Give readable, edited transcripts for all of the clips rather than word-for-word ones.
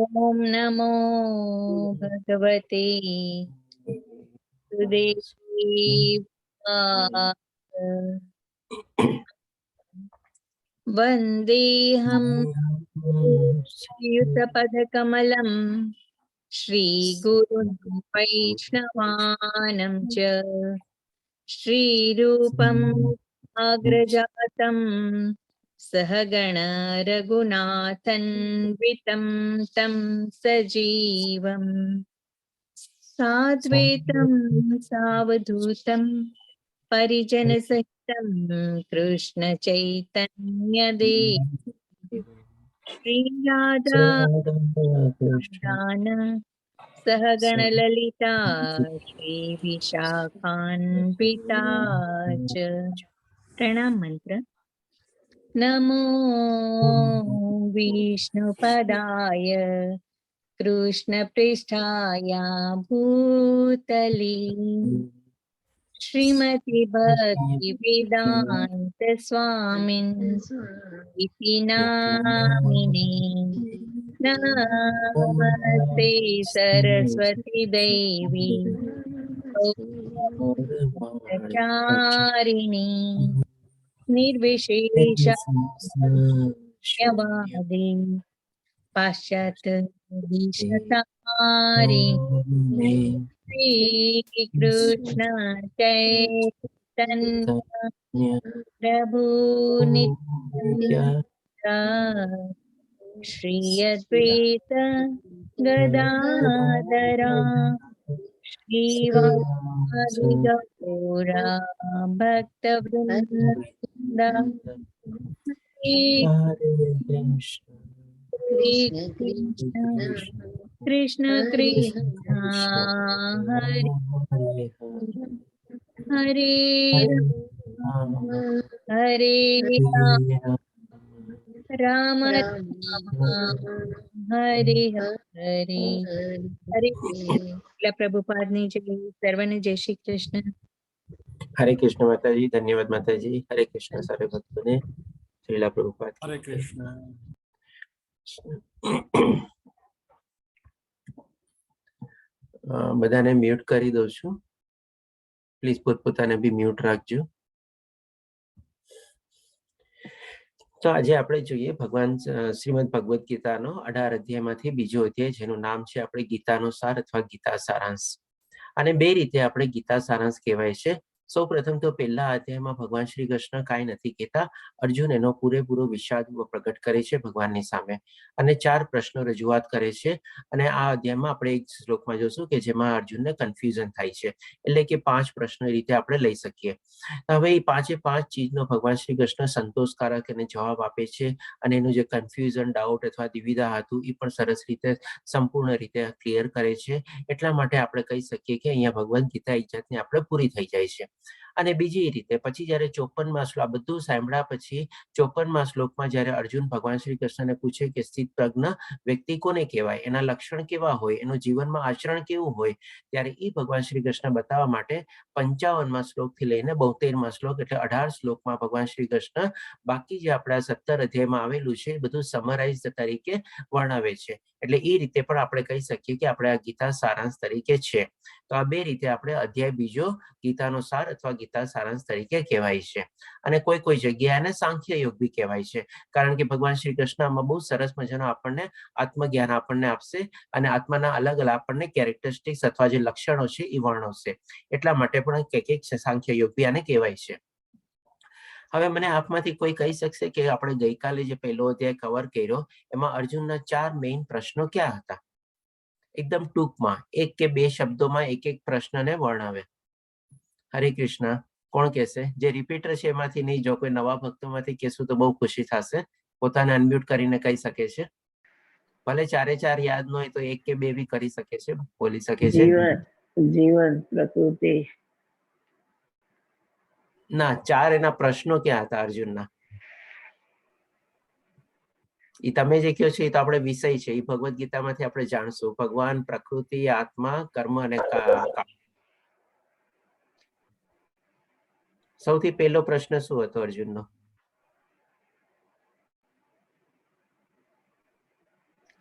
ओम नमो भगवते सुदेवाय। वन्देऽहं श्रीयुतपदकमलं श्रीगुरुं वैष्णवानं च श्रीरूपं अग्रजातं सहगण रघुनाथन्वितं तं सजीवम् साद्वैतं सावधूतं परिजनसहितं कृष्णचैतन्यदेव श्रीराधा दान सहगणललिता श्रीविशाखान्विता च। प्रणाम मंत्र। नमो विष्णुपदाय कृष्णपृष्ठाय भूतले श्रीमति भक्ति वेदांत स्वामिन् इति नामिने। नमस्ते सरस्वती देवी गौरवाणी निर्विशेष शून्यवादी पाश्चात्य देशतारिणी श्री कृष्ण चैतन्य प्रभु नित्यानंद श्री अद्वैत गदाधरा श्रीवासादि गौरा भक्तवृंद हरे कृष्ण कृष्ण कृष्ण कृष्ण हरे कृष्ण हरे हरे राम हरे राम राम राम राम हरे हरे हरे प्रभुपाद ने जय। सर्वने जय श्री कृष्ण। हरे कृष्ण माता जी। धन्यवाद माता जी। हरे कृष्ण सारे भक्तों ने। श्रीला प्रभुपाद। हरे कृष्ण। બધાને મ્યુટ કરી દઉં છું. પ્લીઝ પોતપોતાને બી મ્યુટ રાખજો. તો આજે આપણે જોઈએ ભગવાન શ્રીમદ ભગવદ્ ગીતાનો 18 અધ્યાયમાંથી બીજો અધ્યાય, જેનું નામ છે આપણે ગીતાનો સાર અથવા ગીતા સારાંશ. અને બે રીતે આપણે ગીતા સારાંશ કહેવાય છે. સૌ પ્રથમ તો પહેલા અધ્યાયમાં ભગવાન શ્રી કૃષ્ણ કાંઈ નથી કહેતા, અર્જુન એનો પૂરેપૂરો વિષાદ પ્રગટ કરે છે ભગવાનની સામે અને 4 પ્રશ્નો રજૂઆત કરે છે. અને આ અધ્યાયમાં આપણે એક શ્લોકમાં જોશું કે જેમાં અર્જુનને કન્ફ્યુઝન થાય છે, એટલે કે 5 પ્રશ્નો રીતે આપણે લઈ શકીએ. હવે એ 5 ચીજનો ભગવાન શ્રી કૃષ્ણ સંતોષકારક એને જવાબ આપે છે અને એનું જે કન્ફ્યુઝન, ડાઉટ અથવા દ્વિવિધા હતું એ પણ સરસ રીતે સંપૂર્ણ રીતે ક્લિયર કરે છે. એટલા માટે આપણે કહી શકીએ કે અહીંયા ભગવદ્ ગીતા એક જાતની આપણે પૂરી થઈ જાય છે. અને બીજી રીતે પછી જયારે 54મા શ્લોક, આ બધું સાંભળ્યા પછી 54મા શ્લોકમાં જયારે અર્જુન ભગવાન શ્રી કૃષ્ણને પૂછે કે સ્થિત પ્રજ્ઞ વ્યક્તિ કોને કહેવાય, એના લક્ષણ કેવા હોય, એનું જીવનમાં આચરણ કેવું હોય, ત્યારે એ ભગવાન શ્રી કૃષ્ણ બતાવવા માટે 55મા શ્લોકથી લઈને 72મા શ્લોક એટલે 18 શ્લોકમાં ભગવાન શ્રી કૃષ્ણ બાકી જે આપણા 17 અધ્યાયમાં આવેલું છે એ બધું સમરાઇઝ તરીકે વર્ણવે છે. એટલે એ રીતે પણ આપણે કહી શકીએ કે આપણે આ ગીતા સારાંશ તરીકે છે. તો આ બે રીતે આપણે અધ્યાય બીજો ગીતાનો સાર અથવા ગીતા સારાંશ તરીકે કહેવાય છે. અને કોઈ જગ્યાએ એને સાંખ્ય યોગ બી કહેવાય છે, કારણ કે ભગવાન શ્રી કૃષ્ણ આમાં બહુ સરસ મજાનો આપણને આત્મજ્ઞાન આપણને આપશે અને આત્માના અલગ અલગ આપણને કેરેક્ટરિસ્ટિક્સ અથવા જે લક્ષણો છે એ વર્ણવશે. એટલા માટે પણ એક સાંખ્ય યોગ બી આને કહેવાય છે. હવે મને આપમાંથી કોઈ કહી શકશે કે આપણે ગઈકાલે જે પહેલો અધ્યાય કવર કર્યો એમાં અર્જુનના 4 મેઇન પ્રશ્નો ક્યાં હતા? એકદમ ટૂંકમાં 1 કે 2 શબ્દોમાં એક પ્રશ્નને વર્ણવે. હરે કૃષ્ણ. કોણ કહેશે? જે રિપીટર છે એમાંથી નહીં, જો કોઈ નવા ભક્તોમાંથી કહેશું તો બહુ ખુશી થશે. પોતાને અનમ્યુટ કરીને કહી શકે છે. ભલે 4 યાદ ન હોય તો 1 કે 2 બી કરી શકે છે, બોલી શકે છે. જીવન પ્રકૃતિ. ના, 4 એના પ્રશ્નો ક્યાં હતા અર્જુનના? એ તમે જે કહો છો એ તો આપણે વિષય છે, એ ભગવદ્ ગીતામાંથી આપણે જાણશું. ભગવાન, પ્રકૃતિ, આત્મા, કર્મ અને સૌથી પહેલો પ્રશ્ન શું હતો અર્જુનનો?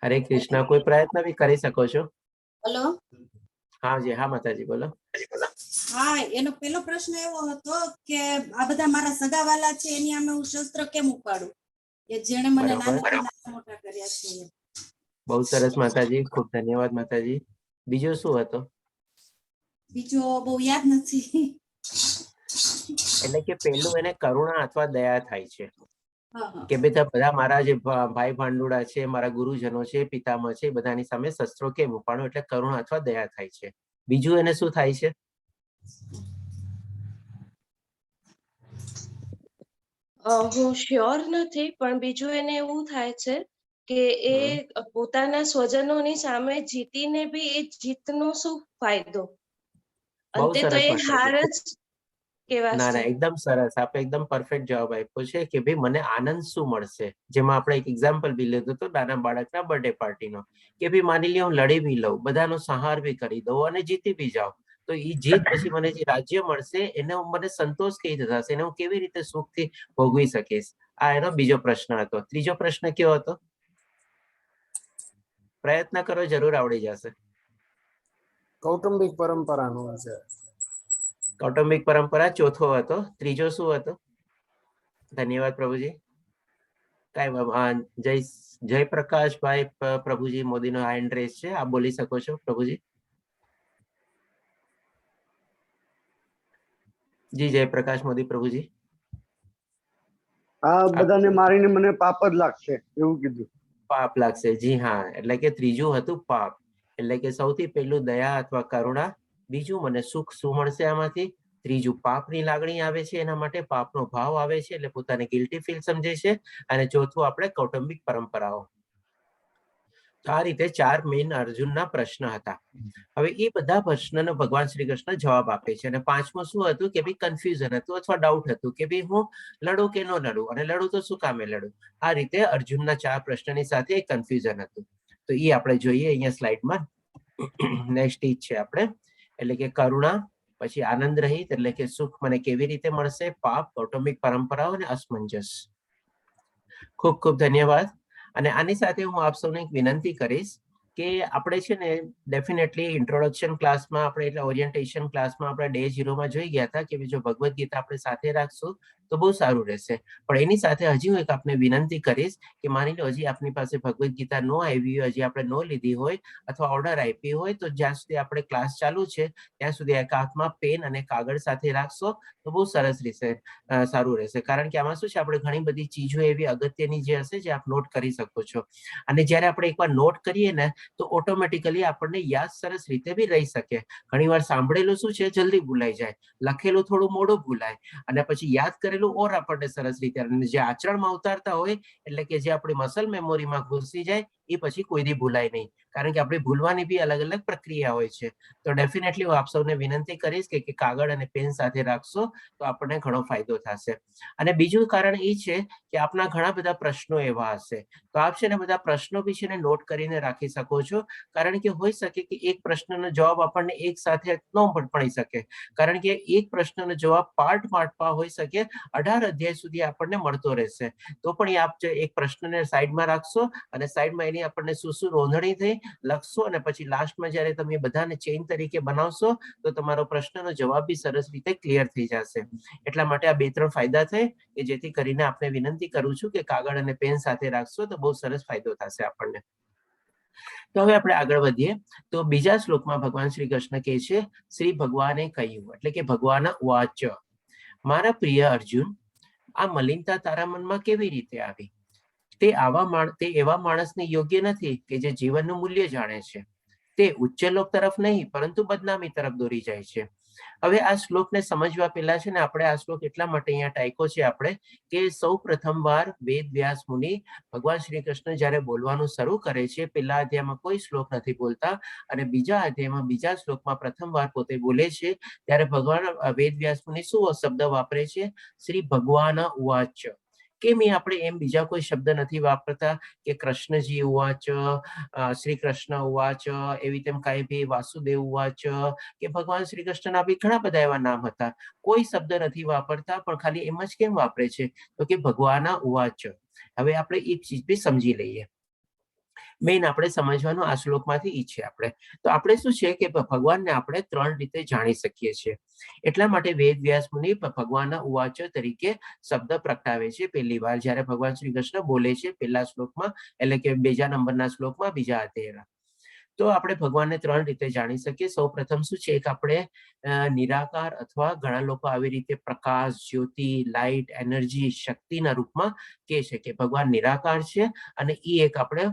હરે કૃષ્ણ. કોઈ પ્રયત્ન બી કરી શકો છો. હેલો. હા જી, હા માતાજી બોલો. હા, એનો પેલો પ્રશ્ન એવો હતો કે આ બધા મારા સગાવાલા છે એની સામે હું શસ્ત્ર કેમ ઉપાડું, કે જેણે મને બરોબર. નાના મોટા કર્યા છે. બહુ સરસ માતાજી, ખૂબ ધન્યવાદ માતાજી. બીજો શું હતો? બીજો બહુ યાદ નથી. એટલે કે પેલું એને કરુણા અથવા દયા થાય છે હા હા કે બધા મારા જે ભાઈ ભાંડુડા છે, મારા ગુરુજનો છે, પિતામહ છે, બધાની સામે શસ્ત્રો કેમ ઉપાડો, એટલે કરુણા અથવા દયા થાય છે. બીજું એને શું થાય છે? હું શ્યોર નથી, પણ બીજું એને એવું થાય છે કે એ પોતાના સ્વજનોની સામે જીતીને બી એ જીતનો શું ફાયદો, બહુ અંતે તો સરસ એ હાર માતાજી. જ કહેવાશે. એકદમ સરસ. આપે એકદમ પરફેક્ટ જવાબ આપ્યો છે કે ભાઈ મને આનંદ શું મળશે. જેમાં આપણે એક એક્ઝામ્પલ બી લીધું તો નાના બાળકના બર્થડે પાર્ટીનો, કે ભાઈ માની લ્યો હું લડી બી લઉં, બધાનો સંહાર બી કરી દઉં અને જીતી બી જાઉં, તો એ જીત પછી મને જે રાજ્ય મળશે એને મને સંતોષ કેવી રીતે થશે, એને હું કેવી રીતે સુખથી ભોગવી શકીશ. આ એનો બીજો પ્રશ્ન હતો. ત્રીજો પ્રશ્ન કેવો હતો? પ્રયત્ન કરો, જરૂર આવડી જશે. કૌટુંબિક પરંપરાનો છે. કૌટુંબિક પરંપરા ચોથો હતો. ત્રીજો શું હતો? ધન્યવાદ પ્રભુજી. કઈ જયપ્રકાશભાઈ પ્રભુજી મોદીનો હેન્ડ રેસ છે, આપ બોલી શકો છો પ્રભુજી. જી જયપ્રકાશ મોદી પ્રભુજી. આ બધાને મારીને મને પાપ જ લાગશે એવું કીધું. પાપ લાગશે, જી હા. એટલે કે ત્રીજું હતું પાપ. એટલે કે સૌથી પહેલું દયા અથવા કરુણા, બીજું મને સુખ શું મળશે આમાંથી, ત્રીજું પાપની લાગણી આવે છે, એના માટે પાપનો ભાવ આવે છે, એટલે પોતાને ગિલ્ટી ફીલ સમજે છે, અને ચોથું આપણે કૌટુંબિક પરંપરાઓ. આ રીતે 4 મેઇન અર્જુનના પ્રશ્ન હતા. હવે એ બધા પ્રશ્નનો ભગવાન શ્રી કૃષ્ણ જવાબ આપે છે. અને પાંચમું શું હતું કે ભાઈ કન્ફ્યુઝન હતું અથવા ડાઉટ હતું કે ભાઈ હું લડું કે ન લડું, અને લડું તો શું કામે લડું. આ રીતે અર્જુનના 4 પ્રશ્નની સાથે એક કન્ફ્યુઝન હતું. તો એ આપણે જોઈએ અહીંયા સ્લાઇડમાં. નેક્સ્ટ ઈ છે આપણે, એટલે કે કરુણા, પછી આનંદ રહિત એટલે કે સુખ મને કેવી રીતે મળશે, પાપ, કૌટુંબિક પરંપરાઓ અને અસમંજસ. ખૂબ ખૂબ ધન્યવાદ. અને આની સાથે હું આપ સૌને એક વિનંતી કરીશ કે આપણે છે ને ડેફિનેટલી ઇન્ટ્રોડક્શન ક્લાસમાં આપણે એટલે ઓરિએન્ટેશન ક્લાસમાં આપણે ડે 0માં જોઈ ગયા હતા કે જો ભગવદ્ ગીતા આપણે સાથે રાખશું તો બહુ સારું રહેશે. પણ એની સાથે હજી હું એક આપને વિનંતી કરીશ કે માની લો હજી આપની પાસે ભગવદ્ ગીતા ન આવી હોય, હજી આપણે ન લીધી હોય અથવા ઓર્ડર આપી હોય, તો જ્યાં સુધી આપણે ક્લાસ ચાલુ છે ત્યાં સુધી એક હાથમાં પેન અને કાગળ સાથે રાખશો તો બહુ સરસ રહેશે, સારું રહેશે. કારણ કે આમાં શું છે, આપણે ઘણી બધી ચીજો એવી અગત્યની જે હશે જે આપ નોટ કરી શકો છો. અને જ્યારે આપણે એકવાર નોટ કરીએ ને તો ઓટોમેટિકલી આપણને યાદ સરસ રીતે બી રહી શકે. ઘણીવાર સાંભળેલું શું છે જલ્દી ભૂલાઈ જાય, લખેલું થોડું મોડું ભૂલાય, અને પછી યાદ કરેલું ઓર આપણને સરસ રીતે, અને જે આચરણમાં ઉતારતા હોય એટલે કે જે આપણી મસલ મેમોરીમાં ઘૂસી જાય એ પછી કોઈ દી ભૂલાય નહીં. કારણ કે આપણે ભૂલવાની બી અલગ અલગ પ્રક્રિયા હોય છે. તો ડેફિનેટલી હું આપ સૌને વિનંતી કરીશ કે કાગળ અને પેન સાથે રાખશો તો આપણને ઘણો ફાયદો થશે. અને બીજું કારણ એ છે કે આપના ઘણા બધા પ્રશ્નો એવા હશે, તો આપ છે ને બધા પ્રશ્નો બી છે ને નોટ કરીને રાખી શકો છો. કારણ કે હોઈ શકે કે એક પ્રશ્નનો જવાબ આપણને એક સાથે ન પણ મળી શકે, કારણ કે એક પ્રશ્નનો જવાબ પાર્ટમાં હોઈ શકે. 18 અધ્યાય સુધી આપણને મળતો રહેશે. તો પણ આપ એક પ્રશ્નને સાઈડમાં રાખશો અને સાઈડમાં એની આપણને શું નોંધણી થઈ લખશો, અને પછી લાસ્ટમાં જ્યારે તમે બધાને ચેઇન તરીકે બનાવશો તો તમારો પ્રશ્નનો જવાબ બી સરસ રીતે ક્લિયર થઈ જશે. એટલા માટે આ 2-3 ફાયદા થાય કે જેથી કરીને આપને વિનંતી કરું છું કે કાગળ અને પેન સાથે રાખશો તો બહુ સરસ ફાયદો થશે આપણને. તો હવે આપણે આગળ વધીએ. તો બીજા શ્લોકમાં ભગવાન શ્રી કૃષ્ણ કહે છે, શ્રી ભગવાને કહ્યું, એટલે કે ભગવાન વાચ, મારા પ્રિય અર્જુન, આ મલિનતા તારા મનમાં કેવી રીતે આવી? તે એવા માણસને યોગ્ય નથી કે જે જીવનનું મૂલ્ય જાણે છે. તે ઉચ્ચ લોક તરફ નહીં પરંતુ બદનામી તરફ દોરી જાય છે. હવે આ શ્લોકને સમજવા પહેલા છે ને આપણે આ શ્લોક એટલા માટે અહીંયા ટાંક્યો છે આપણે કે સૌ પ્રથમવાર વેદ વ્યાસ મુનિ ભગવાન શ્રી કૃષ્ણ જ્યારે બોલવાનું શરૂ કરે છે, પહેલા અધ્યાયમાં કોઈ શ્લોક નથી બોલતા અને બીજા અધ્યાયમાં બીજા શ્લોકમાં પ્રથમવાર પોતે બોલે છે, ત્યારે ભગવાન વેદ વ્યાસ મુનિ શું શબ્દ વાપરે છે? શ્રી ભગવાન ઉવાચ. કેમ આપણે એમ બીજા કોઈ શબ્દ નથી વાપરતા કે કૃષ્ણજી ઉવાચ, શ્રી કૃષ્ણ ઉવાચ, એવી તેમ કાંઈ બી વાસુદેવ ઉવાચ, કે ભગવાન શ્રી કૃષ્ણના બી ઘણા બધા એવા નામ હતા, કોઈ શબ્દ નથી વાપરતા, પણ ખાલી એમ જ કેમ વાપરે છે? તો કે ભગવાન ઉવાચ. હવે આપણે એક ચીજ બી સમજી લઈએ. મેઇન આપણે સમજવાનું આ શ્લોકમાંથી ઈ છે. તો આપણે શું છે કે ભગવાનને આપણે 3 રીતે જાણી શકીએ છીએ. એટલા માટે વેદ વ્યાસ મુનિ ભગવાનના ઉવાચ તરીકે શબ્દ પ્રગટાવે છે પહેલી વાર જ્યારે ભગવાન શ્રી કૃષ્ણ બોલે છે પહેલા શ્લોકમાં, એટલે કે બીજા નંબરના શ્લોકમાં બીજા અધ્યાયના. તો આપણે ભગવાનને 3 રીતે જાણી શકીએ. સૌ પ્રથમ શું છે કે આપણે નિરાકાર અથવા ઘણા લોકો આવી રીતે પ્રકાશ, જ્યોતિ, લાઇટ, એનર્જી, શક્તિના રૂપમાં કહે છે કે ભગવાન નિરાકાર છે અને એ એક આપણે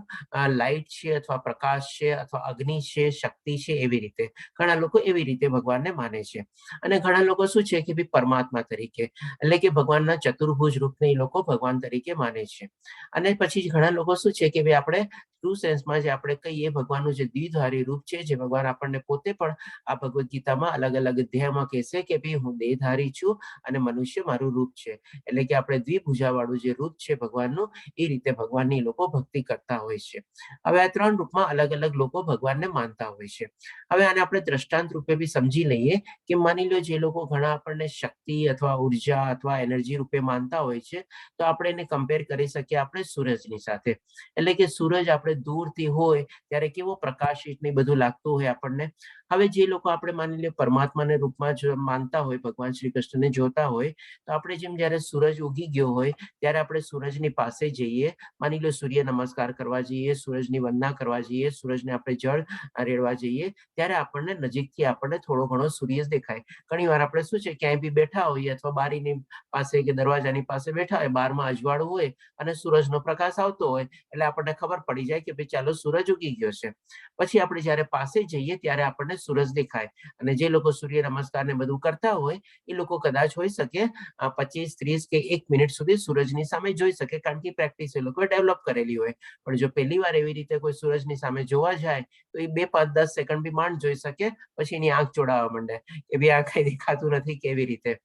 લાઇટ છે અથવા પ્રકાશ છે અથવા અગ્નિ છે, શક્તિ છે, એવી રીતે ઘણા લોકો એવી રીતે ભગવાનને માને છે. અને ઘણા લોકો શું છે કે ભાઈ પરમાત્મા તરીકે, એટલે કે ભગવાનના ચતુર્ભુજ રૂપને એ લોકો ભગવાન તરીકે માને છે. અને પછી ઘણા લોકો શું છે કે ભાઈ આપણે ટ્રુ સેન્સમાં જે આપણે કહીએ ભગવાનનું જે દ્વિધારી રૂપ છે, જે ભગવાન આપણને પોતે પણ આ ભગવદ્ ગીતામાં અલગ અલગ અધ્યાયમાં કહેશે કે ભાઈ હું દેહધારી છું અને મનુષ્ય મારું રૂપ છે. એટલે કે આપણે દ્વિભુજાવાળું જે રૂપ છે ભગવાનનું, એ રીતે ભગવાનની લોકો ભક્તિ કરતા હોય છે. હવે આ 3 રૂપમાં અલગ અલગ લોકો ભગવાનને માનતા હોય છે. હવે આને આપણે દ્રષ્ટાંત રૂપે બી સમજી લઈએ કે માની લો જે લોકો ઘણા આપણને શક્તિ અથવા ઉર્જા અથવા એનર્જી રૂપે માનતા હોય છે, તો આપણે એને કમ્પેર કરી શકીએ આપણે સૂરજની સાથે. એટલે કે સૂરજ આપણે દૂરથી હોય ત્યારે કેવો પ્રકાશિત ને બધું લાગતું હોય આપણને. હવે જે લોકો આપણે માની લો પરમાત્માને રૂપમાં જ માનતા હોય, ભગવાન શ્રી કૃષ્ણને જોતા હોય, તો આપણે જેમ જ્યારે સૂરજ ઉગી ગયો હોય ત્યારે આપણે સૂરજની પાસે જઈએ, માની લો સૂર્ય નમસ્કાર કરવા જઈએ, સૂરજની વંદના કરવા જઈએ, સૂરજને આપણે જળ રેડવા જઈએ, ત્યારે આપણને નજીકથી આપણને થોડો ઘણો સૂર્ય દેખાય. ઘણી વાર આપણે શું છે ક્યાંય બી બેઠા હોઈએ અથવા બારીની પાસે કે દરવાજાની પાસે બેઠા હોય, બારમાં અજવાળું હોય અને સૂરજનો પ્રકાશ આવતો હોય એટલે આપણને ખબર પડી જાય કે ભાઈ ચાલો સૂરજ ઉગી ગયો છે. પછી આપણે જ્યારે પાસે જઈએ ત્યારે આપણને સૂરજ દેખાય. અને જે લોકો સૂર્ય નમસ્કાર ને બધું કરતા હોય એ લોકો કદાચ હોઈ શકે 25, 30 કે 1 મિનિટ સુધી સૂરજની સામે જોઈ શકે, કારણ કે પ્રેક્ટિસ એ લોકોએ ડેવલપ કરેલી હોય. પણ જો પહેલી વાર એવી રીતે કોઈ સૂરજની સામે જોવા જાય તો એ 2, 5, 10 સેકન્ડ બી માંડ જોઈ શકે, પછી એની આંખ ચોડાવવા માંડે કે ભાઈ આ કઈ દેખાતું નથી, કેવી રીતે.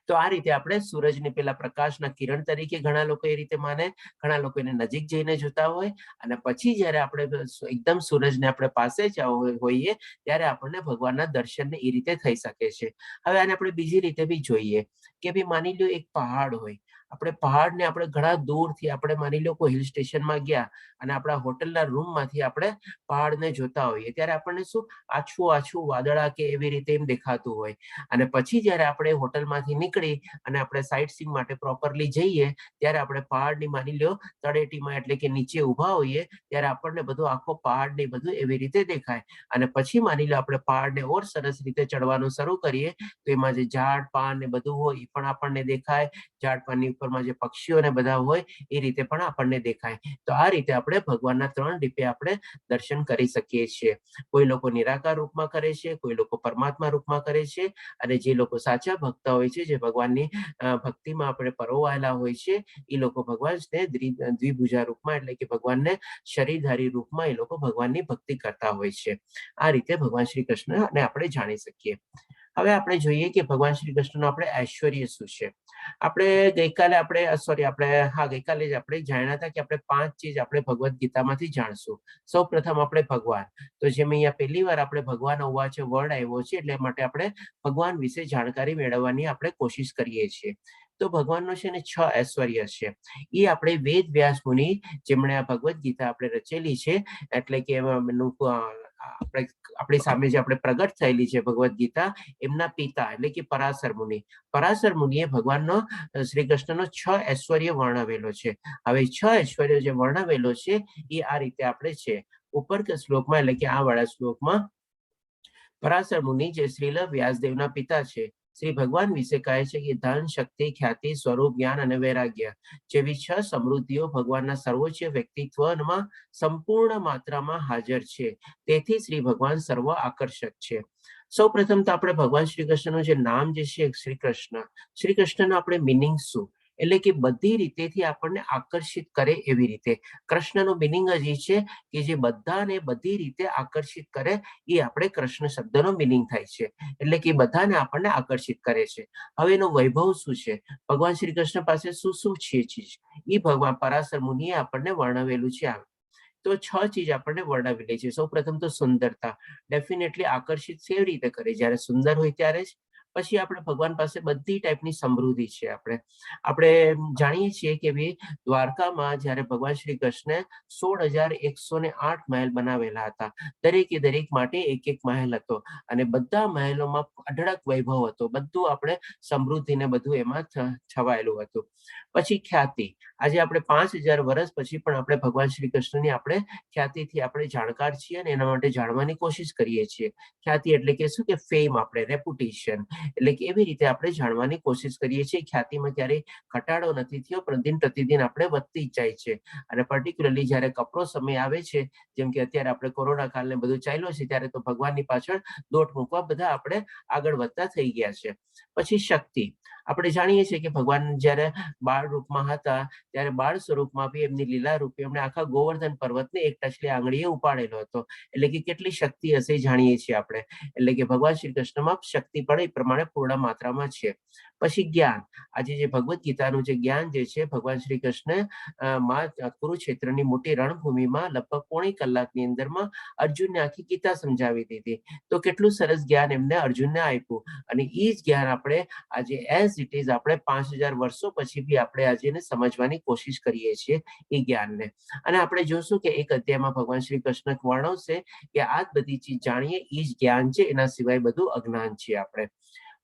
તો આ રીતે આપણે સૂરજને પેલા પ્રકાશના કિરણ તરીકે ઘણા લોકો એ રીતે માને, ઘણા લોકો એને નજીક જઈને જોતા હોય, અને પછી જ્યારે આપણે એકદમ સૂરજને આપણે પાસે જ હોઈએ ત્યારે આપણને ભગવાનના દર્શનને એ રીતે થઈ શકે છે. હવે આને આપણે બીજી રીતે બી જોઈએ કે ભાઈ માની લો એક પહાડ હોય, આપણે પહાડને આપણે ઘણા દૂરથી આપણે માની લો કોઈ હિલ સ્ટેશનમાં ગયા અને આપણા હોટલના રૂમમાંથી આપણે પહાડને જોતા હોઈએ ત્યારે આપણને શું આછું આછું વાદળા કે એવી રીતે એમ દેખાતું હોય. અને પછી જ્યારે આપણે હોટલમાંથી નીકળી અને આપણે સાઇટ સીઈંગ માટે પ્રોપરલી જઈએ ત્યારે આપણે પહાડની માની લો તળેટીમાં એટલે કે નીચે ઊભા હોઈએ ત્યારે આપણને બધું આખો પહાડ ને બધું એવી રીતે દેખાય. અને પછી માની લો આપણે પહાડને ઓર સરસ રીતે ચડવાનું શરૂ કરીએ તો એમાં જે ઝાડ પાન ને બધું હોય એ પણ આપણને દેખાય, ઝાડ પાનની ઉપરમાં જે પક્ષીઓ ને બધા હોય એ રીતે પણ આપણને દેખાય. તો આ રીતે આપણે ભગવાનના 3 રૂપે આપણે દર્શન કરી શકીએ છીએ. કોઈ લોકો નિરાકાર રૂપમાં કરે છે, કોઈ લોકો પરમાત્મા રૂપમાં કરે છે, અને જે લોકો સાચા ભક્ત હોય છે, જે ભગવાનની ભક્તિમાં આપણે પરોવાયેલા હોય છે, એ લોકો ભગવાનને દ્વિભુજા રૂપમાં એટલે કે ભગવાનને શરીરધારી રૂપમાં એ લોકો ભગવાનની ભક્તિ કરતા હોય છે. આ રીતે ભગવાન શ્રી કૃષ્ણને આપણે જાણી શકીએ. હવે આપણે જોઈએ કે ભગવાન શ્રી કૃષ્ણનું આપણે ઐશ્વર્ય શું છે. આપણે ગઈકાલે જ આપણે જાણ્યા હતા કે આપણે 5 ચીજ આપણે ભગવદ્ ગીતામાંથી જાણશું. સૌ પ્રથમ આપણે ભગવાન, તો જેમ અહીંયા પહેલી વાર આપણે ભગવાન હોવા છે વર્ડ આવ્યો છે એટલે માટે આપણે ભગવાન વિશે જાણકારી મેળવવાની આપણે કોશિશ કરીએ છીએ. તો ભગવાનનો છે ને 6 ઐશ્વર્ય છે. એ આપણે વેદ વ્યાસ મુનિ જેમણે આ ભગવદ્ ગીતા આપણે રચેલી છે, એટલે કે આપણી સામે જે આપણે પ્રગટ થયેલી છે ભગવદ્ ગીતા, એમના પિતા એટલે કે પરાશર મુનિ. પરાશર મુનિએ ભગવાનનો શ્રી કૃષ્ણનો 6 ઐશ્વર્ય વર્ણવેલો છે. હવે 6 ઐશ્વર્ય જે વર્ણવેલો છે એ આ રીતે આપણે છે. ઉપર શ્લોકમાં એટલે કે આ વાળા શ્લોકમાં પરાશર મુનિ જે શ્રીલ વ્યાસદેવના પિતા છે, શ્રી ભગવાન વિશે કહે છે કે ધન, શક્તિ, ખ્યાતિ, સ્વરૂપ, જ્ઞાન અને વૈરાગ્ય જેવી 6 સમૃદ્ધિઓ ભગવાનના સર્વોચ્ચ વ્યક્તિત્વમાં સંપૂર્ણ માત્રામાં હાજર છે. તેથી શ્રી ભગવાન સર્વ આકર્ષક છે. સૌ પ્રથમ તો આપણે ભગવાન શ્રી કૃષ્ણનું જે નામ જે છે શ્રી કૃષ્ણનો આપણે મિનિંગ શું, એટલે કે બધી રીતેથી આપણને આકર્ષિત કરે એવી રીતે. કૃષ્ણનો મિનિંગ જ એ છે કે જે બધાને બધી રીતે આકર્ષિત કરે, એ આપણે કૃષ્ણ શબ્દનો મિનિંગ થાય છે. એટલે કે બધાને આપણને આકર્ષિત કરે છે. હવે એનો વૈભવ શું છે, ભગવાન શ્રી કૃષ્ણ પાસે શું શું છે ચીજ, એ ભગવાન પરાશર મુનિએ આપણને વર્ણવેલું છે. તો 6 ચીજ આપણને વર્ણવેલી છે. સૌ પ્રથમ તો સુંદરતા, ડેફિનેટલી આકર્ષિત કેવી રીતે કરે, જ્યારે સુંદર હોય ત્યારે જ. પછી આપણે ભગવાન પાસે બધી ટાઈપની સમૃદ્ધિ છે. આપણે જાણીએ છીએ કે ભાઈ દ્વારકામાં જ્યારે ભગવાન શ્રી કૃષ્ણે 16,108 મહેલ બનાવેલા હતા. દરેકે દરેક માટે એક એક મહેલ હતો અને બધા મહેલોમાં અઢળક વૈભવ હતો. બધું આપણે સમૃદ્ધિને બધું એમાં છવાયેલું હતું. પછી ખ્યાતિ. આજે આપણે 5,000 વર્ષ પછી પણ આપણે ભગવાન શ્રી કૃષ્ણની આપણે ખ્યાતિથી આપણે જાણકાર છીએ અને એના માટે જાણવાની કોશિશ કરીએ છીએ. ખ્યાતિ એટલે કે શું કે ફેમ, આપણે રેપ્યુટેશન, એટલે કે એવી રીતે આપણે જાણવાની કોશિશ કરીએ છીએ. ખ્યાતિમાં ક્યારેય ઘટાડો નથી થયો, પણ દિન પ્રતિદિન આપણે વધતી જ જાય છે. અને પર્ટિક્યુલરલી જ્યારે કપરો સમય આવે છે, જેમ કે અત્યારે આપણે કોરોના કાળને બધું ચાલ્યો છે, ત્યારે તો ભગવાનની પાછળ દોટ મૂકવા બધા આપણે આગળ વધતા થઈ ગયા છે. પછી શક્તિ. આપણે જાણીએ છીએ કે ભગવાન જ્યારે બાળ રૂપમાં હતા ત્યારે બાળ સ્વરૂપમાં બી એમની લીલા રૂપે એમણે આખા ગોવર્ધન પર્વતને એક ટચલી આંગળીએ ઉપાડેલો હતો. એટલે કે કેટલી શક્તિ હશે જાણીએ છીએ આપણે. એટલે કે ભગવાન શ્રી કૃષ્ણમાં શક્તિ પણ એ પ્રમાણે પૂર્ણ માત્રામાં છે. પછી જ્ઞાન. આજે જે ભગવદ્ ગીતાનું જે જ્ઞાન જે છે, ભગવાન શ્રી કૃષ્ણ કુરુક્ષેત્રની મોટી રણભૂમિમાં લગભગ પોણી કલાકની અંદરમાં અર્જુનને આખી ગીતા સમજાવી દીધી. તો કેટલું સરસ જ્ઞાન એમને અર્જુનને આપ્યું. અને એ જ જ્ઞાન આપણે આજે એઝ ઇટ ઇઝ આપણે 5,000 વર્ષો પછી બી આપણે આજે એને સમજવાની કોશિશ કરીએ છીએ એ જ્ઞાનને. અને આપણે જોશું કે એક અધ્યાયમાં ભગવાન શ્રી કૃષ્ણ વર્ણવશે કે આ જ બધી ચીજ જાણીએ એ જ જ્ઞાન છે, એના સિવાય બધું અજ્ઞાન છે આપણે.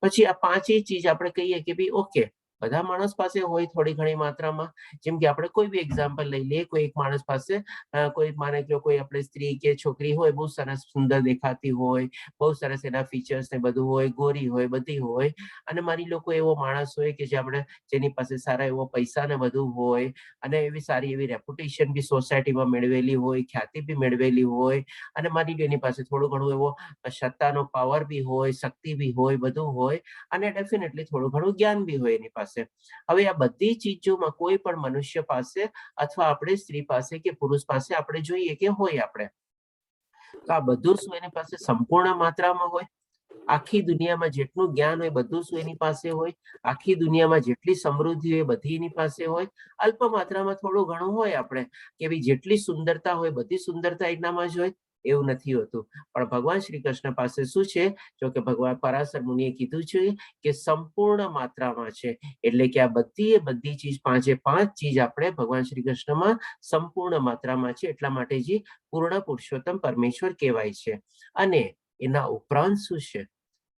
પછી આ પાંચેય ચીજ આપણે કહીએ કે ભાઈ ઓકે, બધા માણસ પાસે હોય થોડી ઘણી માત્રામાં. જેમ કે આપણે કોઈ બી એક્ઝામ્પલ લઈ લઈએ, કોઈ એક માણસ પાસે કોઈ માને કે કોઈ આપણે સ્ત્રી કે છોકરી હોય, બહુ સરસ સુંદર દેખાતી હોય, બહુ સરસ એના ફીચર્સ ને બધું હોય, ગોરી હોય, બધી હોય, અને માની લો કોઈ એવો માણસ હોય કે જેની પાસે સારા એવો પૈસા ને બધું હોય અને એવી સારી એવી રેપ્યુટેશન બી સોસાયટીમાં મેળવેલી હોય, ખ્યાતિ બી મેળવેલી હોય, અને માની લો એની પાસે થોડું ઘણું એવો સત્તાનો પાવર બી હોય, શક્તિ બી હોય, બધું હોય, અને ડેફિનેટલી થોડું ઘણું જ્ઞાન બી હોય એની પાસે. હવે આ બધી ચીજોમાં કોઈ પણ મનુષ્ય પાસે અથવા આપણે સ્ત્રી પાસે કે પુરુષ પાસે આપણે જોઈએ કે હોય આપણે, તો આ બધું શું એની પાસે સંપૂર્ણ માત્રામાં હોય? આખી દુનિયામાં જેટલું જ્ઞાન હોય બધું શું એની પાસે હોય? આખી દુનિયામાં જેટલી સમૃદ્ધિ હોય બધી એની પાસે હોય? અલ્પ માત્રામાં થોડું ઘણું હોય આપણે કે ભાઈ જેટલી સુંદરતા હોય બધી સુંદરતા એનામાં જ હોય? એવું નથી હોતું. પણ ભગવાન શ્રી કૃષ્ણ પાસે શું છે? જો કે ભગવાન પરાશર મુનિએ કીધું છે કે સંપૂર્ણ માત્રામાં છે. એટલે કે આ બધી ચીજ, પાંચે પાંચ ચીજ આપણે ભગવાન શ્રી કૃષ્ણમાં સંપૂર્ણ માત્રામાં છે. એટલા માટે જે પૂર્ણ પુરુષોત્તમ પરમેશ્વર કહેવાય છે. અને એના ઉપરાંત શું છે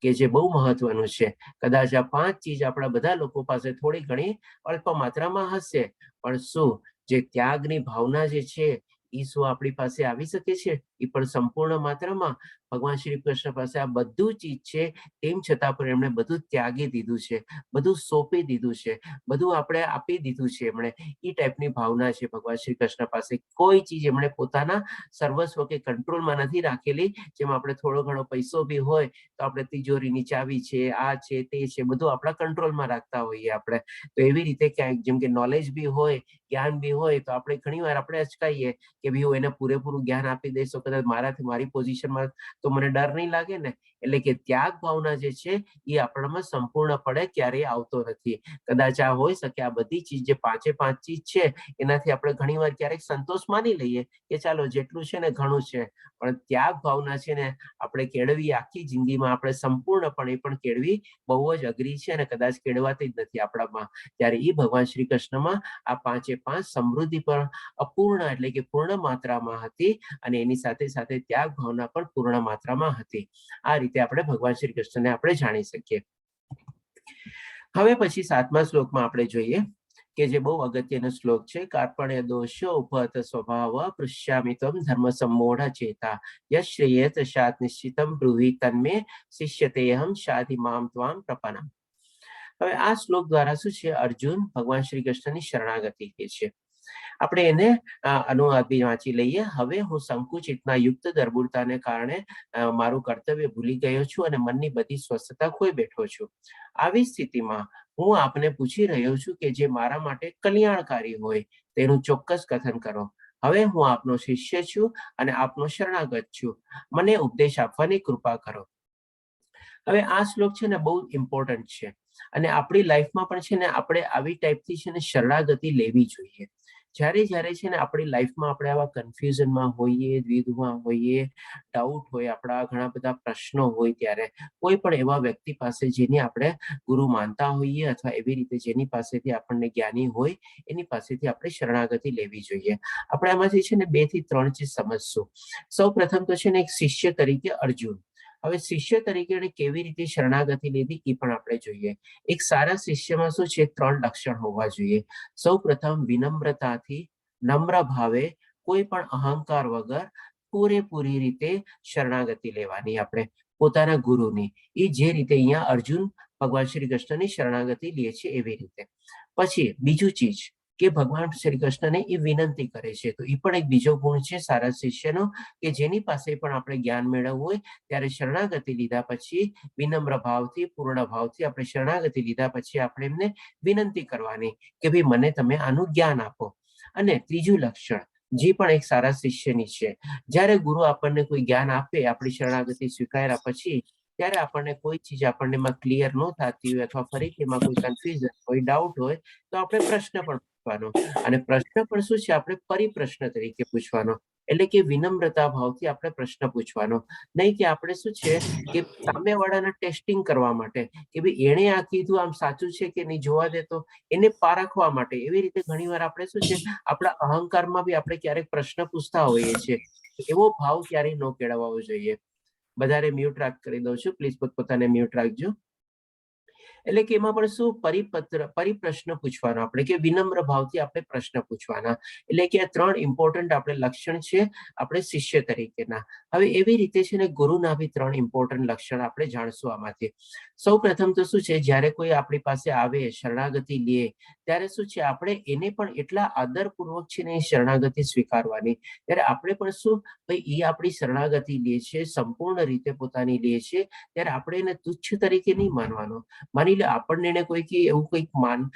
કે જે બહુ મહત્વનું છે, કદાચ આ પાંચ ચીજ આપણા બધા લોકો પાસે થોડી ઘણી અલ્પ માત્રામાં હશે, પણ શું જે ત્યાગની ભાવના જે છે એ શું આપણી પાસે આવી શકે છે? એ પણ સંપૂર્ણ માત્રામાં. ભગવાન શ્રી કૃષ્ણ પાસે આ બધું ચીજ છે, તેમ છતાં પણ એમણે બધું ત્યાગી દીધું છે, બધું સોંપી દીધું છે, બધું આપણે આપી દીધું છે. એમણે એ ટાઈપની ભાવના છે ભગવાન શ્રી કૃષ્ણ પાસે. કોઈ ચીજ એમણે પોતાના સર્વસ્વ કે કંટ્રોલમાં નથી રાખેલી. જેમ આપણે થોડો ઘણો પૈસો બી હોય તો આપણે તિજોરીની ચાવી છે, આ છે, તે છે, બધું આપણા કંટ્રોલમાં રાખતા હોઈએ આપણે. તો એવી રીતે ક્યાંક જેમ કે નોલેજ બી હોય, જ્ઞાન બી હોય, તો આપણે ઘણી વાર આપણે અચકાઈએ કે ભાઈ હું એને પૂરેપૂરું જ્ઞાન આપી દઈશ તો કદાચ મારાથી મારી પોઝિશનમાં તો મને ડર નહીં લાગે ને. એટલે કે ત્યાગ ભાવના જે છે એ આપણામાં સંપૂર્ણપણે ક્યારેય આવતો નથી. કદાચ આ હોઈ શકે આ બધી ચીજ જે પાંચે પાંચ ચીજ છે એનાથી આપણે ઘણી વાર ક્યારેક સંતોષ માની લઈએ કે ચાલો જેટલું છે ને ઘણું છે, પણ ત્યાગ ભાવના છે ને આપણે કેળવી આખી જિંદગીમાં આપણે સંપૂર્ણપણે પણ કેળવી બહુ જ અઘરી છે અને કદાચ કેળવાતી જ નથી આપણામાં. ત્યારે એ ભગવાન શ્રી કૃષ્ણમાં આ પાંચે પાંચ સમૃદ્ધિ પણ અપૂર્ણ એટલે કે પૂર્ણ માત્રામાં હતી અને એની સાથે સાથે ત્યાગ ભાવના પણ પૂર્ણ માત્રામાં હતી. આ રીતે આપણે ભગવાન શ્રી કૃષ્ણને આપણે જાણી શકીએ. હવે પછી 7મા શ્લોકમાં આપણે જોઈએ કે જે બહુ અગત્યનો શ્લોક છે. કાર્પણ્ય દોષો ઉપહત સ્વભાવ પૃશ્યામિ ત્વમ ધર્મ સંમોઢ ચેતા યશ્રેયત શાત નિશ્ચિતમ બ્રુહિ તન્મે શિષ્યતેહમ શાધિ મામ ત્વામ પ્રપન્નમ. હવે આ શ્લોક દ્વારા શું છે? અર્જુન ભગવાન શ્રી કૃષ્ણની શરણાગતિ કે છે. આપણે એને અનુવાદ બી વાંચી લઈએ. હવે હું સંકુચિતના યુક્ત દર્બુરતાને કારણે મારું કર્તવ્ય ભૂલી ગયો છું અને મનની બધી સ્વસ્થતા ખોઈ બેઠો છું. આવી સ્થિતિમાં હું આપને પૂછી રહ્યો છું કે જે મારા માટે કલ્યાણકારી હોય તેનું ચોક્કસ કથન કરો. હવે હું આપનો શિષ્ય છું અને આપનો શરણાગત છું. મને ઉપદેશ આપવાની કૃપા કરો. હવે આ શ્લોક છે ને બહુ ઇમ્પોર્ટન્ટ છે અને આપણી લાઈફમાં પણ છે ને આપણે આવી ટાઈપથી છે ને શરણાગતિ લેવી જોઈએ. જ્યારે જ્યારે છે ને આપણી લાઈફમાં આપણે આવા કન્ફ્યુઝનમાં હોઈએ, દ્વિધામાં હોઈએ, ડાઉટ હોય, આપણા ઘણા બધા પ્રશ્નો હોય, ત્યારે કોઈ પણ એવા વ્યક્તિ પાસે જેને આપણે ગુરુ માનતા હોઈએ અથવા એવી રીતે જેની પાસેથી આપણને જ્ઞાની હોય એની પાસેથી આપણે શરણાગતિ લેવી જોઈએ. આપણે આમાંથી છે ને 2 થી 3 ચીજ સમજશું. સૌ પ્રથમ તો છે ને એક શિષ્ય તરીકે અર્જુન. હવે શિષ્ય તરીકે એને કેવી રીતે શરણાગતિ લીધી એ પણ આપણે જોઈએ. એક સારા શિષ્યમાં શું છે, 3 લક્ષણ હોવા જોઈએ. સૌ પ્રથમ વિનમ્રતાથી, નમ્ર ભાવે, કોઈ પણ અહંકાર વગર પૂરેપૂરી રીતે શરણાગતિ લેવાની આપણે પોતાના ગુરુની. એ જે રીતે અહીંયા અર્જુન ભગવાન શ્રી કૃષ્ણની શરણાગતિ લે છે એવી રીતે. પછી બીજું ચીજ કે ભગવાન શ્રી કૃષ્ણને એ વિનંતી કરે છે. તો એ પણ એક બીજો ગુણ છે સારા શિષ્યનો, કે જેની પાસે પણ આપણે જ્ઞાન મેળવવું હોય ત્યારે શરણાગતિ લીધા પછી વિનમ્ર ભાવથી, પૂર્ણ ભાવથી આપણે શરણાગતિ લીધા પછી આપણે એમને વિનંતી કરવાની કે ભાઈ મને તમે આનું જ્ઞાન આપો. અને ત્રીજું લક્ષણ જે પણ એક સારા શિષ્યની છે, જ્યારે ગુરુ આપણને કોઈ જ્ઞાન આપે આપણી શરણાગતિ સ્વીકાર્યા પછી, ત્યારે આપણને કોઈ ચીજ આપણને એમાં ક્લિયર ન થતી હોય અથવા ફરીથી એમાં કોઈ કન્ફ્યુઝન હોય, ડાઉટ હોય, તો આપણે પ્રશ્ન પણ પૂછવાનો. અને પ્રશ્ન પણ શું છે, આપણે પરિપ્રશ્ન તરીકે પૂછવાનો. એટલે કે વિનમ્રતા ભાવથી આપણે પ્રશ્ન પૂછવાનો. નહીં કે આપણે શું છે કે સામેવાળાના ટેસ્ટિંગ કરવા માટે કે ભાઈ એણે આ કીધું આમ સાચું છે કે નહીં જોવા દેતો, એને પારખવા માટે. એવી રીતે ઘણીવાર આપણે શું છે આપણા અહંકારમાં બી આપણે ક્યારેક પ્રશ્ન પૂછતા હોઈએ છીએ. એવો ભાવ ક્યારેય ન કેળવવો જોઈએ. બધાને મ્યુટ કરી દઉં છું, પ્લીઝ પોતપોતાને મ્યુટ રાખજો. એટલે કે એમાં પણ શું પરિપ્રશ્ન પૂછવાનો આપણે, કે વિનમ્ર ભાવથી આપણે પ્રશ્ન પૂછવાના. એટલે કે આ 3 ઇમ્પોર્ટન્ટ આપણે લક્ષણ છે આપણે શિષ્ય તરીકેના. હવે એવી રીતે છે ને ગુરુના બી 3 ઇમ્પોર્ટન્ટ લક્ષણ આપણે જાણશું આમાંથી. સૌ પ્રથમ તો શું છે, જ્યારે કોઈ આપણી પાસે આવે શરણાગતિ લે ત્યારે શું છે આપણે એને પણ એટલા આદરપૂર્વક છે ને શરણાગતિ સ્વીકારવાની. ત્યારે આપણે પણ શું ભાઈ એ આપણી શરણાગતિ લે છે, સંપૂર્ણ રીતે પોતાની લે છે, ત્યારે આપણે એને તુચ્છ તરીકે નહીં માનવાનો. માની લે આપણને એને કોઈ એવું કંઈક માન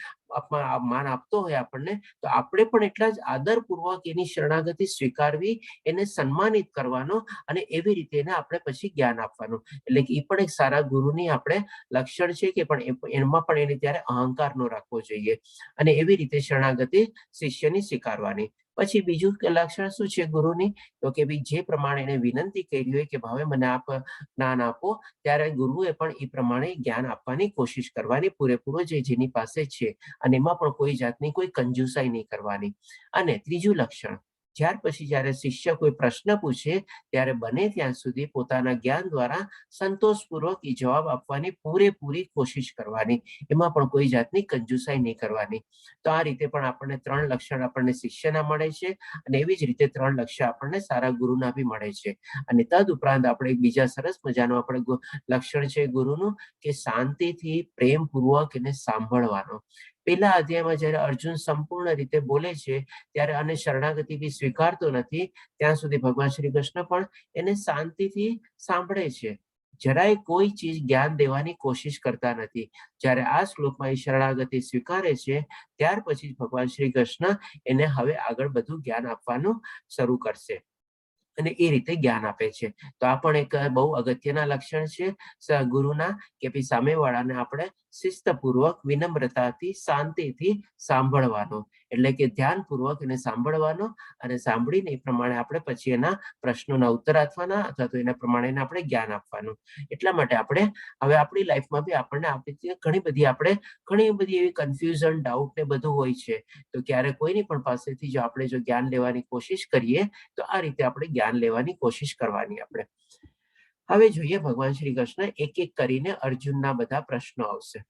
આપતો હોય આપણને, તો આપણે પણ એટલા જ આદરપૂર્વક એની શરણાગતિ સ્વીકારવી, એને સન્માનિત કરવાનો અને એવી રીતે એને આપણે પછી જ્ઞાન આપવાનું. એટલે કે એ પણ એક સારા ગુરુની આપણે લક્ષણ છે કે પણ એમાં પણ એને ત્યારે અહંકાર ન રાખવો જોઈએ. અને એવી રીતે શરણાગતિ શિષ્યની સ્વીકારવાની. પછી બીજું લક્ષણ શું છે ગુરુની, તો કે ભાઈ જે પ્રમાણે એને વિનંતી કરી હોય કે ભાવે મને આપ જ્ઞાન આપો, ત્યારે ગુરુએ પણ એ પ્રમાણે જ્ઞાન આપવાની કોશિશ કરવાની પૂરેપૂરો જેની પાસે છે. અને એમાં પણ કોઈ જાતની કોઈ કંજૂસાઈ નહીં કરવાની. અને ત્રીજું લક્ષણ, ત્યાર પછી જ્યારે શિષ્ય કોઈ પ્રશ્ન પૂછે ત્યારે બને ત્યાં સુધી પોતાના જ્ઞાન દ્વારા સંતોષપૂર્વક એ જવાબ આપવાની પૂરેપૂરી કોશિશ કરવાની. એમાં પણ કોઈ જાતની કંજૂસાઈ નહીં કરવાની. તો આ રીતે પણ આપણને 3 લક્ષણ આપણને શિષ્યના મળે છે. અને એવી જ રીતે 3 લક્ષણ આપણને સારા ગુરુના બી મળે છે. અને તદ ઉપરાંત આપણે એક બીજા સરસ મજાનું આપણે લક્ષણ છે ગુરુનું, કે શાંતિથી પ્રેમપૂર્વક એને સાંભળવાનો. પેલા અધ્યાયમાં જ્યારે અર્જુન સંપૂર્ણ રીતે બોલે છે ત્યારે અને શરણાગતિ બી સ્વીકારતો નથી, ત્યાં સુધી ભગવાન શ્રી કૃષ્ણ પણ એને શાંતિથી સાંભળે છે. જરાય કોઈ ચીજ જ્ઞાન દેવાની કોશિશ કરતા નથી. જ્યારે આ શ્લોકમાં એ શરણાગતિ સ્વીકારે છે ત્યાર પછી ભગવાન શ્રી કૃષ્ણ એને હવે આગળ બધું જ્ઞાન આપવાનું શરૂ કરશે અને એ રીતે જ્ઞાન આપે છે. તો આ પણ એક બહુ અગત્યના લક્ષણ છે ગુરુના, કે ભાઈ સામેવાળાને આપણે શિસ્તપૂર્વક, વિનમ્રતાથી, શાંતિથી સાંભળવાનો. એટલે કે ધ્યાનપૂર્વક એને સાંભળવાનો અને સાંભળીને એ પ્રમાણે આપણે પછી એના પ્રશ્નોના ઉત્તર આપવાના અથવા તો એના પ્રમાણે આપણે જ્ઞાન આપવાનું. એટલા માટે આપણે હવે આપણી લાઈફમાં બી આપણને ઘણી બધી એવી કન્ફ્યુઝન, ડાઉટ ને બધું હોય છે. તો ક્યારે કોઈની પણ પાસેથી જો આપણે જ્ઞાન લેવાની કોશિશ કરીએ તો આ રીતે આપણે જ્ઞાન લેવાની કોશિશ કરવાની. આપણે હવે જોઈએ ભગવાન શ્રી કૃષ્ણ એક એક કરીને અર્જુનના બધા પ્રશ્નો આવશે,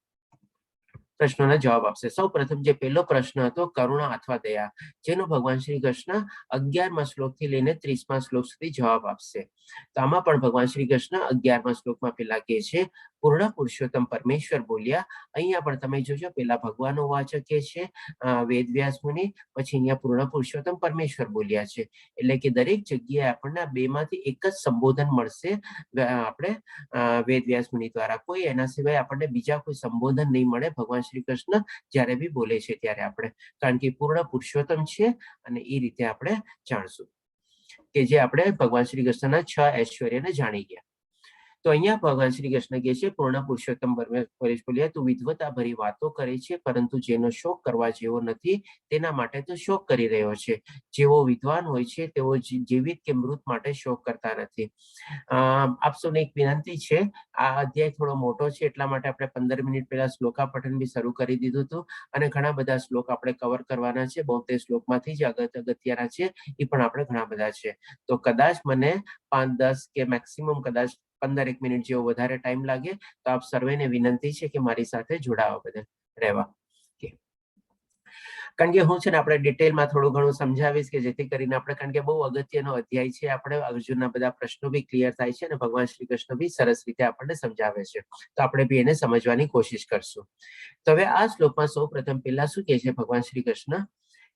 પ્રશ્નોના જવાબ આપશે. સૌ પ્રથમ જે પહેલો પ્રશ્ન હતો કરુણા અથવા દયા, જેનો ભગવાન શ્રી કૃષ્ણ 11મા શ્લોકથી લઈને 30મા શ્લોક સુધી જવાબ આપશે. તો આમાં પણ ભગવાન શ્રી કૃષ્ણ 11મા શ્લોકમાં પેલા કહે છે પૂર્ણ પુરુષોત્તમ પરમેશ્વર બોલ્યા. અહીંયા પણ તમે જોજો પેલા ભગવાનનો વાચક કે છે વેદવ્યાસ મુનિ, પછી અહીંયા પૂર્ણ પુરુષોત્તમ પરમેશ્વર બોલ્યા છે. એટલે કે દરેક જગ્યાએ આપણને આ બેમાંથી એક જ સંબોધન મળશે આપણે વેદવ્યાસ મુનિ દ્વારા. કોઈ એના સિવાય આપણને બીજા કોઈ સંબોધન નહીં મળે ભગવાન શ્રી કૃષ્ણ જ્યારે બી બોલે છે ત્યારે આપણે, કારણ કે પૂર્ણ પુરુષોત્તમ છે. અને એ રીતે આપણે જાણશું કે જે આપણે ભગવાન શ્રી કૃષ્ણના 6 ઐશ્વર્યને જાણી ગયા. તો અહીંયા ભગવાન શ્રી કૃષ્ણ કહે છે પૂર્ણ પુરુષોત્તમ પરેશ બોલ્યા તું વિદ્વતા ભરી વાતો કરે છે પરંતુ જેનો શોક કરવા જેવો નથી તેના માટે તો શોક કરી રહ્યો છે. જેવો વિદ્વાન હોય છે તેઓ જીવિત કે મૃત માટે શોક કરતા નથી. આપ સૌને એક વિનંતી છે, આ અધ્યાય થોડો મોટો છે એટલા માટે આપણે 15 મિનિટ પહેલા શ્લોકા પઠન બી શરૂ કરી દીધું હતું અને ઘણા બધા શ્લોક આપણે કવર કરવાના છે. 72 શ્લોકમાંથી જ અગત્યના છે એ પણ આપણે ઘણા બધા છે. તો કદાચ મને 5-10 કે મેક્સિમમ કદાચ 15 મિનિટ જેવો વધારે ટાઈમ લાગે તો આપ સર્વેને વિનંતી છે કે મારી સાથે જોડાવા બધા રહેવા. કારણ કે હું છે ને આપણે ડિટેલમાં થોડું ઘણું સમજાવીશ કે જેથી કરીને આપણે, કારણ કે બહુ અગત્યનો અધ્યાય છે, આપણે અર્જુનના બધા પ્રશ્નો બી ક્લિયર થાય છે અને ભગવાન શ્રી કૃષ્ણ બી સરસ રીતે આપણને સમજાવે છે. તો આપણે બી એને સમજવાની કોશિશ કરશું. તો હવે આ શ્લોકમાં સૌ પ્રથમ પહેલા શું કહે છે ભગવાન શ્રી કૃષ્ણ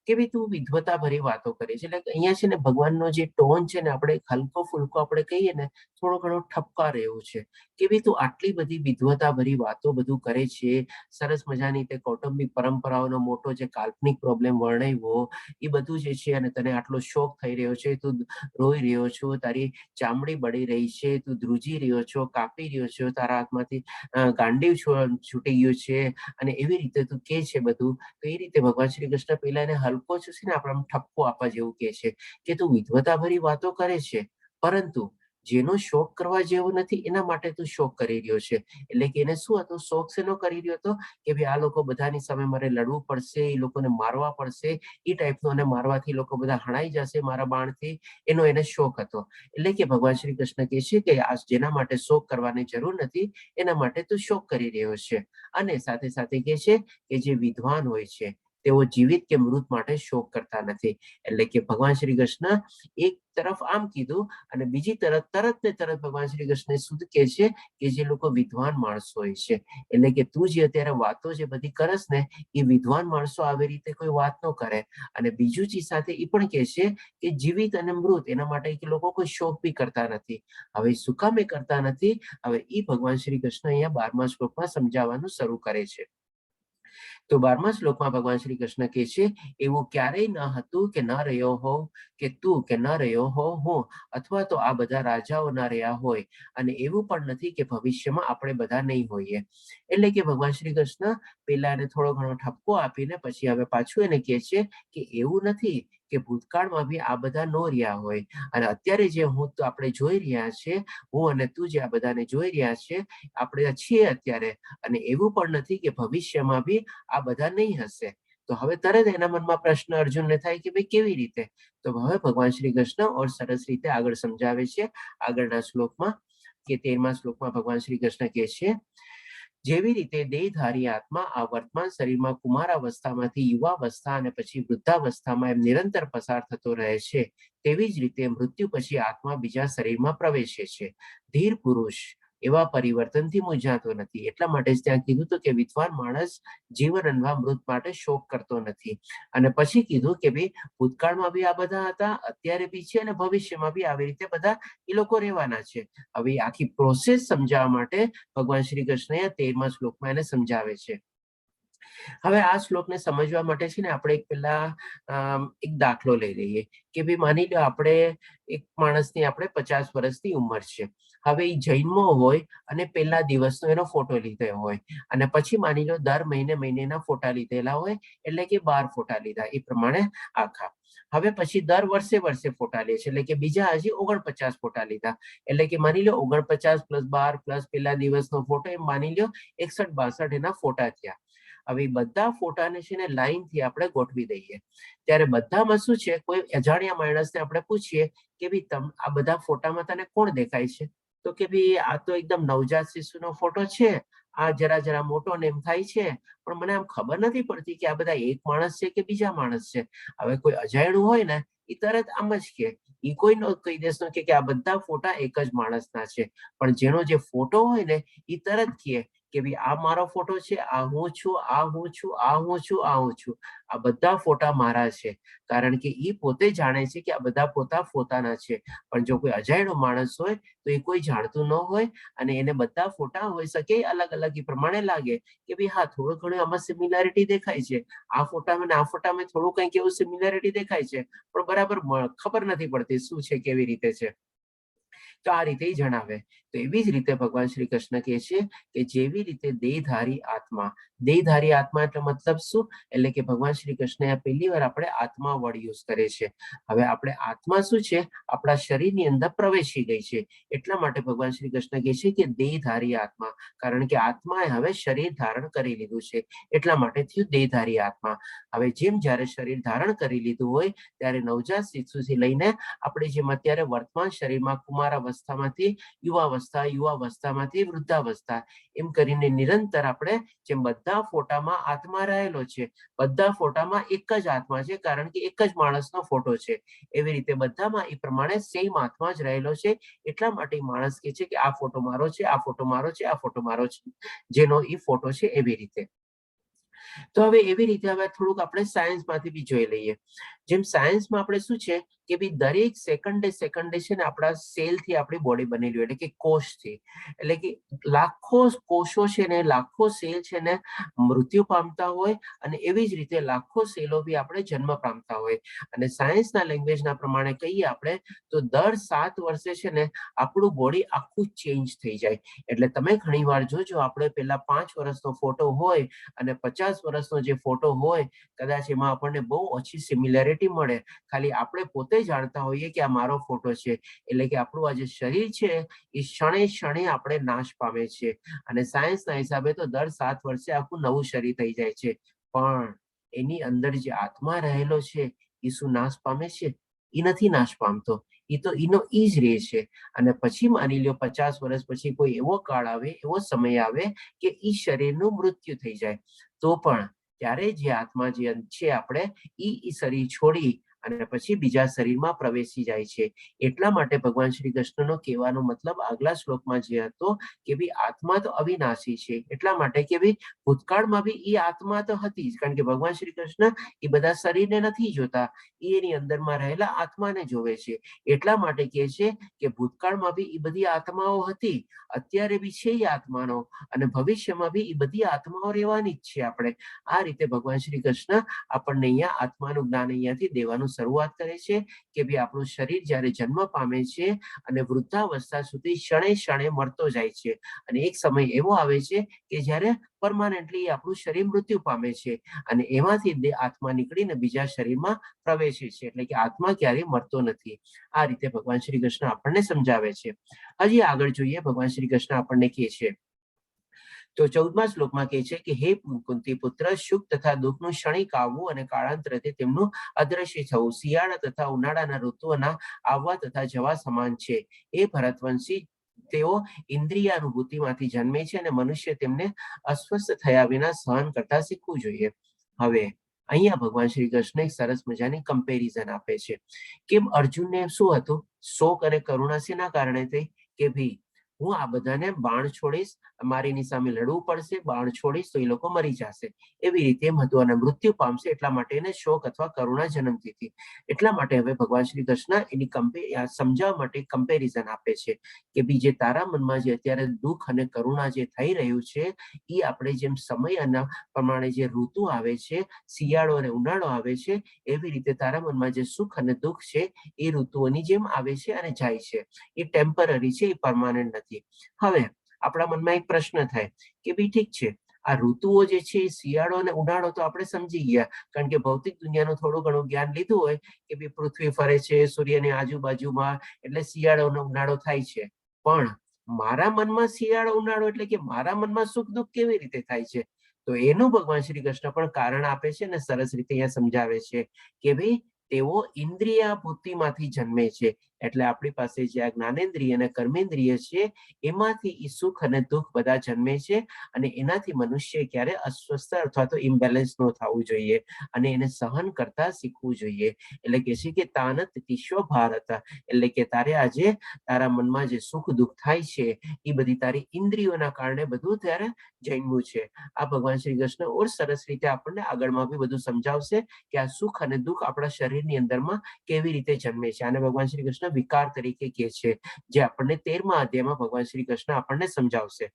કે ભાઈ તું વિદ્વતા ભરી વાતો કરે છે. એટલે અહીંયા છે ને ભગવાનનો જે ટોન છે ને આપણે હલકો ફુલકો આપણે કહીએ ને થોડો ઘણો ઠપકાર એવું છે કે ભાઈ તું આટલી બધી વિદ્વતા ભરી વાતો બધું કરે છે. સરસ મજાની તે કૌટુંબિક પરંપરાઓનો મોટો જે કાલ્પનિક પ્રોબ્લેમ વર્ણવ્યો એ બધું જે છે અને તને આટલો શોક થઈ રહ્યો છે, તું રોઈ રહ્યો છો, તારી ચામડી બળી રહી છે, તું ધ્રુજી રહ્યો છો, કાપી રહ્યો છો, તારા હાથમાંથી ગાંડીવ છૂટી ગયું છે અને એવી રીતે તું કે છે બધું. તો એ રીતે ભગવાન શ્રી કૃષ્ણ પહેલા એને હલકો છે ને આપણે ઠપકો આપવા જેવું કે છે કે તું વિદ્વતા ભરી વાતો કરે છે પરંતુ જેનો શોક કરવા જેવું નથી એના માટે તું શોક કરી રહ્યો છે. એટલે કે એને શું હતું, શોક શેનો કરી રહ્યો હતો કે ભાઈ આ લોકો બધાની સામે મારે લડવું પડશે, એ લોકોને મારવા પડશે, એ ટાઈપનો, અને મારવાથી લોકો બધા હણાઈ જશે મારા બાણથી, એનો એને શોક હતો. એટલે કે ભગવાન શ્રી કૃષ્ણ કહે છે કે આ જેના માટે શોક કરવાની જરૂર નથી એના માટે તું શોક કરી રહ્યો છે. અને સાથે સાથે કહે છે કે જે વિદ્વાન હોય છે તેઓ જીવિત કે મૃત માટે શોક કરતા નથી. એટલે કે ભગવાન શ્રી કૃષ્ણ એક તરફ આમ કીધું અને બીજી તરફ તરત ને તરત ભગવાન શ્રી કૃષ્ણ શુદ્ધ કહે છે કે જે લોકો વિદ્વાન માણસો હોય છે, એટલે કે તું જે અત્યારે વાતો જે બધી કરસ ને એ વિદ્વાન માણસો આવી રીતે કોઈ વાત ન કરે. અને બીજું ચીજ સાથે એ પણ કહે છે કે જીવિત અને મૃત એના માટે કે લોકો કોઈ શોક બી કરતા નથી. હવે શું કામ એ કરતા નથી, હવે એ ભગવાન શ્રી કૃષ્ણ અહીંયા 12મા શ્લોકમાં સમજાવવાનું શરૂ કરે છે. તો 12મા શ્લોકમાં ભગવાન શ્રી કૃષ્ણ કહે છે એવું ક્યારેય ન હતું કે ન રહ્યો હોવ કે તું કે ન રહ્યો હોવ હું, અથવા તો આ બધા રાજાઓ ન રહ્યા હોય, અને એવું પણ નથી કે ભવિષ્યમાં આપણે બધા નહીં હોઈએ. એટલે કે ભગવાન શ્રી કૃષ્ણ પેલા એને થોડો ઘણો ઠપકો આપીને પછી હવે પાછું એને કહે છે કે એવું નથી કે ભૂતકાળમાં બી આ બધા નો રહ્યા હોય અને અત્યારે જે આપણે જોઈ રહ્યા છે, હું અને તું જે આ બધાને જોઈ રહ્યા છે આપણે છીએ અત્યારે, અને એવું પણ નથી કે ભવિષ્યમાં બી આ બધા નહીં હશે. તો હવે તરત એના મનમાં પ્રશ્ન અર્જુનને થાય કે ભાઈ કેવી રીતે? તો હવે ભગવાન શ્રી કૃષ્ણ ઓર સરસ રીતે આગળ સમજાવે છે આગળના શ્લોકમાં કે 13મા શ્લોકમાં ભગવાન શ્રી કૃષ્ણ કહે છે જેવી રીતે દેહધારી આત્મા આ વર્તમાન શરીરમાં કુમારાવસ્થામાંથી યુવાવસ્થા અને પછી વૃદ્ધાવસ્થામાં એમ નિરંતર પસાર થતો રહે છે, તેવી જ રીતે મૃત્યુ પછી આત્મા બીજા શરીરમાં પ્રવેશે છે. ધીર પુરુષ એવા પરિવર્તનથી મૂંઝાતો નથી. એટલા માટે જ ત્યાં કીધું હતું કે વિદ્વાન માણસ જીવન અથવા મૃત માટે શોક કરતો નથી. અને પછી કીધું કે ભાઈ ભૂતકાળમાં બી આ બધા હતા, અત્યારે બી છે અને ભવિષ્યમાં બી આવી રીતે બધા એ લોકો રહેવાના છે. હવે આખી પ્રોસેસ સમજાવવા માટે ભગવાન શ્રી કૃષ્ણ 13મા શ્લોકમાં એને સમજાવે છે. હવે આ શ્લોકને સમજવા માટે છે ને આપણે એક પેલા એક દાખલો લઈ લઈએ કે ભાઈ માની લો આપણે એક માણસની આપણે 50 વર્ષની ઉંમર છે. હવે એ જન્મો હોય અને પહેલા દિવસનો એનો ફોટો લીધો હોય અને પછી માની લો દર મહિનેના ફોટા લીધેલા હોય, એટલે કે 12 ફોટા લીધા એ પ્રમાણે આખા. હવે પછી દર વર્ષે ફોટા લે છે, એટલે કે બીજા હજી 49 ફોટા લીધા, એટલે કે માની લો 49 + 12 + પહેલા દિવસનો ફોટો, એમ માની લો 61-62 એના ફોટા થયા. હવે બધા ફોટાને છે ને લાઈનથી આપણે ગોઠવી દઈએ. ત્યારે બધામાં શું છે, કોઈ અજાણ્યા માણસને આપણે પૂછીએ કે ભાઈ આ બધા ફોટામાં તને કોણ દેખાય છે? તો કે ભાઈ આ તો એકદમ નવજાત શિશુનો ફોટો છે, આ જરા મોટો ને એમ થાય છે, પણ મને આમ ખબર નથી પડતી કે આ બધા એક માણસ છે કે બીજા માણસ છે. હવે કોઈ અજાણ્યું હોય ને એ તરત આમ જ કે એ કોઈ નો કહી દેશ કે આ બધા ફોટા એક જ માણસના છે, પણ જેનો જે ફોટો હોય ને એ તરત કહે કે ભાઈ આ મારો ફોટો છે, આ હું છું, આ હું છું, આ હું છું, આ હું છું, આ બધા ફોટા મારા છે. કારણ કે એ પોતે જાણે છે કે આ બધા ફોટા પોતાના છે. પણ જો કોઈ અજાણ્યો માણસ હોય તો એ કોઈ જાણતું ન હોય અને એને બધા ફોટા હોઈ શકે અલગ અલગ એ પ્રમાણે લાગે કે ભાઈ હા થોડું ઘણું આમાં સિમિલારિટી દેખાય છે, આ ફોટામાં ને આ ફોટામાં થોડું કંઈક એવું સિમિલારિટી દેખાય છે, પણ બરાબર ખબર નથી પડતી શું છે, કેવી રીતે છે. તો આ રીતે જણાવે. તો એવી જ રીતે ભગવાન શ્રી કૃષ્ણ કહે છે કે જેવી રીતે દેહધારી આત્મા, દેહધારી આત્મા એટલે મતલબ શું? એટલે કે ભગવાન શ્રી કૃષ્ણ પહેલી વાર આપણે આત્મા વર્ડ યુઝ કરે છે. હવે આપણે આત્મા શું છે? આપણા શરીરની અંદર પ્રવેશી ગઈ છે. એટલા માટે ભગવાન શ્રી કૃષ્ણ કહે છે કે દેહધારી આત્મા, કારણ કે આત્માએ હવે શરીર ધારણ કરી લીધું છે, એટલા માટે થયું દેહધારી આત્મા. હવે જેમ જ્યારે શરીર ધારણ કરી લીધું હોય ત્યારે નવજાત શિશુથી લઈને આપણે જેમ અત્યારે વર્તમાન શરીરમાં કુમાર અવસ્થામાંથી યુવાવસ્થા, યુવાવસ્થામાંથી વૃદ્ધાવસ્થા, એમ કરીને નિરંતર આપણે જેમ બધા ફોટામાં આત્મા રહેલો છે, બધા ફોટામાં એક જ આત્મા છે, કારણ કે એક જ માણસનો ફોટો છે, એવી રીતે બધામાં એ પ્રમાણે સેમ આત્મા જ રહેલો છે. એટલા માટે માણસ કહે છે કે આ ફોટો મારો છે, આ ફોટો મારો છે, આ ફોટો મારો છે, જેનો એ ફોટો છે. એવી રીતે તો હવે એવી રીતે હવે થોડુંક આપણે સાયન્સમાંથી બી જોઈ લઈએ. જેમ સાયન્સમાં આપણે શું છે કે ભાઈ દરેક સેકન્ડે સેકન્ડે છે ને આપણા સેલથી આપણી બોડી બનેલી હોય, એટલે કે કોષથી, એટલે કે લાખો કોષો છે ને, લાખો સેલ છે ને મૃત્યુ પામતા હોય, અને એવી જ રીતે લાખો સેલો બી આપણે જન્મ પામતા હોય. અને સાયન્સના લેંગ્વેજના પ્રમાણે કહીએ આપણે તો દર 7 વર્ષે છે ને આપણું બોડી આખું ચેન્જ થઈ જાય. એટલે તમે ઘણી વાર જોજો, આપણે પેલા 5 વર્ષનો ફોટો હોય અને 50 વર્ષનો જે ફોટો હોય, કદાચ એમાં આપણને બહુ ઓછી સિમિલેરિટી મળે. ખાલી આપણે પોતે જાણતા હોઈએ કે આ મારો ફોટો છે. એટલે કે આપણું આ જે શરીર છે એ ક્ષણે ક્ષણે આપણે નાશ પામે છે. અને સાયન્સના હિસાબે તો દર 7 વર્ષે આખું નવું શરીર થઈ જાય છે. પણ એની અંદર જે આત્મા રહેલો છે એ શું નાશ પામે છે? એ નથી નાશ પામતો. એ તો એનો ઈ જ રહે છે. અને પછી માની લ્યો 50 વર્ષ પછી કોઈ એવો કાળ આવે, એવો સમય આવે કે ઈ શરીરનું મૃત્યુ થઈ જાય, તો પણ ત્યારે જે આત્મા જે છે આપણે ઈ શરીર છોડી અને પછી બીજા શરીરમાં પ્રવેશી જાય છે. એટલા માટે ભગવાન શ્રી કૃષ્ણનો કહેવાનો મતલબ આગલા શ્લોકમાં જે હતો કે ભાઈ આત્મા તો અવિનાશી છે. એટલા માટે કે ભાઈ ભૂતકાળમાં બી એ આત્મા તો હતી જ, કારણ કે ભગવાન શ્રી કૃષ્ણ એ બધા શરીરને નથી જોતા, એની અંદરમાં રહેલા આત્માને જોવે છે. એટલા માટે કહે છે કે ભૂતકાળમાં બી એ બધી આત્માઓ હતી, અત્યારે બી છે એ આત્માનો, અને ભવિષ્યમાં બી એ બધી આત્માઓ રહેવાની જ છે. આપણે આ રીતે ભગવાન શ્રી કૃષ્ણ આપણને અહીંયા આત્માનું જ્ઞાન અહીંયાથી દેવાનું શરૂઆત કરે છે કે ભાઈ આપણું શરીર જ્યારે જન્મ પામે છે અને વૃદ્ધાવસ્થા સુધી ક્ષણે ક્ષણે મરતો જાય છે, અને એક સમય એવો આવે છે કે જ્યારે પરમાનન્ટલી આપણું શરીર મૃત્યુ પામે છે, અને એમાંથી આત્મા નીકળીને બીજા શરીરમાં પ્રવેશે છે. એટલે કે આત્મા ક્યારેય મરતો નથી. આ રીતે ભગવાન શ્રી કૃષ્ણ આપણને સમજાવે છે. હજી આગળ જોઈએ, ભગવાન શ્રી કૃષ્ણ આપણને કહે છે તો 14મા શ્લોકમાં કહે છે કે હે કુંતી પુત્ર, સુખ તથા દુઃખનું ક્ષણિક આવવું અને કાળાંતરે તેમનું અદ્રશ્ય થવું શિયાળા તથા ઉનાળાના ઋતુઓના આવવા તથા જવા સમાન છે. એ ભરતવંશી, તેઓ ઇન્દ્રિયાનુભૂતિમાંથી જન્મે છે અને મનુષ્ય તેમને અસ્વસ્થ થયા વિના સહન કરતા શીખવું જોઈએ. હવે અહીંયા ભગવાન શ્રી કૃષ્ણ એક સરસ મજાની કમ્પેરિઝન આપે છે. કેમ અર્જુનને શું હતું? શોક અને કરુણા શેના કારણે થઈ? કે ભાઈ હું આ બધાને બાણ છોડીશ, મારીની સામે લડવું પડશે, બાણ છોડીશ તો એ લોકો મરી જશે, એવી રીતે એમ હતું, અને મૃત્યુ પામશે. એટલા માટે એને શોક અથવા કરુણા જન્મતી હતી. એટલા માટે હવે ભગવાન શ્રી કૃષ્ણ એની સમજાવવા માટે કમ્પેરિઝન આપે છે કે બી જે તારા મનમાં જે અત્યારે દુઃખ અને કરુણા જે થઈ રહ્યું છે, એ આપણે જેમ સમય અને પ્રમાણે જે ઋતુ આવે છે, શિયાળો અને ઉનાળો આવે છે, એવી રીતે તારા મનમાં જે સુખ અને દુઃખ છે એ ઋતુઓની જેમ આવે છે અને જાય છે. એ ટેમ્પરરી છે, એ પરમાનન્ટ નથી. હવે આપણા મનમાં એક પ્રશ્ન થાય કે ભાઈ ઠીક છે, આ ઋતુઓ જે છે શિયાળો અને ઉનાળો તો આપણે સમજી ગયા, કારણ કે ભૌતિક દુનિયાનું થોડું ઘણું જ્ઞાન લીધું હોય કે ભાઈ પૃથ્વી ફરે છે સૂર્યની આજુબાજુમાં, એટલે શિયાળો અને ઉનાળો થાય છે. પણ મારા મનમાં શિયાળો ઉનાળો એટલે કે મારા મનમાં સુખ દુઃખ કેવી રીતે થાય છે? તો એનું ભગવાન શ્રી કૃષ્ણ પણ કારણ આપે છે અને સરસ રીતે અહીંયા સમજાવે છે કે ભાઈ તેઓ ઇન્દ્રિયાભૂતિમાંથી જન્મે છે. એટલે આપણી પાસે જે આ જ્ઞાનેન્દ્રિય અને કર્મેન્દ્રિય છે એમાંથી સુખ અને દુઃખ બધા જન્મે છે, અને એનાથી મનુષ્ય ક્યારે અસ્વસ્થ અથવા તો ઇમ્બેલેન્સ ન થવું જોઈએ, અને એને સહન કરતા શીખવું જોઈએ. એટલે કે છે કે તાનત તિશ્વ ભારત, એટલે કે તારે આજે તારા મનમાં જે સુખ દુઃખ થાય છે એ બધી તારી ઇન્દ્રિયોના કારણે બધું ત્યારે જન્મ્યું છે. આ ભગવાન શ્રી કૃષ્ણ ઓર સરસ રીતે આપણને આગળમાં બી બધું સમજાવશે કે આ સુખ અને દુઃખ આપણા શરીરની અંદરમાં કેવી રીતે જન્મે છે. અને ભગવાન શ્રી કૃષ્ણ વિકાર તરીકે કહે છે, જે આપણને 13મા અધ્યાયમાં ભગવાન શ્રી કૃષ્ણ આપણને સમજાવશે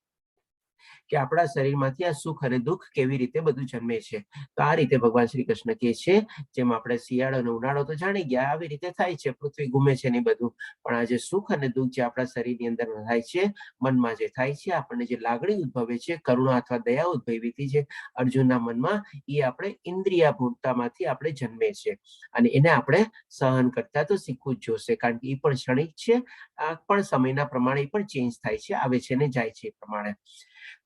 કે આપણા શરીરમાંથી આ સુખ અને દુઃખ કેવી રીતે બધું જન્મે છે. તો આ રીતે ભગવાન શ્રી કૃષ્ણ કહે છે, જેમ આપણે શિયાળો અને ઉનાળો તો જાણી ગયા, આવી રીતે થાય છે, પૃથ્વી ઘૂમે છે ને બધું, પણ આ જે સુખ અને દુઃખ જે આપણા શરીરની અંદર થાય છે, મનમાં જે થાય છે, આપણને જે લાગણી ઉદ્ભવે છે, કરુણા અથવા દયા ઉદ્ભવી હતી જે અર્જુનના મનમાં, એ આપણે ઇન્દ્રિય ભૂમતામાંથી આપણે જન્મે છે, અને એને આપણે સહન કરતા તો શીખવું જ જોશે, કારણ કે એ પણ ક્ષણિક છે, આ પણ સમયના પ્રમાણે પણ ચેન્જ થાય છે, આવે છે ને જાય છે એ પ્રમાણે.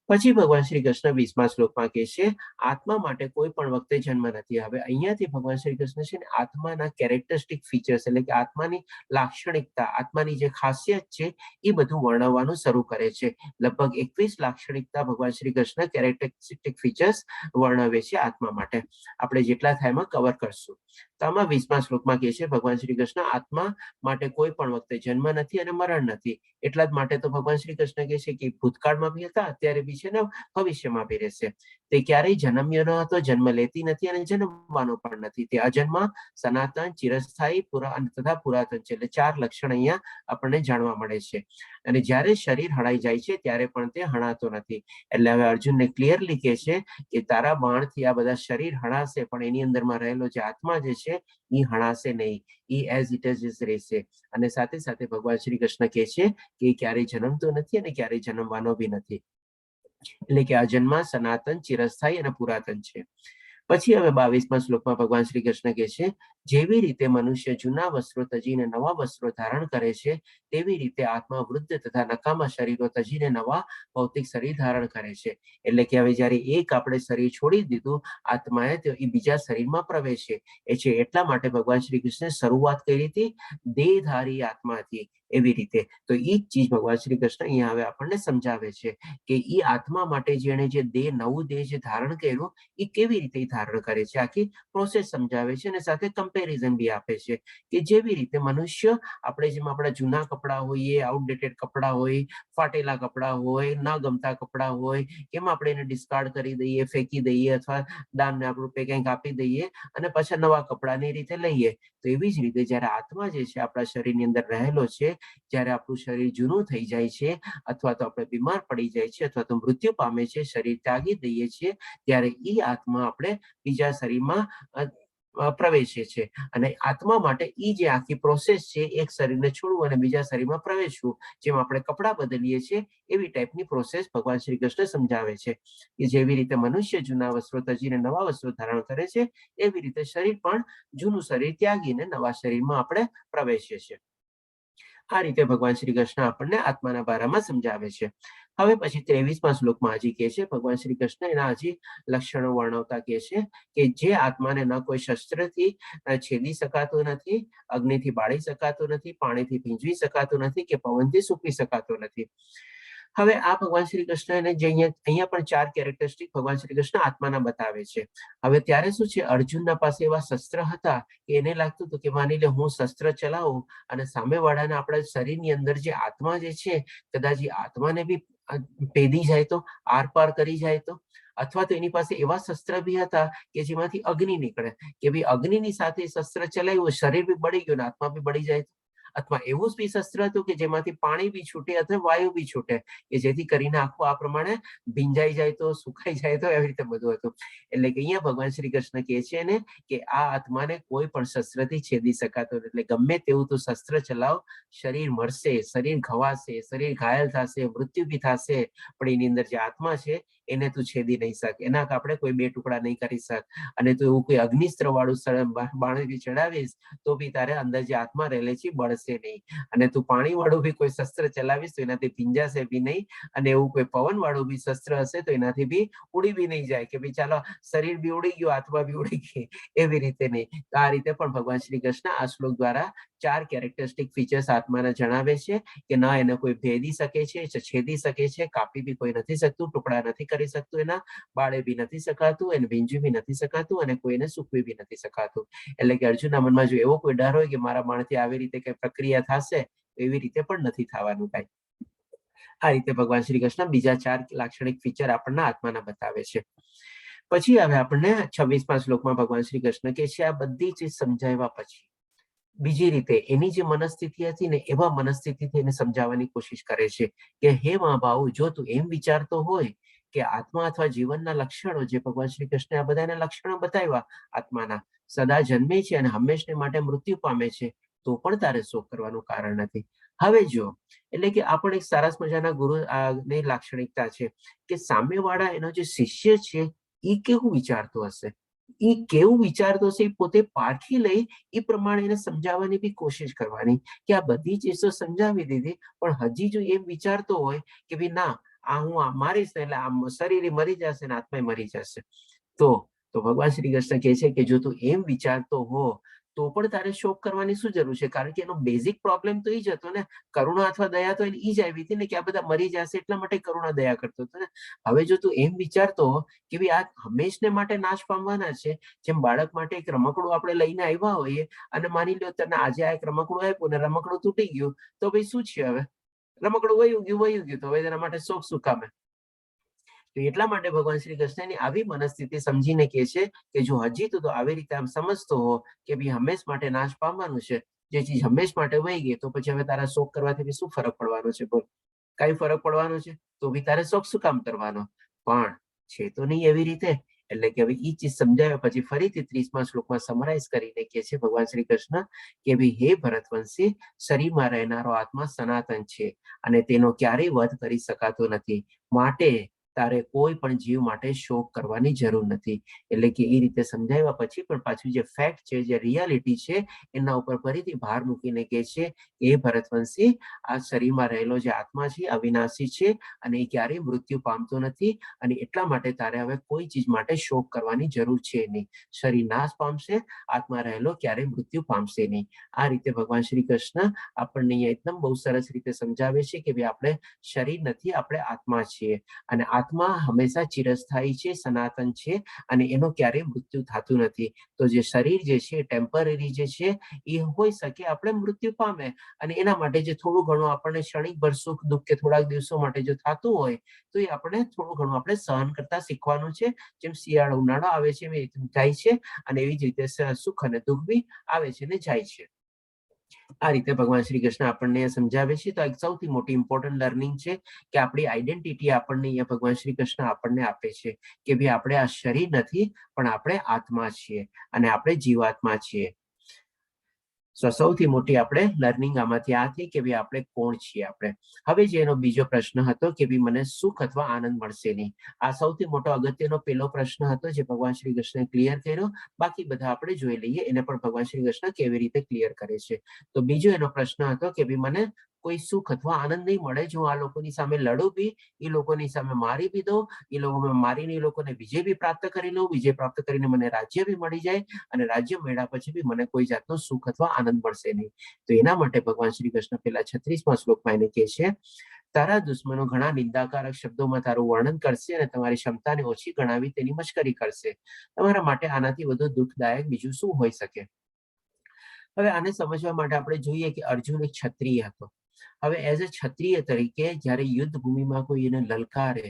પછી ભગવાન શ્રી કૃષ્ણ 20મા શ્લોકમાં કહે છે, આત્મા માટે કોઈ પણ વખતે જન્મ નથી. હવે અહીંયાથી ભગવાન શ્રી કૃષ્ણ છે ને આત્માના કેરેક્ટરિસ્ટિક ફીચર્સ, એટલે કે આત્માની લાક્ષણિકતા, આત્માની જે ખાસિયત છે એ બધું વર્ણવવાનું શરૂ કરે છે. લગભગ 21 લાક્ષણિકતા ભગવાન શ્રી કૃષ્ણ કેરેક્ટરિસ્ટિક ફીચર્સ વર્ણવે છે આત્મા માટે. આપણે જેટલા થાય એમાં કવર કરશું. તો આમાં 20મા શ્લોકમાં કહે છે ભગવાન શ્રી કૃષ્ણ, આત્મા માટે કોઈ પણ વખતે જન્મ નથી અને મરણ નથી. એટલા જ માટે તો ભગવાન શ્રી કૃષ્ણ કહે છે કે ભૂતકાળમાં બી હતા, અત્યારે બી છે ને ભવિષ્યમાં બી રહેશે. તે ક્યારેય જન્મ્યો ન હતો, જન્મ લેતી નથી અને જન્મવાનો પણ નથી. તે અજન્મ, સનાતન, ચિરસ્થાયી તથા પુરાતન છે. એટલે 4 લક્ષણ અહીંયા આપણને જાણવા મળે છે. અને જ્યારે શરીર હણાઈ જાય છે ત્યારે પણ તે હણાતો નથી. એટલે હવે અર્જુનને ક્લિયરલી કહે છે કે તારા બાણથી આ બધા શરીર હણાશે, પણ એની અંદરમાં રહેલો જે આત્મા જે છે એ હણાશે નહીં, એ એઝ ઇટ ઇઝ રહેશે. અને સાથે સાથે ભગવાન શ્રી કૃષ્ણ કહે છે કે એ ક્યારેય જન્મતો નથી અને ક્યારેય જન્મવાનો બી નથી. એટલે કે અજન્મ, સનાતન, ચિરસ્થાયી અને પુરાતન છે. પછી હવે 22મા શ્લોકમાં ભગવાન શ્રી કૃષ્ણ કહે છે, જેવી રીતે મનુષ્ય જૂના વસ્ત્રો તજીને નવા વસ્ત્રો ધારણ કરે છે, તેવી રીતે આત્મા વૃદ્ધ તથા નકામા શરીરો તજીને નવા ભૌતિક શરીર ધારણ કરે છે. એટલે કે હવે જયારે એક આપણે શરીર છોડી દીધું આત્માએ, તો એ બીજા શરીરમાં પ્રવેશે. એ છે એટલા માટે ભગવાન શ્રી કૃષ્ણે શરૂઆત કરી હતી દેહધારી આત્માથી. એવી રીતે તો એ જ ચીજ ભગવાન શ્રી કૃષ્ણ અહીંયા હવે આપણને સમજાવે છે કે એ આત્મા માટે જેણે જે દેહ, નવું દેહ જે ધારણ કર્યું, એ કેવી રીતે ધારણ કરે છે, આખી પ્રોસેસ સમજાવે છે. અને સાથે કમ્પેરિઝન બી આપે છે કે જેવી રીતે મનુષ્ય, આપણે જેમ આપણા જૂના કપડા હોઈએ, આઉટડેટેડ કપડા હોય, ફાટેલા કપડા હોય, ન ગમતા કપડા હોય, કેમ આપણે એને ડિસ્કાર્ડ કરી દઈએ, ફેંકી દઈએ, અથવા દાનને રૂપે કંઈક આપી દઈએ અને પાછા નવા કપડાની રીતે લઈએ. તો એવી જ રીતે જયારે આત્મા જે છે આપણા શરીરની અંદર રહેલો છે, જ્યારે આપણું શરીર જૂનું થઈ જાય છે, અથવા તો આપણે બીમાર પડી જાય છે, અથવા તો મૃત્યુ પામે છે, શરીર ત્યાગી દઈએ છીએ, ત્યારે એ આત્મા આપણે બીજા શરીરમાં પ્રવેશે છે. અને આત્મા માટે એ જે આખી પ્રોસેસ છે, એક શરીરને છોડવું અને બીજા શરીરમાં પ્રવેશવું, જેમ આપણે કપડા બદલીએ છીએ એવી ટાઈપની પ્રોસેસ ભગવાન શ્રી કૃષ્ણ સમજાવે છે કે જેવી રીતે મનુષ્ય જૂના વસ્ત્રો તજીને નવા વસ્ત્રો ધારણ કરે છે, એવી રીતે શરીર પણ જૂનું શરીર ત્યાગીને નવા શરીરમાં આપણે પ્રવેશે છે. આ રીતે ભગવાન શ્રી કૃષ્ણ આપણને આત્માના બારામાં સમજાવે છે. હવે પછી 23મા શ્લોકમાં હજી કહે છે ભગવાન શ્રી કૃષ્ણ એના હજી લક્ષણો વર્ણવતા કહે છે કે જે આત્માને ન કોઈ શસ્ત્રથી છેદી શકાતો નથી, અગ્નિથી બાળી શકાતો નથી, પાણીથી ભીંજવી શકાતો નથી, કે પવનથી સૂકવી શકાતો નથી. હવે આ ભગવાન શ્રી કૃષ્ણને જે અહીંયા પણ 4 કેરેક્ટરિસ્ટિક ભગવાન શ્રી કૃષ્ણ આત્માના બતાવે છે. હવે ત્યારે શું છે, અર્જુનના પાસે એવા શસ્ત્ર હતા કે એને લાગતું હતું કે માની લે હું શસ્ત્ર ચલાવું અને સામેવાળાના આપણા શરીરની અંદર જે આત્મા જે છે, કદાચ એ આત્માને બી પેદી જાય તો, આર પાર કરી જાય તો, અથવા તો એની પાસે એવા શસ્ત્ર બી હતા કે જેમાંથી અગ્નિ નીકળે, કે ભાઈ અગ્નિની સાથે શસ્ત્ર ચલાવ્યું, શરીર બી બળી ગયું, આત્મા બી બળી જાય. અથવા એવું જ બી શસ્ત્ર હતું કે જેમાંથી પાણી બી છૂટે અથવા વાયુ બી છૂટે, કે જેથી કરીને આખું આ પ્રમાણે ભીંજાઈ જાય તો, સુકાઈ જાય તો, એવી રીતે બધું હતું. એટલે કે અહીંયા ભગવાન શ્રી કૃષ્ણ કહે છે ને કે આ આત્માને કોઈ પણ શસ્ત્રથી છેદી શકાતો નથી. એટલે ગમે તેવું તું શસ્ત્ર ચલાવ, શરીર મરશે, શરીર ઘવાશે, શરીર ઘાયલ થશે, મૃત્યુ બી થશે, પણ એની અંદર જે આત્મા છે એને તું છેદી નહીં શકે, એના આપણે કોઈ 2 ટુકડા નહીં કરી શક. અને તું એવું કોઈ અગ્નિસ્ત્ર વાળું બાણ બી ચડાવીશ તો બી તારે અંદર જે આત્મા રહેલી છે બળશે નહીં. અને તું પાણી વાળું બી કોઈ શસ્ત્ર ચલાવીશ તો એનાથી ભીંજાશે બી નહીં. અને એવું કોઈ પવન વાળું બી શસ્ત્ર હશે તો એનાથી બી ઉડી બી નહીં જાય, કે ભાઈ ચાલો શરીર બી ઉડી ગયું, આત્મા બી ઉડી ગઈ, એવી રીતે નહીં. તો આ રીતે પણ ભગવાન શ્રી કૃષ્ણ આ શ્લોક દ્વારા 4 કેરેક્ટરિસ્ટિક ફીચર્સ આત્માના જણાવે છે કે ના એને કોઈ ભેદી શકે છે, છેદી શકે છે, કાપી બી કોઈ નથી શકતું, ટુકડા નથી કરી શકતું, એના બાળે બી નથી શકાતું, એને ભીંજવી બી નથી શકાતું, અને કોઈને સૂકવી બી નથી શકાતું. એટલે કે અર્જુનના મનમાં જો એવો કોઈ ડર હોય કે મારા બાણથી આવી રીતે કઈ પ્રક્રિયા થશે, એવી રીતે પણ નથી થવાનું કાંઈ. આ રીતે ભગવાન શ્રી કૃષ્ણ બીજા 4 લાક્ષણિક ફીચર આપણને આત્માના બતાવે છે. પછી હવે આપણને 26મા શ્લોકમાં ભગવાન શ્રી કૃષ્ણ કે છે આ બધી ચીજ સમજાવ્યા પછી બીજી રીતે એની જે મનસ્થિતિ હતી ને એવા મનસ્થિતિથી એને સમજાવવાની કોશિશ કરે છે કે હે મહાભાવ, જો તું એમ વિચારતો હોય કે આત્મા અથવા જીવનના લક્ષણો જે ભગવાન શ્રી કૃષ્ણે આ બધાના લક્ષણો બતાવ્યા આત્માના, સદા જન્મે છે અને હંમેશને માટે મૃત્યુ પામે છે, તો પણ તારે શોક કરવાનું કારણ નથી. હવે જો, એટલે કે આ પણ એક સરસ મજાના ગુરુ ની લાક્ષણિકતા છે કે સામેવાળા એનો જે શિષ્ય છે એ કેવું વિચારતો હશે, એ કેવું વિચારતો હશે, એ પોતે પારખી લઈ એ પ્રમાણે એને સમજાવવાની બી કોશિશ કરવાની કે આ બધી ચીજો સમજાવી દીધી, પણ હજી જો એમ વિચારતો હોય કે ભાઈ ના, આ હું મારીશ ને એટલે આમ શરીર મરી જશે ને આત્મા મરી જશે, તો ભગવાન શ્રી કૃષ્ણ કહે છે કે જો તું એમ વિચારતો હો તો પણ તારે શોક કરવાની શું જરૂર છે? કારણ કે એનો બેઝિક પ્રોબ્લેમ તો એ જ હતો ને, કરુણા અથવા દયા તો એ જ આવી હતી ને કે આ બધા મરી જશે એટલા માટે કરુણા દયા કરતો હતો ને. હવે જો તું એમ વિચારતો કે ભાઈ આ હંમેશને માટે નાશ પામવાના છે, જેમ બાળક માટે એક રમકડું આપણે લઈને આવ્યા હોઈએ અને માની લો તને આજે આ એક રમકડું આપ્યું ને રમકડું તૂટી ગયું, તો ભાઈ શું છે, હવે રમકડું વયું ગયું તો હવે તેના માટે શોક શું કામે? તો એટલા માટે ભગવાન શ્રી કૃષ્ણની આવી મનસ્થિતિ સમજીને કહે છે કે જો હજી તું તો આવી રીતે આમ સમજતો હો કે ભાઈ હંમેશ માટે નાશ પામવાનું છે, જે ચીજ હંમેશ માટે વહી ગઈ, તો પછી હવે તારા શોક કરવાથી શું ફરક પડવાનો છે? બોલ, કઈ ફરક પડવાનો છે? તો બી તારે શોક શું કામ કરવાનો? પણ છે તો નહીં એવી રીતે. એટલે કે હવે એ ચીજ સમજાવ્યા પછી ફરીથી 30મા શ્લોકમાં સમરાઇઝ કરીને કહે છે ભગવાન શ્રી કૃષ્ણ કે ભાઈ હે ભરતવંશી, શરીરમાં રહેનારો આત્મા સનાતન છે અને તેનો ક્યારેય વધ કરી શકાતો નથી, માટે તારે કોઈ પણ જીવ માટે શોક કરવાની જરૂર નથી. એટલે કે એ રીતે સમજાવ્યા પછી પણ પાછું જે ફેક્ટ છે, જે રિયાલિટી છે, એના ઉપર ફરીથી ભાર મૂકીને કહે છે એ ભરતવંશી, આ શરીરમાં રહેલો જે આત્મા છે અવિનાશી છે અને એ ક્યારેય મૃત્યુ પામતો નથી, અને એટલા માટે તારે હવે કોઈ ચીજ માટે શોક કરવાની જરૂર છે નહીં. શરીર નાશ પામશે, આત્મા રહેલો ક્યારેય મૃત્યુ પામશે નહીં. આ રીતે ભગવાન શ્રી કૃષ્ણ આપણને એકદમ બહુ સરસ રીતે સમજાવે છે કે ભાઈ આપણે શરીર નથી, આપણે આત્મા છીએ અને આત્મા હંમેશા ચિરસ્થાયી છે, સનાતન છે અને એનો ક્યારેય મૃત્યુ થતું નથી. તો જે શરીર જે છે ટેમ્પરરી જે છે એ હોઈ શકે આપણે મૃત્યુ પામે, અને એના માટે જે થોડું ઘણું આપણને ક્ષણિકભર સુખ દુઃખ કે થોડાક દિવસો માટે જો થતું હોય તો એ આપણે થોડું ઘણું આપણે સહન કરતા શીખવાનું છે. જેમ શિયાળો ઉનાળો આવે છે એમ જાય છે, અને એવી જ રીતે સુખ અને દુઃખ બી આવે છે ને જાય છે. આ રીતે ભગવાન શ્રી કૃષ્ણ આપણને સમજાવે છે. તો એક સૌથી મોટી ઇમ્પોર્ટન્ટ લર્નિંગ છે કે આપણી આઈડેન્ટિટી આપણને અહીંયા ભગવાન શ્રી કૃષ્ણ આપણને આપે છે કે ભાઈ આપણે આ શરીર નથી, પણ આપણે આત્મા છીએ અને આપણે જીવાત્મા છીએ. સૌથી મોટી આપણે લર્નિંગ આમાંથી આ થઈ કે ભાઈ આપણે કોણ છીએ આપણે. હવે જે એનો બીજો પ્રશ્ન હતો કે ભાઈ મને સુખ અથવા આનંદ મળશે નહીં, આ સૌથી મોટો અગત્યનો પહેલો પ્રશ્ન હતો જે ભગવાન શ્રી કૃષ્ણે ક્લિયર કર્યો. બાકી બધા આપણે જોઈ લઈએ એને પણ ભગવાન શ્રી કૃષ્ણ કેવી રીતે ક્લિયર કરે છે. તો બીજો એનો પ્રશ્ન હતો કે ભાઈ મને કોઈ સુખ અથવા આનંદ નહીં મળે જો આ લોકોની સામે લડું બી, એ લોકોની સામે મારી બી દઉં, એ લોકો મારીને એ લોકોને વિજય બી પ્રાપ્ત કરી લઉં, વિજય પ્રાપ્ત કરીને મને રાજ્ય બી મળી જાય અને રાજ્ય મળ્યા પછી બી મને કોઈ જાતનો સુખ અથવા આનંદ મળશે નહીં. તો એના માટે ભગવાન શ્રી કૃષ્ણ પેલા 36મા શ્લોકમાં એને કહે છે તારા દુશ્મનો ઘણા નિંદાકારક શબ્દોમાં તારું વર્ણન કરશે અને તમારી ક્ષમતાને ઓછી ગણાવી તેની મશ્કરી કરશે. તમારા માટે આનાથી વધુ દુઃખદાયક બીજું શું હોઈ શકે? હવે આને સમજવા માટે આપણે જોઈએ કે અર્જુન એક ક્ષત્રિય હતો. હવે એઝ અ ક્ષત્રિય તરીકે જ્યારે યુદ્ધ ભૂમિમાં કોઈ એને લલકારે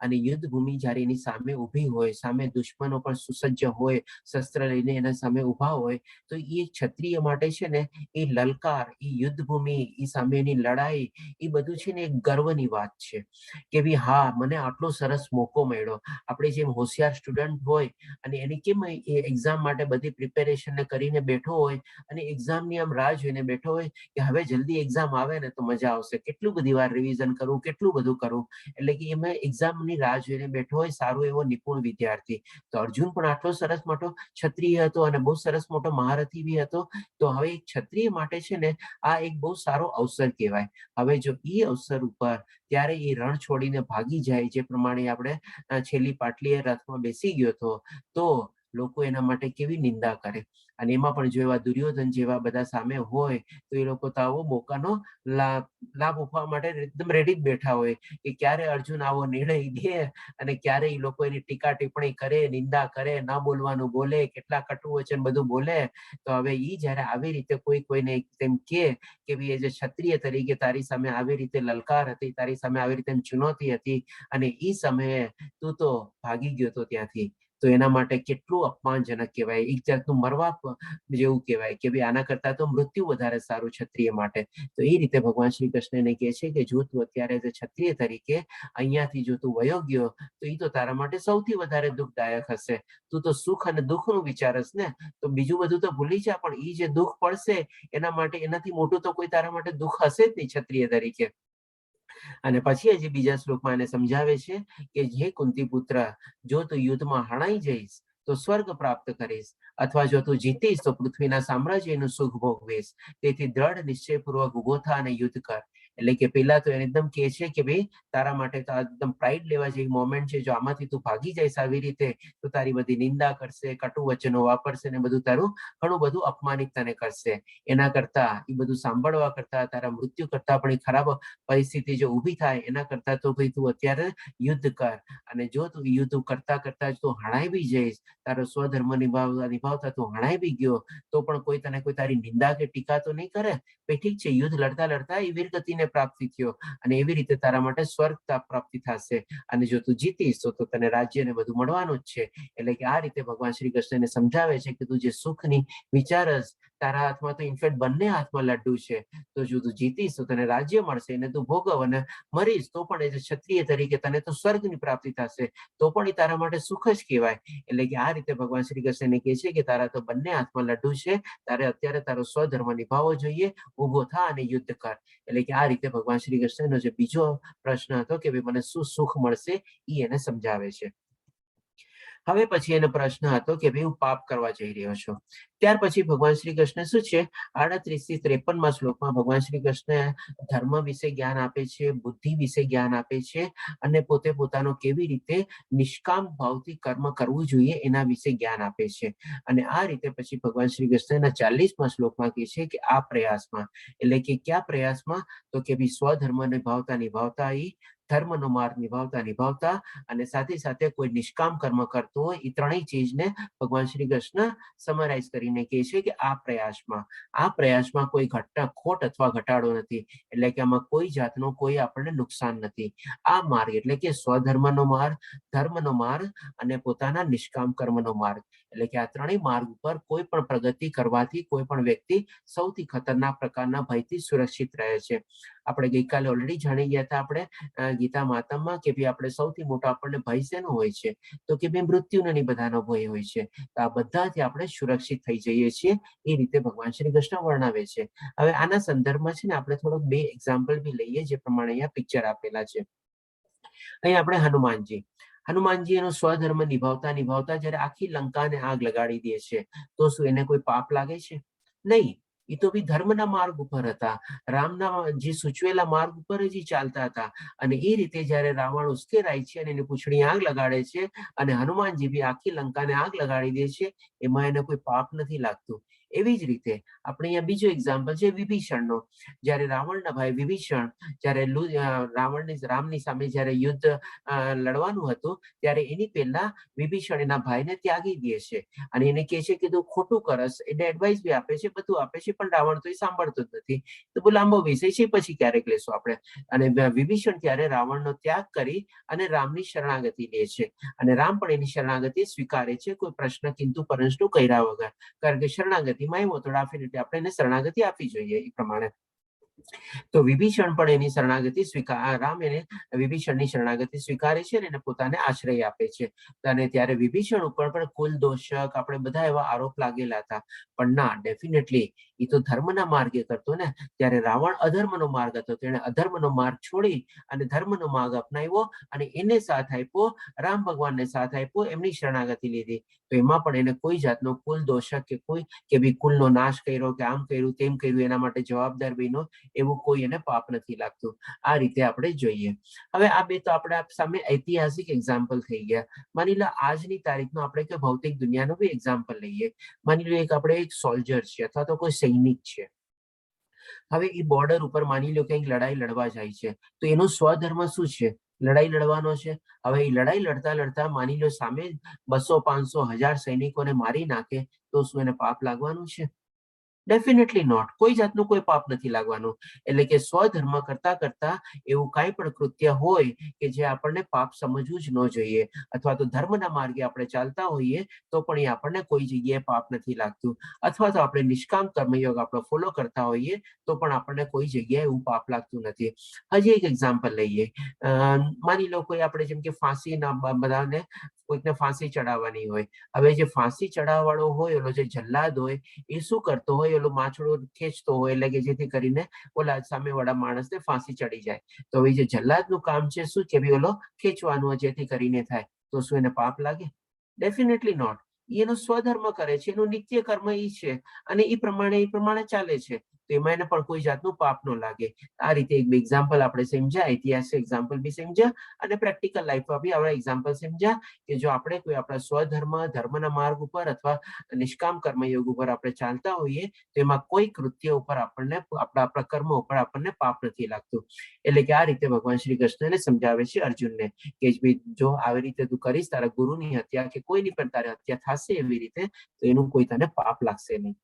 અને યુદ્ધ ભૂમિ જ્યારે એની સામે ઊભી હોય, સામે દુશ્મનો પણ સુસજ્જ હોય, શસ્ત્ર લઈને એના સામે ઊભા હોય, તો એ ક્ષત્રિય માટે છે ને એ લલકાર, એ યુદ્ધ ભૂમિ, એ સામેની લડાઈ, એ બધું છે ને એક ગર્વની વાત છે કે ભાઈ હા, મને આટલો સરસ મોકો મળ્યો. આપણે જેમ હોશિયાર સ્ટુડન્ટ હોય અને એની કેમ એ એક્ઝામ માટે બધી પ્રિપેરેશન કરીને બેઠો હોય અને એક્ઝામની આમ રાહ જોઈને બેઠો હોય કે હવે જલ્દી એક્ઝામ આવે ને તો મજા આવશે, કેટલું બધી વાર રિવિઝન કરું, કેટલું બધું કરું. એટલે કે એમાં એક્ઝામની રાહ જોઈને બેઠો હોય સારો એવો નિપુણ વિદ્યાર્થી. તો અર્જુન પણ આટલો સરસ મોટો ક્ષત્રિય હતો અને બહુ સરસ મોટો મહારથી બી હતો. તો હવે એક ક્ષત્રિય માટે છે ને આ એક બહુ સારો અવસર કહેવાય. હવે જો એ અવસર ઉપર ત્યારે એ રણ છોડીને ભાગી જાય, જે પ્રમાણે આપણે છેલ્લી પાટલીએ રથમાં બેસી ગયો હતો, તો લોકો એના માટે કેવી નિંદા કરે. અને એમાં પણ જો એવા દુર્યોધન જેવા બધા સામે હોય તો એ લોકો તો આવો મોકાનો લાભ ઉઠાવવા માટે એકદમ રેડી જ બેઠા હોય કે ક્યારે અર્જુન આવો નિર્ણય લે અને ક્યારે એ લોકો એની ટીકા ટિપ્પણી કરે, નિંદા કરે, ના બોલવાનું બોલે, કેટલા કટુ વચન બધું બોલે. તો હવે ઈ જયારે આવી રીતે કોઈને તેમ કે ભાઈ એ જે ક્ષત્રિય તરીકે તારી સામે આવી રીતે લલકાર હતી, તારી સામે આવી રીતે ચુનૌતી હતી અને ઈ સમયે તું તો ભાગી ગયો તો ત્યાંથી, તો એના માટે કેટલું અપમાનજનક કહેવાય, એક જાતનું મરવા જેવું કહેવાય કે ભાઈ આના કરતા તો મૃત્યુ વધારે સારું ક્ષત્રિય માટે. તો એ રીતે ભગવાન શ્રી કૃષ્ણ એને કહે છે કે જો તું અત્યારે ક્ષત્રિય તરીકે અહીંયાથી જો તું વયો ગયો તો એ તો તારા માટે સૌથી વધારે દુઃખદાયક હશે. તું તો સુખ અને દુઃખનું વિચારસ ને, તો બીજું બધું તો ભૂલી જા, પણ એ જે દુઃખ પડશે એના માટે એનાથી મોટું તો કોઈ તારા માટે દુઃખ હશે જ નહીં ક્ષત્રિય તરીકે. અને પછી હજી બીજા શ્લોકમાં એને સમજાવે છે કે હે કુંતી પુત્ર, જો તું યુદ્ધમાં હણાઈ જઈશ તો સ્વર્ગ પ્રાપ્ત કરીશ, અથવા જો તું જીતીશ તો પૃથ્વીના સામ્રાજ્યનું સુખ ભોગવીશ. તેથી દ્રઢ નિશ્ચયપૂર્વક ઉભો થા અને યુદ્ધ કર. એટલે કે પેલા તો એને એકદમ કહે છે કે ભાઈ તારા માટે તો એકદમ પ્રાઇડ લેવા જેવી મોમેન્ટ છે, જો આમાંથી તું ભાગી જઈશ આવી રીતે તો તારી બધી નિંદા કરશે, કટુ વચનો વાપરશે ને બધું તારું ઘણું બધું અપમાનિત તને કરશે. એના કરતા એ બધું સાંભળવા કરતા તારા મૃત્યુ કરતા પણ એ ખરાબ પરિસ્થિતિ જો ઊભી થાય એના કરતા તો ભાઈ તું અત્યારે યુદ્ધ કર. અને જો તું યુદ્ધ કરતા કરતા જ તું હણાઈ બી જઈશ, તારો સ્વધર્મ નિભાવતા તું હણાઈ બી ગયો તો પણ કોઈ તને કોઈ તારી નિંદા કે ટીકા તો નહીં કરે. ભાઈ ઠીક છે, યુદ્ધ લડતા લડતા એ વીરગતિને પ્રાપ્તિ થયો અને એવી રીતે તારા માટે સ્વર્ગ પ્રાપ્તિ થશે. અને જો તું જીતીશ તો તને રાજ્ય ને બધું મળવાનું જ છે. એટલે કે આ રીતે ભગવાન શ્રી કૃષ્ણને સમજાવે છે કે તું જે સુખની વિચારસ, તારા હાથમાં તો ઇનફેક્ટ બંને હાથમાં લડ્ડુ છે. તો જો તું જીતીશ તો તને રાજ્ય મળશે અને તું ભોગવ, અને મરીશ તો પણ એ ક્ષત્રિય તરીકે તને તો સ્વર્ગની પ્રાપ્તિ થશે, તો પણ એ તારા માટે સુખ જ કહેવાય. એટલે કે આ રીતે ભગવાન શ્રી કૃષ્ણને કહે છે કે તારા તો બંને હાથમાં લડ્ડુ છે, તારે અત્યારે તારો સ્વધર્મ નિભાવવો જોઈએ, ઉભો થા અને યુદ્ધ કર. એટલે કે આ રીતે ભગવાન શ્રી કૃષ્ણનો જે બીજો પ્રશ્ન હતો કે ભાઈ મને શું સુખ મળશે એ એને સમજાવે છે. હવે પછી એનો પ્રશ્ન હતો કે ભાઈ હું પાપ કરવા જઈ રહ્યો છું. ત્યાર પછી ભગવાન શ્રી કૃષ્ણ શું છે 38 થી 53 શ્લોકમાં ભગવાન શ્રી કૃષ્ણ ધર્મ વિશે જ્ઞાન આપે છે, બુદ્ધિ વિશે જ્ઞાન આપે છે અને પોતે પોતાનો કેવી રીતે નિષ્કામ ભાવથી કર્મ કરવું જોઈએ એના વિશે જ્ઞાન આપે છે. અને આ રીતે પછી ભગવાન શ્રી કૃષ્ણના 40મા શ્લોકમાં કહે છે કે આ પ્રયાસમાં, એટલે કે કયા પ્રયાસમાં, તો કે ભાઈ સ્વધર્મ નિભાવતા નિભાવતા ધર્મનો માર્ગ નિભાવતા નિભાવતા અને સાથે સાથે કોઈ નિષ્કામ કર્મ કરતો હોય, એ ત્રણેય ચીજને ભગવાન શ્રી કૃષ્ણ સમરાઇઝ કરીને કહે છે કે આ પ્રયાસમાં કોઈ ખોટ અથવા ઘટાડો નથી. એટલે કે આમાં કોઈ જાતનો કોઈ આપણને નુકસાન નથી. આ માર્ગ એટલે કે સ્વધર્મનો માર્ગ, ધર્મનો માર્ગ અને પોતાના નિષ્કામ કર્મનો માર્ગ, એટલે કે આ ત્રણેય માર્ગ ઉપર કોઈ પણ પ્રગતિ કરવાથી કોઈ પણ વ્યક્તિ સૌથી ખતરનાક પ્રકારના ભયથી સુરક્ષિત રહે છે. આપણે ગઈકાલે ઓલરેડી જાણી ગયા હતા આપણે ગીતા માતામાં કે ભાઈ આપણે સૌથી મોટો આપણને ભય શેનો હોય છે, તો કે ભાઈ મૃત્યુનો ની બધાનો ભય હોય છે. તો આ બધાથી આપણે સુરક્ષિત થઈ જઈએ છીએ, એ રીતે ભગવાન શ્રી કૃષ્ણ વર્ણવે છે. હવે આના સંદર્ભમાં છે ને આપણે થોડોક 2 એક્ઝામ્પલ બી લઈએ, જે પ્રમાણે અહીંયા પિક્ચર આપેલા છે. અહીં આપણે હનુમાનજી એનો સ્વધર્મ નિભાવતા નિભાવતા જયારે આખી લંકાને આગ લગાડી દે છે, તો શું એને કોઈ પાપ લાગે છે? નહીં. એ તો બી ધર્મના માર્ગ ઉપર હતા, રામના જે સૂચવેલા માર્ગ ઉપર જ ચાલતા હતા. અને એ રીતે જયારે રાવણ ઉશ્કેરાય છે અને એની પૂંછડી આગ લગાડે છે અને હનુમાનજી બી આખી લંકાને આગ લગાડી દે છે, એમાં એને કોઈ પાપ નથી લાગતું. એવી જ રીતે આપણે અહીંયા બીજો એક્ઝામ્પલ છે વિભીષણનો. જયારે રાવણના ભાઈ વિભીષણ જયારે રામની સામે જયારે યુદ્ધ લડવાનું હતું, ત્યારે એની પહેલા વિભીષણ એના ભાઈને ત્યાગી દે છે અને એને કહે છે કે તું ખોટું કરસ, એને એડવાઇસ બી આપે છે, બધું આપે છે, પણ રાવણ તો એ સાંભળતો જ નથી. તો બહુ લાંબો વિષય છે, પછી ક્યારેક લેશું આપણે. અને વિભીષણ ત્યારે રાવણનો ત્યાગ કરી અને રામની શરણાગતિ લે છે અને રામ પણ એની શરણાગતિ સ્વીકારે છે, કોઈ પ્રશ્ન કિંતુ પરંતુ કર્યા વગર. કારણ કે શરણાગતિમાં એવો તો ડેફિનેટલી આપણે એને શરણાગતિ આપવી જોઈએ એ પ્રમાણે. તો વિભીષણ પણ એની શરણાગતિ રામ એને વિભીષણની શરણાગતિ સ્વીકારે છે અને એને પોતાને આશ્રય આપે છે. અને ત્યારે વિભીષણ ઉપર પણ કુલ દોષક આપણે બધા એવા આરોપ લાગેલા હતા, પણ ના, ડેફિનેટલી એ તો ધર્મના માર્ગે કરતો ને. ત્યારે રાવણ અધર્મનો માર્ગ હતો, તેણે અધર્મનો માર્ગ છોડી અને ધર્મનો માર્ગ અપનાવ્યો અને એને સાથ આપ્યો, રામ ભગવાનને સાથ આપ્યો, એમની શરણાગતિ લીધી. તો એમાં પણ એને કોઈ જાતનો કુલ દોષક કે કોઈ કે ભાઈ કુલનો નાશ કર્યો કે આમ કર્યું તેમ કર્યું એના માટે જવાબદાર બન્યો, એવું કોઈ એને પાપ નથી લાગતું. આ રીતે આપણે જોઈએ. હવે આ બે તો આપણે સામે ઐતિહાસિક એક્ઝામ્પલ થઈ ગયા. માની લો આજની તારીખનો આપણે કે ભૌતિક દુનિયાનો બી એક્ઝામ્પલ લઈએ. માની લો આપણે એક સોલ્જર છે અથવા તો કોઈ સૈનિક છે. હવે એ બોર્ડર ઉપર માની લો કંઈક લડાઈ લડવા જાય છે, તો એનો સ્વધર્મ શું છે? લડાઈ લડવાનો છે. હવે એ લડાઈ લડતા લડતા માની લો સામે 200, 500, 1000 સૈનિકોને મારી નાખે, તો શું એને પાપ લાગવાનું છે? Definitely not. કોઈ જાતનું કોઈ પાપ નથી લાગવાનું. એટલે કે સ્વધર્મ કરતા કરતા એવું કાંઈ પણ કૃત્ય હોય કે જે આપણને પાપ સમજવું જ ન જોઈએ, અથવા તો ધર્મના માર્ગે આપણે ચાલતા હોઈએ તો પણ એ આપણને કોઈ જગ્યાએ પાપ નથી લાગતું, અથવા તો આપણે નિષ્કામ કર્મયોગ આપણો ફોલો કરતા હોઈએ તો પણ આપણને કોઈ જગ્યાએ એવું પાપ લાગતું નથી. હજી એક એક્ઝામ્પલ લઈએ. માની લો કોઈ આપણે જેમ કે ફાંસીના બધાને કોઈકને ફાંસી ચડાવવાની હોય. હવે જે ફાંસી ચડાવવાળો હોય, ઓલો જે જલ્લાદ હોય, એ શું કરતો હોય, ઓલો માછડો ખેંચતો હોય, એટલે કે જેથી કરીને ઓલા સામેવાળા માણસને ફાંસી ચડી જાય. તો હવે જે જલ્લાદનું કામ છે શું કે ઓલો ખેંચવાનું જેથી કરીને થાય, તો શું એને પાપ લાગે? Definitely not. એનો સ્વધર્મ કરે છે, એનું નિત્ય કર્મ એ છે અને એ પ્રમાણે ચાલે છે, તો એમાં એને પણ કોઈ જાતનું પાપ ન લાગે. આ રીતે એક એક્ઝામ્પલ આપણે સમજ્યા, ઐતિહાસિક એક્ઝામ્પલ બી સમજ્યા અને પ્રેક્ટિકલ લાઈફમાં બી આપણે એક્ઝામ્પલ સમજ્યા કે જો આપણે કોઈ આપણા સ્વધર્મ ધર્મના માર્ગ ઉપર અથવા નિષ્કામ કર્મયોગ ઉપર આપણે ચાલતા હોઈએ તો એમાં કોઈ કૃત્ય ઉપર આપણને આપણા કર્મ ઉપર આપણને પાપ નથી લાગતું. એટલે કે આ રીતે ભગવાન શ્રી કૃષ્ણને સમજાવે છે અર્જુનને કે જો આવી રીતે તું કરીશ, તારા ગુરુની હત્યા કે કોઈની પણ તારી હત્યા થશે એવી રીતે, તો એનું કોઈ તને પાપ લાગશે નહીં.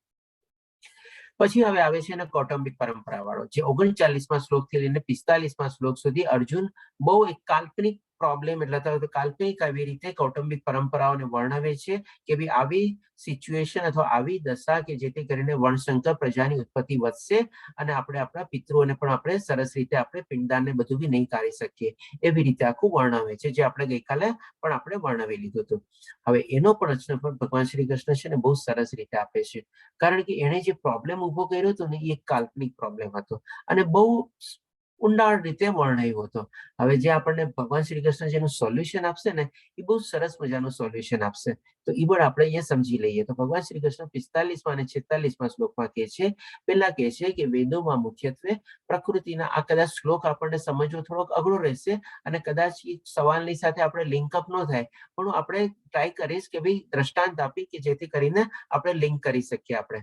પછી હવે આવે છે એને કૌટુંબિક પરંપરા વાળો, જે 39મા શ્લોક થી લઈને 45મા શ્લોક સુધી અર્જુન બહુ એક કાલ્પનિક પ્રોબ્લેમ એટલે કાલ્પનિક આવી રીતે કૌટુંબિક પરંપરાઓને વર્ણવે છે કે ભાઈ આવી સિચ્યુએશન અથવા આવી દશા કે જેથી કરીને વર્ણશંકર પ્રજાની ઉત્પત્તિ વધશે અને આપણે આપણા પિતૃઓને પણ આપણે સરસ રીતે આપણે પિંડદાનને બધું બી નહીં કાઢી શકીએ, એવી રીતે આખું વર્ણવે છે, જે આપણે ગઈકાલે પણ આપણે વર્ણવી લીધું હતું. હવે એનો પ્રશ્ન પણ ભગવાન શ્રી કૃષ્ણ છે ને બહુ સરસ રીતે આપે છે, કારણ કે એને જે પ્રોબ્લેમ ઉભો કર્યો હતો ને એ એક કાલ્પનિક પ્રોબ્લેમ હતો અને બહુ ઊંડાણ રીતે વર્ણવ્યો હતો. હવે જે આપણને ભગવાન શ્રી કૃષ્ણ જેનું સોલ્યુશન આપશે ને એ બહુ સરસ મજાનું સોલ્યુશન આપશે, તો એ પણ આપણે અહીંયા સમજી લઈએ. તો ભગવાન શ્રી કૃષ્ણ 45મા અને 46મા શ્લોકમાં કહે છે, પહેલા કહે છે કે વેદોમાં મુખ્યત્વે પ્રકૃતિના, આ કદાચ શ્લોક આપણને સમજવો થોડોક અઘરો રહેશે અને કદાચ એ સવાલની સાથે આપણે લિંકઅપ ન થાય, પણ આપણે ટ્રાય કરીશ કે ભાઈ દ્રષ્ટાંત આપી કે જેથી કરીને આપણે લિંક કરી શકીએ. આપણે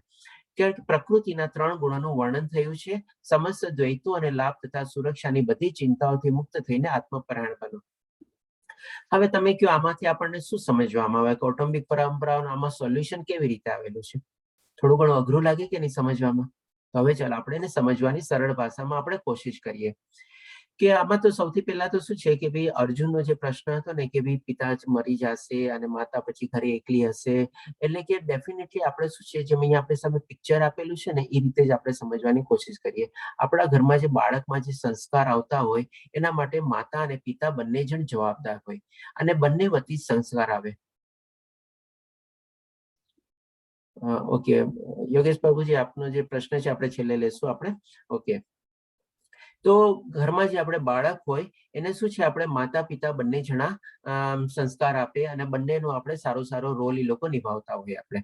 કે પ્રકૃતિના 3 ગુણોનું વર્ણન થયું છે. સમસ્ત દ્વૈતો અને લાભ તથા સુરક્ષાની બધી ચિંતાઓથી મુક્ત થઈને આત્મપરાયણ બનો. હવે તમે કહો આમાંથી આપણને શું સમજવામાં આવે? કૌટુંબિક પરંપરાઓનું આમાં સોલ્યુશન કેવી રીતે આવેલું છે? થોડું ઘણું અઘરું લાગે કે નહીં સમજવામાં? તો હવે ચાલો આપણે એને સમજવાની સરળ ભાષામાં આપણે કોશિશ કરીએ કે આમાં તો સૌથી પહેલા તો શું છે કે ભાઈ અર્જુનનો જે પ્રશ્ન હતો ને કે ભાઈ પિતા મરી જશે અને માતા પછી ઘરે એકલી હશે, એટલે કે ડેફિનેટલી આપણે શું છે જેમ અહીંયા આપણી સામે પિક્ચર આપેલું છે ને એ રીતે જ આપણે સમજવાની કોશિશ કરીએ. આપણા ઘરમાં જે બાળકમાં જે સંસ્કાર આવતા હોય એના માટે માતા અને પિતા બંને જણ જવાબદાર હોય અને બંને વતી સંસ્કાર આવે. ઓકે યોગેશ બાબુજી, આપનો જે પ્રશ્ન છે આપણે છેલ્લે લેશું આપણે. ઓકે, તો ઘરમાં જે આપણે બાળક હોય એને શું છે આપણે માતા પિતા બંને જણા સંસ્કાર આપે અને બંનેનો આપણે સારો રોલ એ લોકો નિભાવતા હોય આપણે.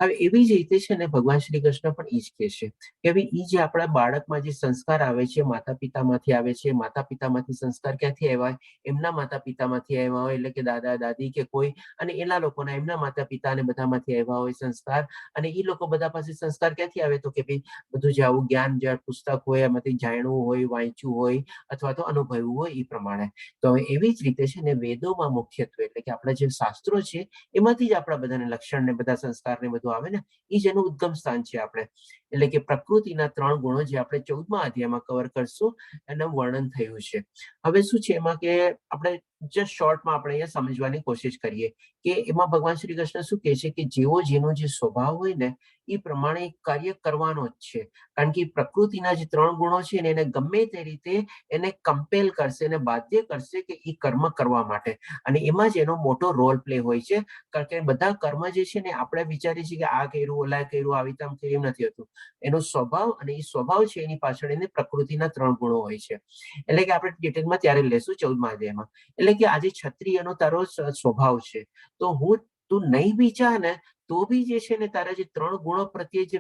હવે એવી જ રીતે છે ને ભગવાન શ્રી કૃષ્ણ પણ એ જ કહે છે કે ભાઈ એ જે આપણા બાળકમાં જે સંસ્કાર આવે છે માતા પિતામાંથી આવે છે. માતા પિતામાંથી સંસ્કાર ક્યાંથી આવ્યા? એમના માતા પિતામાંથી આવ્યા હોય, એટલે કે દાદા દાદી કે કોઈ, અને એના લોકોના એમના માતા પિતા અને બધામાંથી આવ્યા હોય સંસ્કાર, અને એ લોકો બધા પાસે સંસ્કાર ક્યાંથી આવે? તો કે ભાઈ બધું જે આવું જ્ઞાન જે પુસ્તક હોય એમાંથી જાણવું હોય, વાંચ્યું હોય અથવા તો અનુભવ્યું હોય એ પ્રમાણે. તો હવે એવી જ રીતે છે ને વેદોમાં મુખ્યત્વે એટલે કે આપણા જે શાસ્ત્રો છે એમાંથી જ આપણા બધાને લક્ષણ ને બધા સંસ્કાર ને બધું આવે ને, એ જ એનું ઉદ્ગમ સ્થાન છે આપણે. એટલે કે પ્રકૃતિના 3 ગુણો જે આપણે 14મા અધ્યાયમાં કવર કરશું એનું વર્ણન થયું છે. હવે શું છે એમાં કે આપણે જસ્ટ શોર્ટમાં આપણે અહીંયા સમજવાની કોશિશ કરીએ કે એમાં ભગવાન શ્રી કૃષ્ણ શું કહે છે કે જેવો જેનો જે સ્વભાવ હોય ને એ પ્રમાણે કાર્ય કરવાનો જ છે. કારણ કે પ્રકૃતિના જે 3 ગુણો છે ને એને ગમે તે રીતે એને કમ્પેલ કરશે, એને બાધ્ય કરશે કે એ કર્મ કરવા માટે, અને એમાં જ એનો મોટો રોલ પ્લે હોય છે. કારણ કે બધા કર્મ જે છે ને આપણે વિચારીએ છીએ કે આ કર્યું, ઓલા કર્યું, આવી રીતે આમ કર્યું, નથી હોતું. એનો સ્વભાવ, અને એ સ્વભાવ છે એની પાછળ એને પ્રકૃતિના 3 ગુણો હોય છે. એટલે કે આપણે ડિટેલમાં ત્યારે લેશું 14મા અધ્યાયમાં. એટલે કે આજે ક્ષત્રિયનો તારો સ્વભાવ છે, તો તું નહીં બી ચાહ ને તો બી જે છે ને તારા જે 3 ગુણો પ્રત્યે જે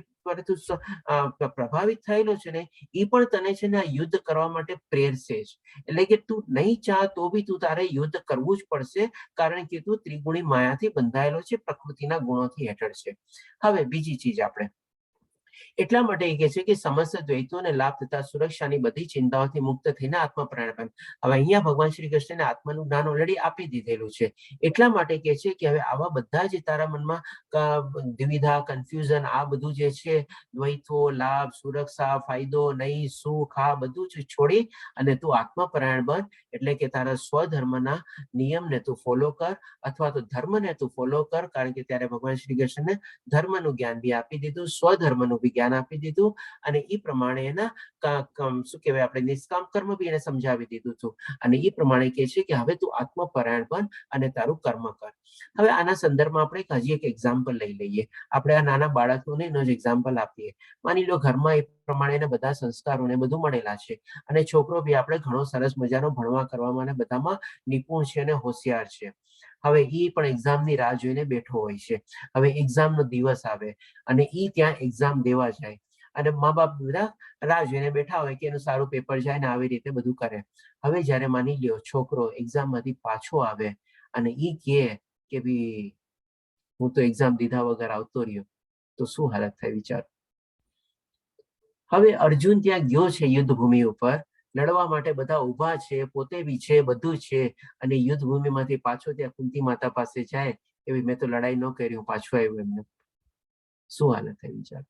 પ્રભાવિત થયેલો છે ને એ પણ તને છે ને આ યુદ્ધ કરવા માટે પ્રેરશે જ. એટલે કે તું નહીં ચાહ તો બી તું તારે યુદ્ધ કરવું જ પડશે, કારણ કે તું ત્રિગુણી માયાથી બંધાયેલો છે, પ્રકૃતિના ગુણોથી હેઠળ છે. હવે બીજી ચીજ આપણે એટલા માટે એ કહે છે કે સમસ્ત દ્વૈતોને લાભ તથા સુરક્ષાની બધી ચિંતાઓથી મુક્ત થઈને આત્મપ્રાણ. હવે અહીંયા ભગવાન શ્રી કૃષ્ણને આત્માનું જ્ઞાન ઓલરેડી આપી દીધેલું છે. એટલા માટે કહે છે કે હવે આવા બધા જે તારા મનમાં દ્વિધા, કન્ફ્યુઝન, આ બધું જે છે દ્વૈતો, લાભ, સુરક્ષા, ફાયદો, નહીં, સુખ, આ બધું જ છોડી અને તું આત્મપરાયણ બન. એટલે કે તારા સ્વધર્મના નિયમને તું ફોલો કર, અથવા તો ધર્મને તું ફોલો કર. કારણ કે ત્યારે ભગવાન શ્રી કૃષ્ણને ધર્મનું જ્ઞાન બી આપી દીધું, સ્વધર્મનું બી જ્ઞાન આપી દીધું, અને એ પ્રમાણે એના શું કહેવાય આપણે નિષ્કામ કર્મ બી એને સમજાવી દીધું હતું. અને એ પ્રમાણે કહે છે કે હવે તું આત્મપરાયણ બન અને તારું કર્મ કર. હવે આના સંદર્ભમાં આપણે હજી એક એક્ઝામ્પલ લઈ લઈએ. આપણે આ નાના બાળકોને એનો જ એક્ઝામ્પલ આપીએ. માની લો ઘરમાં એ પ્રમાણે બધા સંસ્કારોને બધું મળેલા છે, અને છોકરો બી આપણે ઘણો સરસ મજાનો ભણવા કરવામાં અને બધામાં નિપુણ છે અને હોશિયાર છે. હવે એ પણ એક્ઝામની રાહ જોઈને બેઠો હોય છે. હવે એક્ઝામનો દિવસ આવે અને એ ત્યાં એક્ઝામ દેવા જાય, અને મા બાપ બધા રાહ જોઈને બેઠા હોય કે એનું સારું પેપર જાય ને આવી રીતે બધું કરે. હવે જયારે માની લ્યો છોકરો એક્ઝામમાંથી પાછો આવે અને એ કહે કે ભાઈ હું તો એક્ઝામ દીધા વગર આવતો રહ્યો, તો શું હાલત થાય વિચાર. હવે અર્જુન ત્યાં ગયો છે યુદ્ધ ભૂમિ ઉપર, લડવા માટે બધા ઉભા છે, પોતે બી છે, બધું છે, અને યુદ્ધ ભૂમિમાંથી પાછો ત્યાં કુંતી માતા પાસે જાય એવી મેં તો લડાઈ ન કરી, હું પાછો આવ્યો. એમને શું હાલત થાય વિચાર.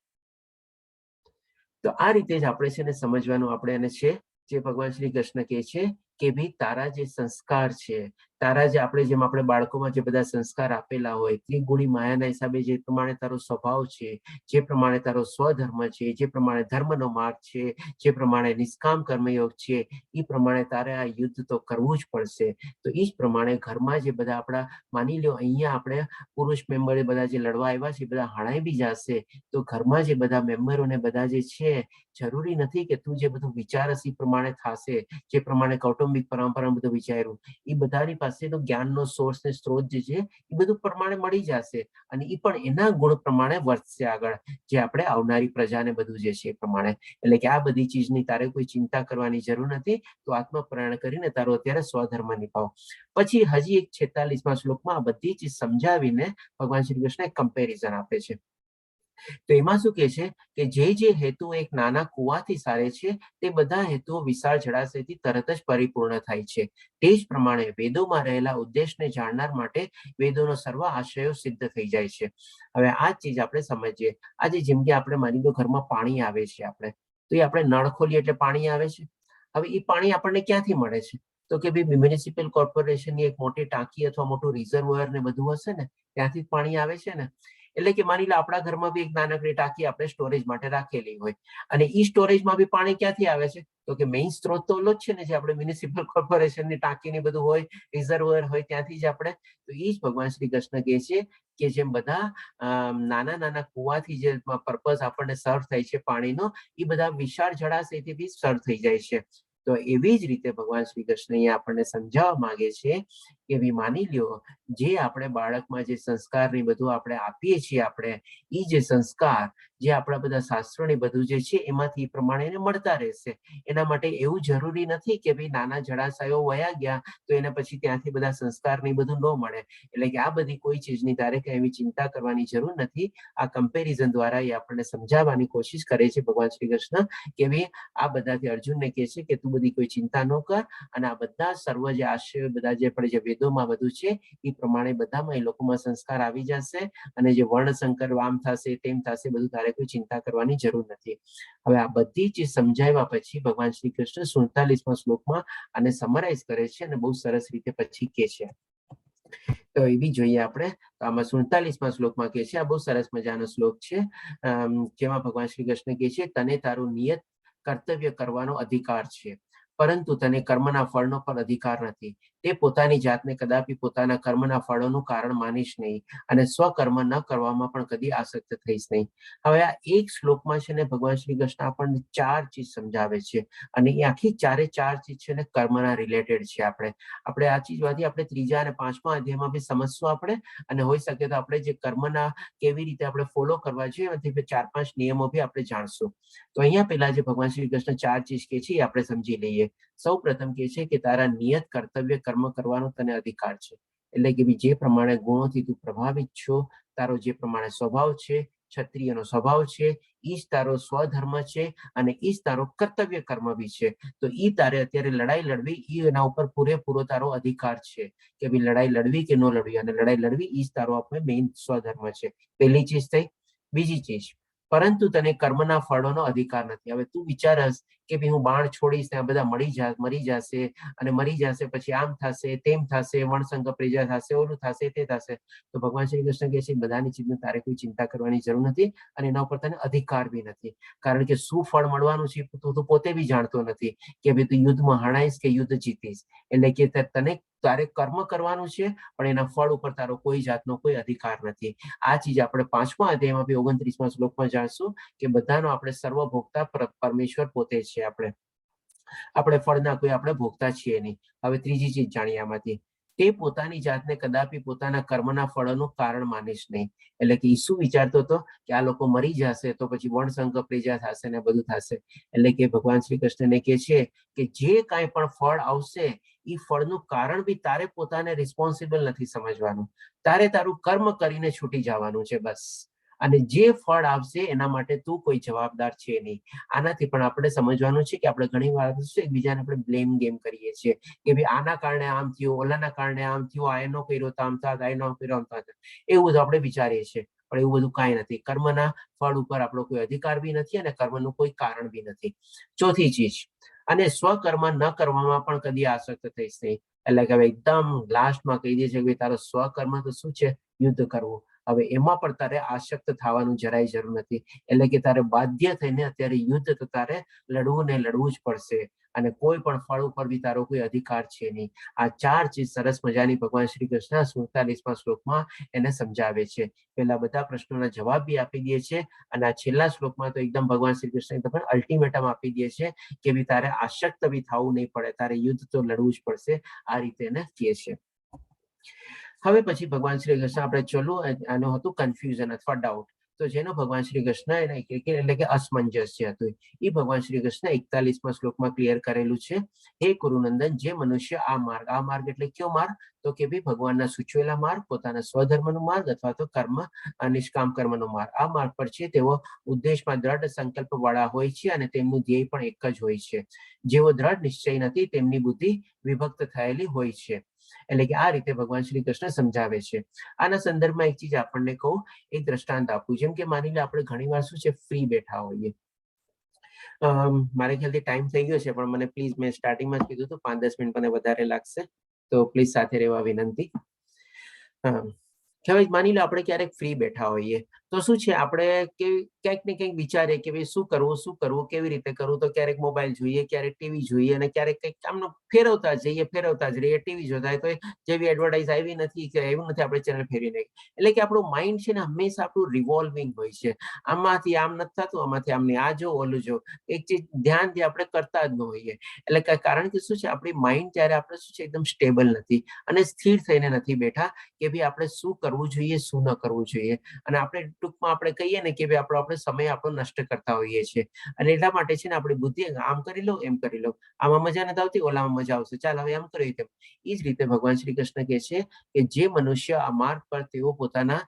તો આ રીતે જ આપણે છે ને સમજવાનું આપણે એને છે જે ભગવાન શ્રી કૃષ્ણ કહે છે કે ભાઈ તારા જે સંસ્કાર છે, તારા જે આપણે જેમ આપણે બાળકોમાં જે બધા સંસ્કાર આપેલા હોય, ત્રિગુણી માયાના હિસાબે જે પ્રમાણે તારો સ્વભાવ છે, જે પ્રમાણે તારો સ્વધર્મ છે, જે પ્રમાણે ધર્મનો માર્ગ છે, જે પ્રમાણે નિષ્કામ કર્મયોગ છે, એ પ્રમાણે તારે આ યુદ્ધ તો કરવું જ પડશે. તો એ જ પ્રમાણે ઘરમાં જે બધા આપણા માની લો અહીંયા આપણે પુરુષ મેમ્બરે બધા જે લડવા આવ્યા છે બધા હણાઈ બી જશે, તો ઘરમાં જે બધા મેમ્બરોને બધા જે છે જરૂરી નથી કે તું જે બધું વિચારસ એ પ્રમાણે થશે. જે પ્રમાણે કૌટુંબિક પરંપરા બધું વિચાર્યું એ બધાની પાસેનો જ્ઞાનનો સોર્સ ને સ્ત્રોત જે છે એ બધું પ્રમાણે મળી જશે, અને એ પણ એના ગુણ પ્રમાણે વર્તશે આગળ, જે આપણે આવનારી પ્રજાને બધું જે છે એ પ્રમાણે. એટલે કે આ બધી ચીજની તારે કોઈ ચિંતા કરવાની જરૂર નથી. તો આત્મપ્રાણ કરીને તારો અત્યારે સ્વધર્મ નિભાવ. પછી હજી એક 46મા શ્લોકમાં આ બધી ચીજ સમજાવીને ભગવાન શ્રી કૃષ્ણ એક કમ્પેરિઝન આપે છે. તો એમાં શું કે છે કે જે હેતુ એક નાના કુવાથી સારે છે તે બધા હેતુઓ વિશાળ જળાશયથી તરત જ પરિપૂર્ણ થાય છે. તે જ પ્રમાણે વેદોમાં રહેલા ઉદ્દેશને જાણનાર માટે વેદોનો સર્વ આશયો સિદ્ધ થઈ જાય છે. હવે આ ચીજ આપણે સમજીએ. આજે જેમ કે આપણે માની લો ઘરમાં પાણી આવે છે, આપણે તો એ આપણે નળ ખોલીએ એટલે પાણી આવે છે. હવે એ પાણી આપણને ક્યાંથી મળે છે? તો કે ભાઈ મ્યુનિસિપલ કોર્પોરેશનની એક મોટી ટાંકી અથવા મોટું રિઝર્વોયર ને બધું હશે ને, ત્યાંથી પાણી આવે છે ને. એટલે કે માની લો આપણા ઘરમાં બી એક નાનકડી ટાંકી આપણે સ્ટોરેજ માટે રાખેલી હોય, અને ઈ સ્ટોરેજમાં બી પાણી ક્યાંથી આવે છે? તો કે મેઇન સ્ત્રોત તો ઓલો જ છે ને, જે આપણે મ્યુનિસિપલ કોર્પોરેશનની ટાંકી ને બધું હોય, રિઝર્વોયર હોય, ત્યાંથી જ આપણે. તો એ જ ભગવાન શ્રી કૃષ્ણ કહે છે કે જેમ બધા નાના નાના કુવાથી જે પર્પઝ આપણને સર્વ થાય છે પાણીનો, એ બધા વિશાળ જળાશયથી બી સર્વ થઈ જાય છે. તો એવી જ રીતે ભગવાન શ્રી કૃષ્ણ અહીંયા આપણને સમજાવવા માંગે છે કે ભાઈ માની લ્યો જે આપણે બાળકમાં જે સંસ્કારની બધું આપણે આપીએ છીએ, આપણે એ જે સંસ્કાર જે આપણા બધા શાસ્ત્રોની બધું જે છે એમાંથી એ પ્રમાણે એને મળતા રહેશે. એના માટે એવું જરૂરી નથી કે ભાઈ નાના જળાશયો વયા ગયા તો એને પછી ત્યાંથી બધા સંસ્કારની બધું ન મળે. એટલે કે આ બધી કોઈ ચીજની તારે કઈ એવી ચિંતા કરવાની જરૂર નથી. આ કમ્પેરિઝન દ્વારા એ આપણને સમજાવવાની કોશિશ કરે છે ભગવાન શ્રી કૃષ્ણ કે ભાઈ આ બધાથી અર્જુનને કહે છે કે તું બધી કોઈ ચિંતા ન કર, અને આ બધા સર્વ જે આશયો બધા જે આપણે જે વેદોમાં બધું છે એ પ્રમાણે બધામાં એ લોકોમાં સંસ્કાર આવી જશે, અને જે વર્ણશંકર વામ થશે તેમ થશે, બધું તારે કોઈ ચિંતા કરવાની જરૂર નથી. હવે આ બધી ચીજ સમજાવ્યા પછી ભગવાન શ્રી કૃષ્ણ 47મા શ્લોકમાં આને સમરાઈઝ કરે છે અને બહુ સરસ રીતે પછી કહે છે. તો એ બી જોઈએ આપણે. તો આમાં 47મા શ્લોકમાં કહે છે, આ બહુ સરસ મજાનો શ્લોક છે, જેમાં ભગવાન શ્રી કૃષ્ણ કહે છે તને તારું નિયત કર્તવ્ય કરવાનો અધિકાર છે, પરંતુ તને કર્મના ફળનો પણ અધિકાર નથી. તે પોતાની જાતને કદાપી પોતાના કર્મના ફળોનું કારણ માનીશ નહીં, અને સ્વકર્મ ન કરવામાં પણ કદી આસક્ત થઈશ નહીં. હવે આ એક શ્લોકમાં છે ને ભગવાન શ્રી કૃષ્ણ આપણને 4 ચીજ સમજાવે છે, અને એ આખી 4 ચીજ છે ને કર્મના રિલેટેડ છે. આપણે આ ચીજમાંથી આપણે 3જા અને 5મા અધ્યાયમાં બી સમજશું આપણે, અને હોઈ શકે તો આપણે જે કર્મના કેવી રીતે આપણે ફોલો કરવા જોઈએ એમાંથી 4-5 નિયમો બી આપણે જાણશું. તો અહીંયા પહેલા જે ભગવાન શ્રી કૃષ્ણ 4 ચીજ કે છે એ આપણે સમજી લઈએ. સૌ પ્રથમ કે છે કે તારા નિયત કર્તવ્ય કર્મ કરવાનો તને અધિકાર છે. એટલે કે જે પ્રમાણે ગુણોથી તું પ્રભાવિત છો, તારો જે પ્રમાણે સ્વભાવ છે, ક્ષત્રિયનો સ્વભાવ છે, ઈ જ તારો સ્વધર્મ છે અને ઈ જ તારો કર્તવ્ય કર્મ બી છે. તો ઈ તારે અત્યારે લડાઈ લડવી, ઈ એના ઉપર પૂરેપૂરો તારો અધિકાર છે કે ભાઈ લડાઈ લડવી કે ન લડવી, અને લડાઈ લડવી ઈ જ તારો આપણે મેઇન સ્વધર્મ છે. પહેલી ચીજ થઈ. બીજી ચીજ, પરંતુ તને કર્મના ફળોનો અધિકાર નથી. હવે તું વિચારસ કે ભાઈ હું બાણ છોડીશ ને આ બધા મરી જશે અને મરી જશે, પછી આમ થશે તેમ થશે, વણસંગ પ્રજા થશે, ઓલું થશે તે થશે. તો ભગવાન શ્રી કૃષ્ણ કહે છે બધાની ચીજની તારે કોઈ ચિંતા કરવાની જરૂર નથી અને એના ઉપર તને અધિકાર બી નથી. કારણ કે શું ફળ મળવાનું છે તો તું પોતે બી જાણતો નથી કે ભાઈ તું યુદ્ધમાં હણાઈશ કે યુદ્ધ જીતીશ. એટલે કે તને તારે કર્મ કરવાનું છે પણ એના ફળ ઉપર તારો કોઈ જાતનો કોઈ અધિકાર નથી. આ ચીજ આપણે 5મા અધ્યાયમાં બી 29મા શ્લોકમાં જાણશું કે બધાનો આપણે સર્વભોગતા પરમેશ્વર પોતે છે. આપણે ફળના કોઈ આપણે ભોગતા છીએ નહીં. હવે ત્રીજી ચીજ જાણીએ આમાંથી, તે પોતાની જાતને કદાપી પોતાના કર્મના ફળોનું કારણ માનીશ નહીં. એટલે કે શું વિચારતો હતો કે આ લોકો મરી જશે તો પછી વણસંગ પ્રજા થશે ને બધું થશે. એટલે કે ભગવાન શ્રી કૃષ્ણને કહે છે કે જે કાંઈ પણ ફળ આવશે એ ફળનું કારણ બી તારે પોતાને રિસ્પોન્સિબલ નથી સમજવાનું. તારે તારું કર્મ કરીને છૂટી જવાનું છે બસ. અને જે ફળ આવશે એના માટે તું કોઈ જવાબદાર છે નહીં. આનાથી પણ આપણે સમજવાનું છે કે આપણે ઘણી વાર એકબીજાને આપણે બ્લેમ ગેમ કરીએ છીએ કે ભાઈ આના કારણે આમ થયું, ઓલાના કારણે આમ થયું, આ એનો કર્યો તો આમ થાત, આ એનો કર્યો આમ થાત, એવું બધું આપણે વિચારીએ છીએ. પણ એવું બધું કાંઈ નથી. કર્મના ફળ ઉપર આપણો કોઈ અધિકાર બી નથી અને કર્મનું કોઈ કારણ બી નથી. ચોથી ચીજ, અને સ્વકર્મ ન કરવામાં પણ કદી આસક્ત થઈશ નહીં. એટલે કે હવે એકદમ લાસ્ટમાં કહી દે છે કે તારો સ્વકર્મ તો શું છે? યુદ્ધ કરવું. હવે એમાં પણ તારે આસક્ત થવાનું જરાય જરૂર નથી. એટલે કે તારે બાધ્ય થઈને અત્યારે યુદ્ધ તો તારે લડવું ને લડવું જ પડશે અને કોઈ પણ ફળ ઉપર બી તારો કોઈ અધિકાર છે નહીં. આ 4 ચીજ સરસ મજાની ભગવાન શ્રી કૃષ્ણ 47મા શ્લોકમાં એને સમજાવે છે. પેલા બધા પ્રશ્નોના જવાબ બી આપી દે છે અને આ છેલ્લા શ્લોકમાં તો એકદમ ભગવાન શ્રી કૃષ્ણ તમને અલ્ટિમેટમ આપી દે છે કે ભી તારે આસક્ત બી થવું નહીં પડે, તારે યુદ્ધ તો લડવું જ પડશે. આ રીતે એને કહે છે. હવે પછી ભગવાન શ્રી કૃષ્ણ આપણે ચલો આનું હતું કન્ફ્યુઝન અથવા ડાઉટ. તો જેનો ભગવાન શ્રી કૃષ્ણ એટલે કે અસમંજસ્ય હતું એ ભગવાન શ્રી કૃષ્ણ 41મા શ્લોકમાં ક્લિયર કરેલું છે. હે કુરુનંદન, જે મનુષ્ય આ માર્ગ એટલે કયો માર્ગ? તો કે ભાઈ ભગવાનના સૂચવેલા માર્ગ, પોતાના સ્વધર્મનો માર્ગ અથવા તો કર્મ નિષ્કામ કર્મનો માર્ગ, આ માર્ગ પર છે તેઓ ઉદ્દેશમાં દ્રઢ સંકલ્પ વાળા હોય છે અને તેમનું ધ્યેય પણ એક જ હોય છે. જેવો દ્રઢ નિશ્ચય નથી તેમની બુદ્ધિ વિભક્ત થયેલી હોય છે. એટલે કે આ રીતે ભગવાન શ્રી કૃષ્ણ સમજાવે છે. આના સંદર્ભમાં એક ચીજ આપણને કહું, એક દ્રષ્ટાંત આપું. જેમ કે માની લો આપણે ઘણી વાર શું છે ફ્રી બેઠા હોઈએ. મારે ખ્યાલથી ટાઈમ થઈ ગયો છે પણ મને પ્લીઝ, મેં સ્ટાર્ટિંગમાં જ કીધું હતું 5-10 મિનિટ મને વધારે લાગશે તો પ્લીઝ સાથે રહેવા વિનંતી. હવે માની લો આપણે ક્યારેક ફ્રી બેઠા હોઈએ તો શું છે આપણે ક્યાંક ને ક્યાંક વિચારીએ કે ભાઈ શું કરવું, કેવી રીતે કરવું. તો ક્યારેક મોબાઈલ જોઈએ, ક્યારેક ટીવી જોઈએ અને ક્યારેક કંઈક આમનો ફેરવતા જ રહીએ. ટીવી જોતા તો જેવી એડવર્ટાઇઝ આવી નથી કે એવું નથી આપણે ચેનલ ફેરવી નાખી. એટલે કે આપણું માઇન્ડ છે ને હંમેશા આપણું રિવોલ્વિંગ હોય છે. આમાંથી આમ નથી થતું, આમાંથી આમને આ જો, ઓલું જો, એક ચીજ ધ્યાનથી આપણે કરતા જ ન હોઈએ. એટલે કારણ કે શું છે આપણી માઇન્ડ ત્યારે આપણે શું છે એકદમ સ્ટેબલ નથી અને સ્થિર થઈને નથી બેઠા કે ભાઈ આપણે શું કરવું જોઈએ, શું ન કરવું જોઈએ. અને આપણે ટૂંકમાં આપણે કહીએ ને કે ભાઈ આપણે સમય આપણો નષ્ટ કરતા હોઈએ છીએ. અને એટલા માટે છે ને આપણી બુદ્ધિ આમ કરી લો, એમ કરી લો, આમાં મજા નથી આવતી, ઓલામાં મજા આવશે, ચાલ હવે આમ કર્યું તેમ. એ જ રીતે ભગવાન શ્રી કૃષ્ણ કહે છે કે જે મનુષ્ય આ માર્ગ પર તેઓ પોતાના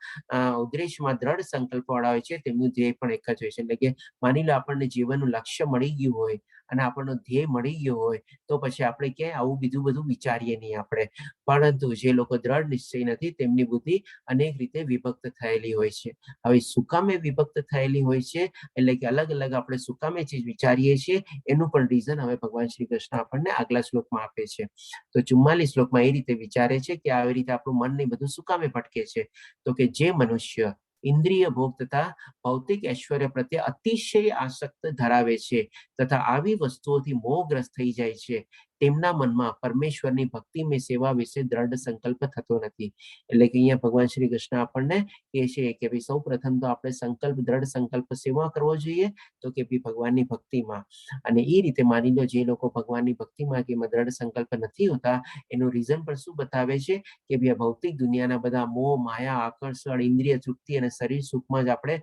ઉદ્દેશમાં દ્રઢ સંકલ્પ વાળા હોય છે તેમનું ધ્યેય પણ એક જ હોય છે. એટલે કે માની લો આપણને જીવનનું લક્ષ્ય મળી ગયું હોય અને આપણનો ધ્યેય મળી ગયો હોય તો પછી આપણે ક્યાંય આવું બીજું બધું વિચારીએ નહીં આપણે. પરંતુ જે લોકો દ્રઢ નિશ્ચય નથી તેમની બુદ્ધિ અનેક રીતે વિભક્ત થયેલી હોય છે. હવે શું કામે વિભક્ત થયેલી હોય છે? એટલે કે અલગ અલગ આપણે શું કામે ચીજ વિચારીએ છીએ એનું પણ રીઝન હવે ભગવાન શ્રી કૃષ્ણ આપણને આગલા શ્લોકમાં આપે છે. તો 44 શ્લોકમાં એ રીતે વિચારે છે કે આવી રીતે આપણું મન ને બધું શું કામે ભટકે છે? તો કે જે મનુષ્ય ઇન્દ્રિય ભોગ તથા ભૌતિક ઐશ્વર્ય પ્રત્યે અતિશય આસક્ત ધરાવે છે તથા આવી વસ્તુઓથી મોહગ્રસ્ત થઈ જાય છે તેમના મનમાં પરમેશ્વરની ભક્તિમય સેવા વિશે દ્રઢ સંકલ્પ થતો નથી. એટલે કે અહીંયા ભગવાન શ્રી કૃષ્ણ આપણને કહે છે કે ભાઈ સૌ પ્રથમ તો આપણે દ્રઢ સંકલ્પ સેવા કરવો જોઈએ તો કે ભાઈ ભગવાનની ભક્તિમાં. અને એ રીતે માની લો જે લોકો ભગવાનની ભક્તિમાં કે દ્રઢ સંકલ્પ નથી હોતા એનું રીઝન પણ શું બતાવે છે કે ભાઈ ભૌતિક દુનિયાના બધા મોહ, માયા, આકર્ષણ, ઇન્દ્રિય તૃપ્તિ અને શરીર સુખમાં જ આપણે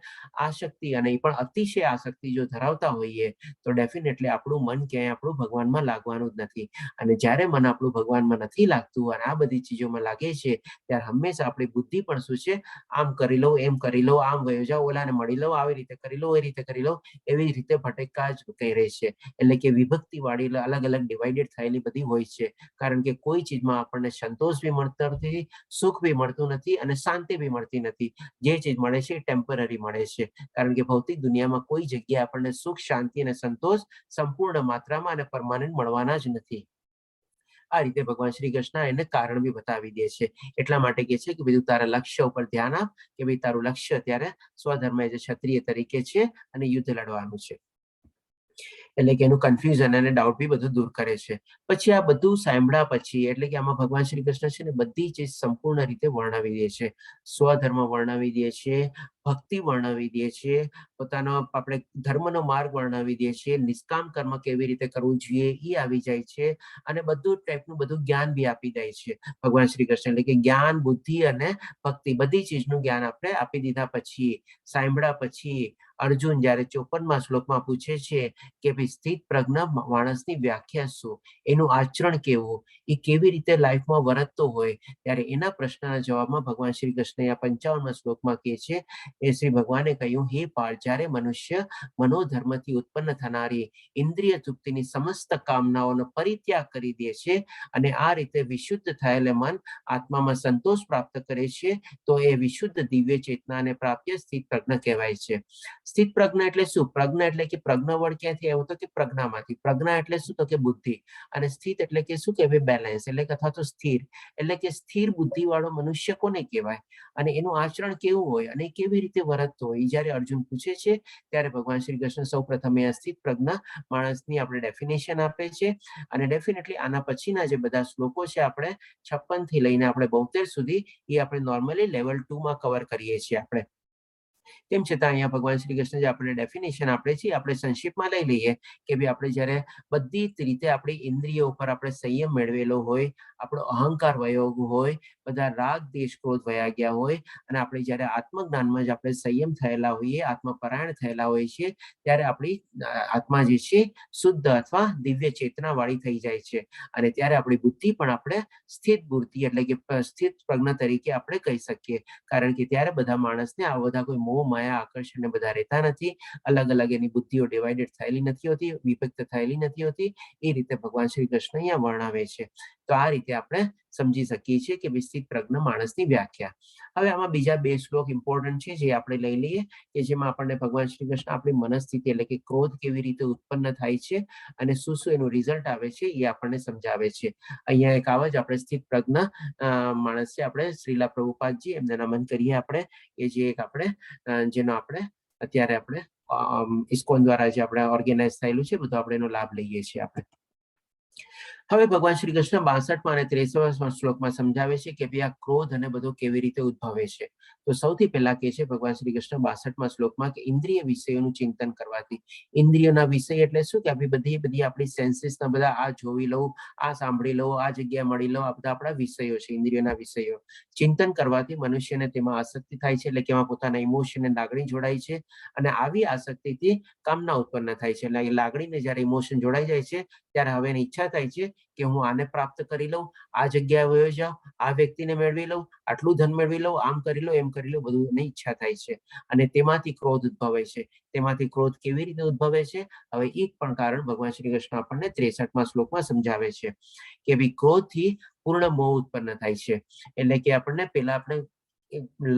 આસક્તિ અને એ પણ અતિશય આસક્તિ જો ધરાવતા હોઈએ તો ડેફિનેટલી આપણું મન ક્યાંય આપણું ભગવાનમાં લાગવાનું જ નથી. અને જ્યારે મન આપણું ભગવાનમાં નથી લાગતું અને આ બધી ચીજોમાં લાગે છે ત્યારે હંમેશા આપણી બુદ્ધિ પણ શું છે, આમ કરી લઉં, એમ કરી લઉં, આમ વયો જાઉં, ઓલાને મળી લઉં, આવી રીતે કરી લઉં, એ રીતે કરી લઉં, એવી રીતે ભટકા જ કહી રહી છે. એટલે કે વિભક્તિ વાળી અલગ અલગ ડિવાઇડેડ થયેલી બધી હોય છે. કારણ કે કોઈ ચીજમાં આપણને સંતોષ બી મળતો નથી, સુખ બી મળતું નથી અને શાંતિ બી મળતી નથી. જે ચીજ મળે છે એ ટેમ્પરરી મળે છે. કારણ કે ભૌતિક દુનિયામાં કોઈ જગ્યાએ આપણને સુખ, શાંતિ અને સંતોષ સંપૂર્ણ માત્રામાં અને પરમાનન્ટ મળવાના જ નથી. આ રીતે ભગવાન શ્રી કૃષ્ણ એને કારણ બી બતાવી દે છે. એટલા માટે કહે છે કે બીજું તારા લક્ષ્ય ઉપર ધ્યાન આપ, કે ભાઈ તારું લક્ષ્ય અત્યારે સ્વધર્મ જે ક્ષત્રિય તરીકે છે અને યુદ્ધ લડવાનું છે. એટલે કે એનું કન્ફ્યુઝન અને ડાઉટ બી બધું દૂર કરે છે. પછી આ બધું સાંભળ્યા પછી એટલે કે આમાં ભગવાન શ્રી કૃષ્ણ છે ને બધી ચીજ સંપૂર્ણ રીતે વર્ણવી દે છે. સ્વધર્મ વર્ણવી દે છે, ભક્તિ વર્ણવી દે છે, પોતાનો આપણે ધર્મનો માર્ગ વર્ણવી દે છે, નિષ્કામ કર્મ કેવી રીતે કરવું જોઈએ એ આવી જાય છે અને બધું ટાઈપનું બધું જ્ઞાન બી આપી દે છે ભગવાન શ્રી કૃષ્ણ. એટલે કે જ્ઞાન, બુદ્ધિ અને ભક્તિ બધી ચીજનું જ્ઞાન આપણે આપી દીધા પછી, સાંભળ્યા પછી અર્જુન જયારે 54મા શ્લોકમાં પૂછે છે કે ભાઈ સ્થિત પ્રજ્ઞ માણસની વ્યાખ્યા શું, એનું આચરણ કેવું, એ કેવી રીતે લાઈફમાં વર્તતો હોય, ત્યારે એના પ્રશ્નના જવાબમાં ભગવાન શ્રી કૃષ્ણ 55મા શ્લોકમાં કહે છે એ શ્રી ભગવાને કહ્યું, હે પાર્થ, જ્યારે મનુષ્ય મનોધર્મથી ઉત્પન્ન થનારી ઇન્દ્રિય તૃપ્તિની સમસ્ત કામનાઓનો પરિત્યાગ કરી દે છે અને આ રીતે વિશુદ્ધ થયેલ મન આત્મામાં સંતોષ પ્રાપ્ત કરે છે, તો એ વિશુદ્ધ દિવ્ય ચેતનાને પ્રાપ્ય સ્થિત પ્રજ્ઞ કહેવાય છે. સ્થિત પ્રજ્ઞ એટલે શું? પ્રજ્ઞ એટલે કે પ્રજ્ઞ વડ ક્યાંથી આવ્યો તો કે પ્રજ્ઞામાંથી. પ્રજ્ઞા એટલે શું તો કે બુદ્ધિ, અને સ્થિત એટલે કે શું કહેવાય બેલેન્સ, એટલે કે અથવા તો સ્થિર. એટલે કે સ્થિર બુદ્ધિ વાળો મનુષ્ય કોને કહેવાય અને એનું આચરણ કેવું હોય અને કેવી રીતે વર્તતો હોય, જયારે અર્જુન પૂછે છે ત્યારે ભગવાન શ્રી કૃષ્ણ સૌ પ્રથમ આ સ્થિત પ્રજ્ઞા માણસની આપણે ડેફિનેશન આપે છે. અને ડેફિનેટલી આના પછીના જે બધા શ્લોકો છે આપણે 56 થી લઈને આપણે 72 સુધી એ આપણે નોર્મલી લેવલ 2 માં કવર કરીએ છીએ આપણે. તેમ છતાં અહીંયા ભગવાન શ્રી કૃષ્ણ જે આપણે ડેફિનેશન આપે છે આપણે સંક્ષિપ્તમાં લઈ લઈએ કે ભાઈ આપણે જ્યારે બધી જ રીતે આપણી ઇન્દ્રિયો ઉપર આપણે સંયમ મેળવેલો હોય, આપણો અહંકાર વયો હોય, બધા રાગ, દ્વેષ, ક્રોધ વયા ગયા હોય અને આપણે જ્યારે આત્મજ્ઞાનમાં જ આપણે સંયમ થયેલા હોઈએ, આત્મપરાયણ થયેલા હોઈએ છીએ, ત્યારે આપણી આત્મા જે છે શુદ્ધ અથવા દિવ્ય ચેતના વાળી થઈ જાય છે અને ત્યારે આપણી બુદ્ધિ પણ આપણે સ્થિત બુદ્ધિ એટલે કે સ્થિત પ્રજ્ઞ તરીકે આપણે કહી શકીએ. કારણ કે ત્યારે બધા માણસને આ બધા કોઈ મોહ, માયા, આકર્ષણ બધા રહેતા નથી, અલગ અલગ એની બુદ્ધિઓ ડિવાઇડેડ થયેલી નથી હોતી, વિભક્ત થયેલી નથી હોતી. એ રીતે ભગવાન શ્રી કૃષ્ણ અહીંયા વર્ણવે છે. તો આ રીતે આપણે સમજી શકીએ છીએ કે વિસ્તૃત પ્રજ્ઞ માણસની વ્યાખ્યા. હવે આમાં બીજા 2 શ્લોક ઇમ્પોર્ટન્ટ છે જે આપણે લઈ લઈએ કે જેમાં આપણને ભગવાન શ્રી કૃષ્ણ આપણી મનસ્થિતિ એટલે કે ક્રોધ કેવી રીતે ઉત્પન્ન થાય છે અને શું શું એનું રિઝલ્ટ આવે છે એ આપણને સમજાવે છે. અહીંયા એક આવા જ આપણે સ્થિત પ્રજ્ઞ માણસ છે, આપણે શ્રીલા પ્રભુપાદજી, એમને નમન કરીએ આપણે કે જે એક આપણે જેનો આપણે અત્યારે આપણે ઇસ્કોન દ્વારા જે આપણે ઓર્ગેનાઇઝ થયેલું છે બધું આપણે એનો લાભ લઈએ છીએ આપણે. હવે ભગવાન શ્રી કૃષ્ણ 62મા અને 63મા શ્લોકમાં સમજાવે છે કે ભાઈ આ ક્રોધ અને બધું કેવી રીતે ઉદ્ભવે છે. તો સૌથી પહેલા કહે છે ભગવાન શ્રી કૃષ્ણ 62મા શ્લોકમાં કે ઇન્દ્રિય વિષયોનું ચિંતન કરવાથી. ઇન્દ્રિયોના વિષય એટલે શું કે બધી આપણી સેન્સીસના બધા આ જોઈ લઉં, આ સાંભળી લઉં, આ જગ્યાએ મળી લઉં, આ બધા આપણા વિષયો છે, ઇન્દ્રિયોના વિષયો. ચિંતન કરવાથી મનુષ્યને તેમાં આસક્તિ થાય છે, એટલે કે એમાં પોતાના ઇમોશન અને લાગણી જોડાય છે અને આવી આસક્તિથી કામના ઉત્પન્ન થાય છે. એટલે લાગણીને જ્યારે ઇમોશન જોડાઈ જાય છે ત્યારે હવે એની ઈચ્છા થાય છે કે હું આને પ્રાપ્ત કરી લઉં, આ જગ્યાએ વયો જાઉં, આ વ્યક્તિને મેળવી લઉં, આટલું ધન મેળવી લઉં, આમ કરી લઉં, એમ કરી લઉં, બધું એની ઈચ્છા થાય છે અને તેમાંથી ક્રોધ ઉદ્ભવે છે. તેમાંથી ક્રોધ કેવી રીતે ઉદ્ભવે છે? હવે એક પણ કારણ ભગવાન શ્રી કૃષ્ણ આપણને 63મા શ્લોકમાં સમજાવે છે કે ભાઈ ક્રોધથી પૂર્ણ મોહ ઉત્પન્ન થાય છે. એટલે કે આપણને પેલા આપણે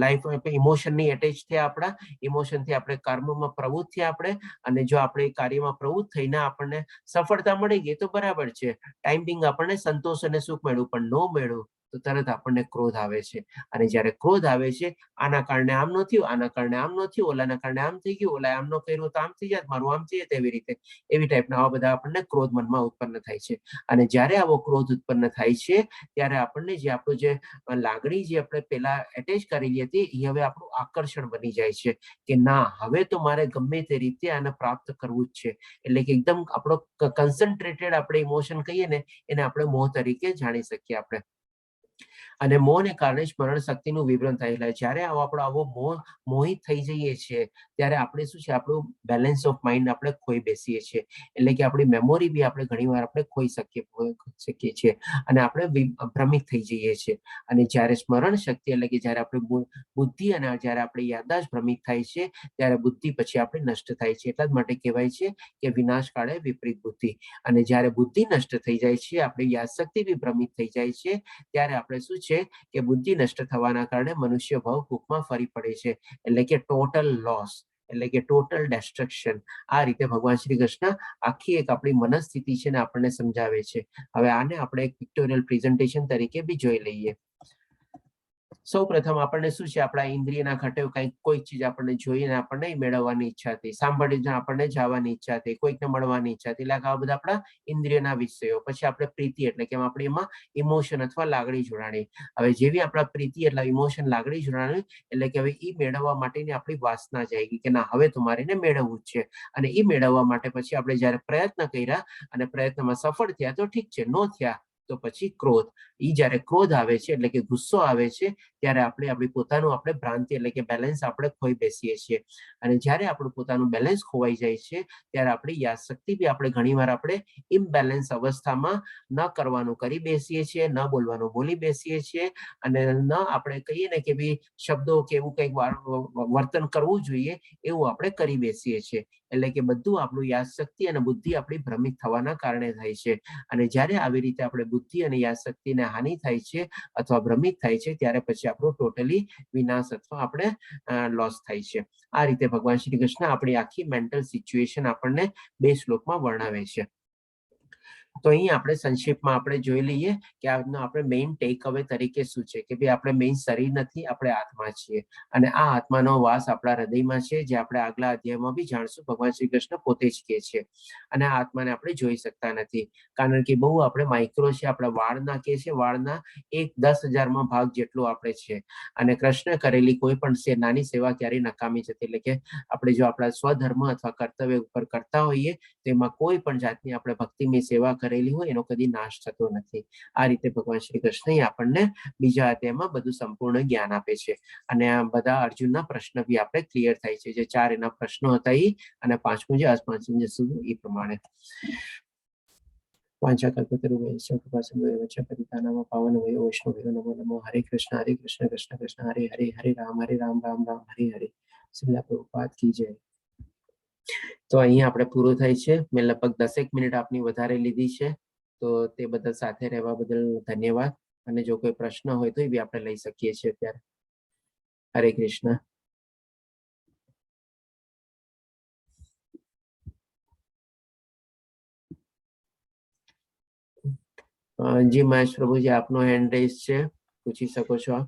લાઈફ ઇમોશનની એટેચ થયા, આપણા ઇમોશનથી આપણે કર્મમાં પ્રવૃત્ત થયા આપણે, અને જો આપણે કાર્યમાં પ્રવૃત્ત થઈને આપણને સફળતા મળી ગઈ તો બરાબર છે, ટાઈમ બિંગ આપણને સંતોષ અને સુખ મળ્યું, પણ ન મળ્યું તો તરત આપણને ક્રોધ આવે છે. અને જ્યારે ક્રોધ આવે છે, આના કારણે આમ ન થયું, આના કારણે આમ ન થયું, ઓલાના કારણે આમ થઈ ગયું, ઓલા આમ ન કર્યું તો આમ થઈ જાય, મારું આમ થઈ જાય, તેવી રીતે એવી ટાઈપના આવા બધા આપણને ક્રોધ મનમાં ઉત્પન્ન થાય છે. અને જ્યારે આવો ક્રોધ ઉત્પન્ન થાય છે ત્યારે આપણને જે આપણું જે લાગણી જે આપણે પેલા એટેચ કરેલી હતી એ હવે આપણું આકર્ષણ બની જાય છે કે ના, હવે તો મારે ગમે તે રીતે આને પ્રાપ્ત કરવું જ છે. એટલે કે એકદમ આપણો કન્સન્ટ્રેટેડ આપણે ઇમોશન કહીએ ને એને આપણે મોહ તરીકે જાણી શકીએ આપણે. અને મોહને કારણે સ્મરણ શક્તિનું વિવરણ થયેલા. જ્યારે આપણો આવો મોહિત થઈ જઈએ છીએ ત્યારે આપણે શું છે, આપણું બેલેન્સ ઓફ માઇન્ડ આપણે ખોઈ બેસીએ છીએ. એટલે કે આપણી મેમોરી બી આપણે ઘણીવાર આપણે ખોઈ શકીએ છીએ અને આપણે ભ્રમિત થઈ જઈએ છીએ. અને જ્યારે સ્મરણ શક્તિ એટલે કે જ્યારે આપણે બુદ્ધિ અને જ્યારે આપણી યાદદાસ્ત ભ્રમિત થાય છે ત્યારે બુદ્ધિ પછી આપણે નષ્ટ થાય છે. એટલા જ માટે કહેવાય છે કે વિનાશ કાળે વિપરીત બુદ્ધિ. અને જ્યારે બુદ્ધિ નષ્ટ થઈ જાય છે, આપણી યાદશક્તિ બી ભ્રમિત થઈ જાય છે, ત્યારે આપણે શું છે કે બુદ્ધિ નષ્ટ થવાના કારણે મનુષ્ય ભાવ ભૂખમાં ફરી પડે છે. એટલે કે ટોટલ લોસ, એટલે કે ટોટલ ડિસ્ટ્રક્શન. આ રીતે ભગવાન શ્રી કૃષ્ણ આખી એક આપણી મનસ્થિતિ છે ને આપણને સમજાવે છે. હવે આને આપણે એક પિક્ટોરિયલ પ્રેઝન્ટેશન તરીકે બી જોઈ લઈએ. સૌ પ્રથમ આપણને શું છે, આપણા ઇન્દ્રિયના ઘટે કોઈ ચીજ આપણને જોઈને આપણને મેળવવાની ઈચ્છા થઈ, સાંભળીને આપણને જવાની ઈચ્છા થઈ, કોઈકને મળવાની ઈચ્છા થઈ, એટલે આ બધા આપણા ઇન્દ્રિયના વિષયો. પછી આપણે પ્રીતિ એટલે કે આપણી એમાં ઇમોશન અથવા લાગણી જોડાણી. હવે જેવી આપણા પ્રીતિ એટલે ઇમોશન લાગણી જોડાણી એટલે કે હવે એ મેળવવા માટેની આપણી વાસના જાગી કે ના હવે તમારે એને મેળવવું જ છે. અને એ મેળવવા માટે પછી આપણે જયારે પ્રયત્ન કર્યા અને પ્રયત્નમાં સફળ થયા તો ઠીક છે, ન થયા તો પછી ક્રોધ. એ જયારે ક્રોધ આવે છે એટલે કે ગુસ્સો આવે છે ત્યારે આપણી પોતાનું આપણે ભ્રાંતિ એટલે કે બેલેન્સ આપણે ખોઈ બેસીએ છીએ. અને જ્યારે આપણું પોતાનું બેલેન્સ ખોવાઈ જાય છે ત્યારે આપણી યાદશક્તિ બી આપણે ઘણીવાર આપણે ઇમ્બેલેન્સ અવસ્થામાં ન કરવાનું કરી બેસીએ છીએ, ન બોલવાનું બોલી બેસીએ છીએ અને ન આપણે કહીએ ને કે ભાઈ શબ્દો કે એવું કંઈક વર્તન કરવું જોઈએ એવું આપણે કરી બેસીએ છીએ. એટલે કે બધું આપણું યાદશક્તિ અને બુદ્ધિ આપણી ભ્રમિત થવાના કારણે થાય છે. અને જ્યારે આવી રીતે આપણે બુદ્ધિ અને યાદશક્તિને હાનિ થાય છે અથવા ભ્રમિત થાય છે ત્યારે પછી આપણું ટોટલી વિનાશ અથવા આપણે લોસ થાય છે. આ રીતે ભગવાન શ્રી કૃષ્ણ આપણી આખી મેન્ટલ સિચ્યુએશન આપણને 2 શ્લોકમાં વર્ણવે છે. તો અહીં આપણે સંક્ષિપ્તમાં આપણે જોઈ લઈએ કે આપણે મેઇન ટેક અવે તરીકે શું છે કે ભાઈ આપણે મેઇન શરીર નથી, આપણે આત્મા છીએ. અને આ આત્માનો વાસ આપણા હૃદયમાં છે, જે આપણે આગલા અધ્યાયમાં બી જાણશું. ભગવાન શ્રી કૃષ્ણ પોતે જ કહે છે. અને આ આત્માને આપણે જોઈ શકતા નથી કારણ કે બહુ આપણે માઇક્રો છે, આપણા વાળના કે છે, વાળના 1/10,000માં ભાગ જેટલું આપણે છે. અને કૃષ્ણ કરેલી કોઈ પણ નાની સેવા ક્યારેય નકામી જતી. એટલે કે આપણે જો આપણા સ્વધર્મ અથવા કર્તવ્ય ઉપર કરતા હોઈએ તો એમાં કોઈ પણ જાતની આપણે ભક્તિમય સેવા કરેલી હોય એનો કદી નાશ થતો નથી. આ રીતે ભગવાન શ્રી કૃષ્ણ આપણને બીજા અધ્યાયમાં બધું સંપૂર્ણ જ્ઞાન આપે છે. અને આ બધા અર્જુનના પ્રશ્ન બી આપણે ક્લિયર થાય છે. જે 4 એના પ્રશ્નો હતા એ અને 5મું જે અસ્પૃશ્ય એ પ્રમાણે. હરે કૃષ્ણ કૃષ્ણ કૃષ્ણ હરે હરે, હરે રામ રામ રામ હરે હરે. શ્રીલ પ્રભુપાદ કી જય. તો અહીંયા આપણે પૂરું થાય છે. મેં લગભગ 10 મિનિટ આપની વધારે લીધી છે, તો તે બદલ સાથે રહેવા બદલ ધન્યવાદ. અને જો કોઈ પ્રશ્ન હોય તો એ બી આપણે લઈ શકીએ છીએ અત્યારે. હરે કૃષ્ણ. જી મહેશ પ્રભુજી, આપનો હેન્ડ રેઝ છે, પૂછી શકો છો આપ.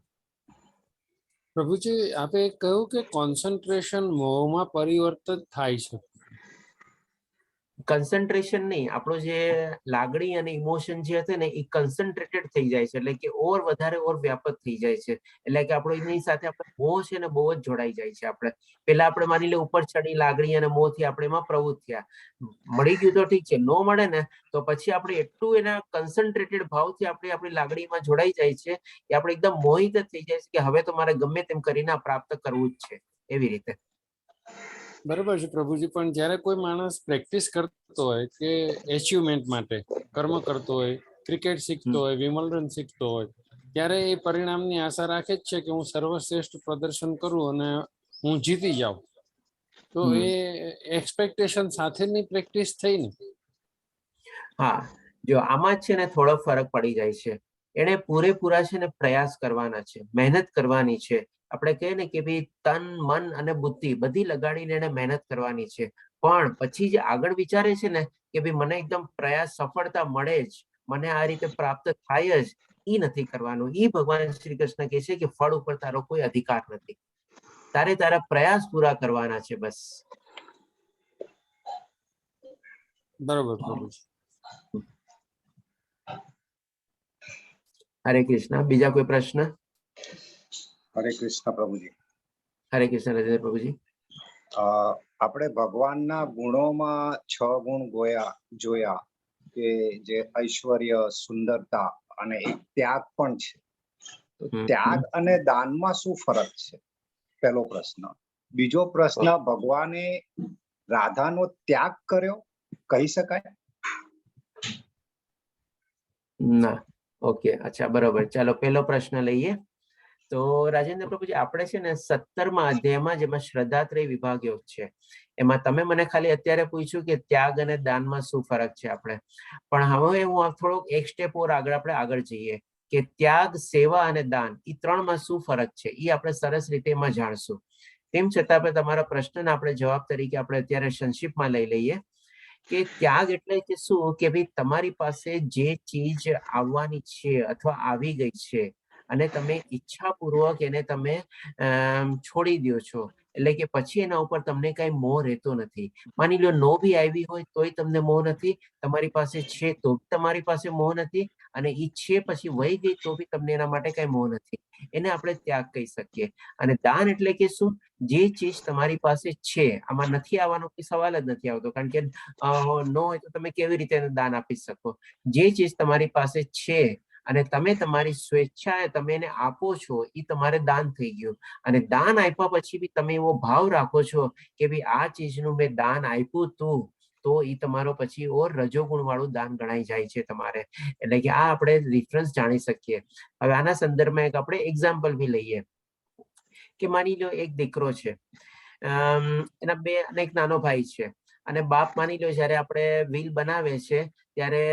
પ્રભુજી, આપે કહ્યું કે કોન્સન્ટ્રેશન મોહમાં પરિવર્તિત થાય છે. કન્સન્ટ્રેશન નહીં, આપણો જે લાગણી અને ઇમોશન જે હશે ને એ કન્સન્ટ્રેટેડ થઈ જાય છે. એટલે કે ઓર વધારે ઓર વ્યાપક થઈ જાય છે. એટલે કે આપણો એની સાથે આપણે મોહ છે ને બહુ જ જોડાઈ જાય છે. આપણે પેલા આપણે માની લે ઉપર ચડી લાગણી અને મોહથી આપણે એમાં પ્રવૃત્ત થયા, મળી ગયું તો ઠીક છે, ન મળે ને તો પછી આપણે એટલું એના કન્સન્ટ્રેટેડ ભાવથી આપણે આપણી લાગણીમાં જોડાઈ જાય છે કે આપણે એકદમ મોહિત જ થઈ જાય છે કે હવે તો મારે ગમે તેમ કરીને પ્રાપ્ત કરવું જ છે. એવી રીતે બરાબર છે પ્રભુજી. પણ જ્યારે કોઈ માણસ પ્રેક્ટિસ કરતો હોય કે એચિવમેન્ટ માટે કર્મ કરતો હોય, ક્રિકેટ શીખતો હોય, વિમલરન શીખતો હોય, ત્યારે એ પરિણામની આશા રાખે જ છે કે હું સર્વશ્રેષ્ઠ પ્રદર્શન કરું અને હું જીતી જાઉં. તો એ એક્સપેક્ટેશન સાથેની પ્રેક્ટિસ થઈ ને. હા, જો આમાં છે ને થોડો ફરક પડી જાય છે. એને પૂરેપૂરા છે ને પ્રયાસ કરવાના છે, મહેનત કરવાની છે. આપણે કહીએ ને કે ભાઈ તન મન અને બુદ્ધિ બધી લગાડીને એને મહેનત કરવાની છે. પણ પછી જે આગળ વિચારે છે ને કે ભાઈ મને એકદમ પ્રયાસ સફળતા મળે જ, મને આ રીતે પ્રાપ્ત થાય જ, એ નથી કરવાનું. એ ભગવાન શ્રી કૃષ્ણ કહે છે કે ફળ ઉપર તારો કોઈ અધિકાર નથી, તારે તારા પ્રયાસ પૂરા કરવાના છે બસ. બરોબર પ્રભુજી. હરે કૃષ્ણ. બીજા કોઈ પ્રશ્ન? હરે કૃષ્ણ પ્રભુજી. હરે કૃષ્ણ રાજેન્દ્ર પ્રભુજી. આપણે ભગવાનના ગુણોમાં 6 ગુણ જોયા કે જે ઐશ્વર્ય, સુંદરતા અને એક ત્યાગ પણ છે. તો હમ. ત્યાગ અને દાનમાં શું ફરક છે? પહેલો પ્રશ્ન. બીજો પ્રશ્ન, ભગવાને રાધાનો ત્યાગ કર્યો કહી શકાય? ના. ઓકે, અચ્છા, બરોબર. ચાલો પહેલો પ્રશ્ન લઈએ. તો રાજેન્દ્ર પ્રભુજી, આપણે છે ને 17મા અધ્યાયમાં જેમાં શ્રદ્ધાત્રય વિભાગ યોગ છે, એમાં તમે મને ખાલી અત્યારે પૂછ્યું કે ત્યાગ અને દાનમાં શું ફરક છે આપણે, પણ હવે હું થોડોક એક સ્ટેપ ઓર આપણે આગળ જઈએ કે ત્યાગ, સેવા અને દાન એ ત્રણમાં શું ફરક છે એ આપણે સરસ રીતે એમાં જાણશું. તેમ છતાં આપણે તમારા પ્રશ્નના આપણે જવાબ તરીકે આપણે અત્યારે સંક્ષિપ્તમાં લઈ લઈએ કે ત્યાગ એટલે કે શું કે ભાઈ તમારી પાસે જે ચીજ આવવાની છે અથવા આવી ગઈ છે અને તમે ઈચ્છાપૂર્વક એને તમે છોડી દો છો, એટલે કે પછી એના ઉપર તમને કઈ મોહ રહેતો નથી. માની લો નો બી આવી હોય તોય તમને મોહ નથી, તમારી પાસે છે તો તમારી પાસે મોહ નથી, અને ઈ છે પછી વહી ગઈ તો બી તમને એના માટે કઈ મોહ નથી. એને આપણે ત્યાગ કહી શકીએ. અને દાન એટલે કે શું? જે ચીજ તમારી પાસે છે, આમાં નથી આવવાનો કોઈ સવાલ જ નથી આવતો, કારણ કે નો હોય તો તમે કેવી રીતે દાન આપી શકો? જે ચીજ તમારી પાસે છે અને તમે તમારી સ્વેચ્છાએ તમે એને આપો છો, એ તમારે દાન થઈ ગયું. અને દાન આપ્યા પછી બી તમે એવો ભાવ રાખો છો કે ભાઈ આ ચીજનું મેં દાન આપ્યું તું, તો એ તમારો પછી ઓર રજોગુણ વાળું દાન ગણાઈ જાય છે તમારે. એટલે કે આ આપણે ડિફરન્સ જાણી શકીએ. હવે આના સંદર્ભમાં એક આપણે એક્ઝામ્પલ બી લઈએ કે માની લો એક દીકરો છે, એના બે અને એક નાનો ભાઈ છે, અને બાપ માની લો જયારે આપણે વિલ બનાવે છે ત્યારે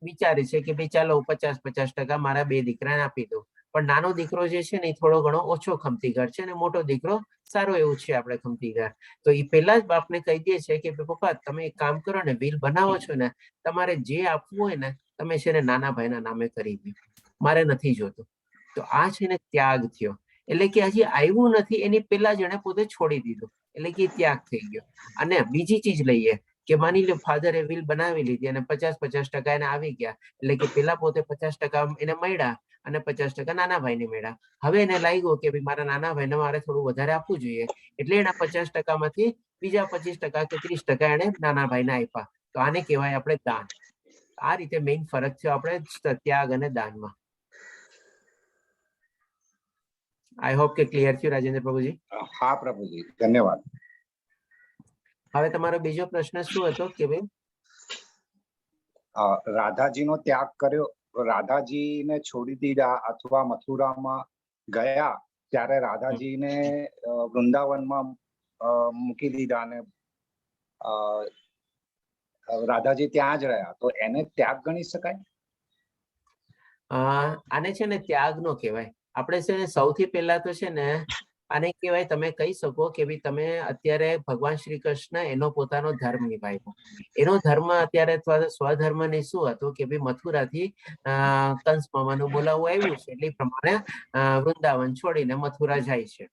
વિચારે છે કે ભાઈ ચાલો 50-50% મારા બે દીકરાને આપી દઉં. પણ નાનો દીકરો જે છે ને એ થોડો ઘણો ઓછો ખમતીગાર છે, અને મોટો દીકરો સારો એવું છે આપણે ખમતીગાર. તો એ પહેલા જ બાપને કહી દે છે કે પપ્પા તમે એક કામ કરો ને, વિલ બનાવો છો ને, તમારે જે આપવું હોય ને તમે છે ને નાના ભાઈના નામે કરી દો, મારે નથી જોતું. તો આ છે ને ત્યાગ થયો. એટલે કે હજી આવ્યું નથી એની પહેલા જ એને પોતે છોડી દીધું, એટલે કે ત્યાગ થઈ ગયો. અને બીજી ચીજ લઈએ કે માની લો ફાધરે વિલ બનાવી લીધી અને 50-50% એને આવી ગયા, એટલે કે પેલા પોતે 50% એને મળ્યા અને 50% નાના ભાઈને મળ્યા. હવે એને લાગ્યું કે ભાઈ મારા નાના ભાઈને મારે થોડું વધારે આપવું જોઈએ, એટલે એના 50% માંથી બીજા 25% કે 30% એને નાના ભાઈને આપ્યા. તો આને કહેવાય આપણે દાન. આ રીતે મેઇન ફરક છે આપણે ત્યાગ અને દાનમાં. આઈ હોપ કે ક્લિયર થયું રાજેન્દ્ર પ્રભુજી? હા પ્રભુજી, ધન્યવાદ. હવે તમારો બીજો પ્રશ્ન શું હતો કે ભાઈ રાધાજીનો ત્યાગ કર્યો, રાધાજીને છોડી દીધા અથવા મથુરામાં ગયા ત્યારે રાધાજીને વૃંદાવનમાં મૂકી દીધા અને રાધાજી ત્યાં જ રહ્યા, તો એને ત્યાગ ગણી શકાય? આને છે ને ત્યાગ નો કહેવાય. આપણે છે ને સૌથી પહેલા તો છે ને આને કહેવાય, તમે કહી શકો કે ભાઈ તમે અત્યારે ભગવાન શ્રી કૃષ્ણ એનો પોતાનો ધર્મ નિભાવ્યો. એનો ધર્મ અત્યારે સ્વધર્મ ને શું હતું કે ભાઈ મથુરાથી કંસ મામાનું બોલાવવું આવ્યું છે, એટલે એ પ્રમાણે વૃંદાવન છોડીને મથુરા જાય છે.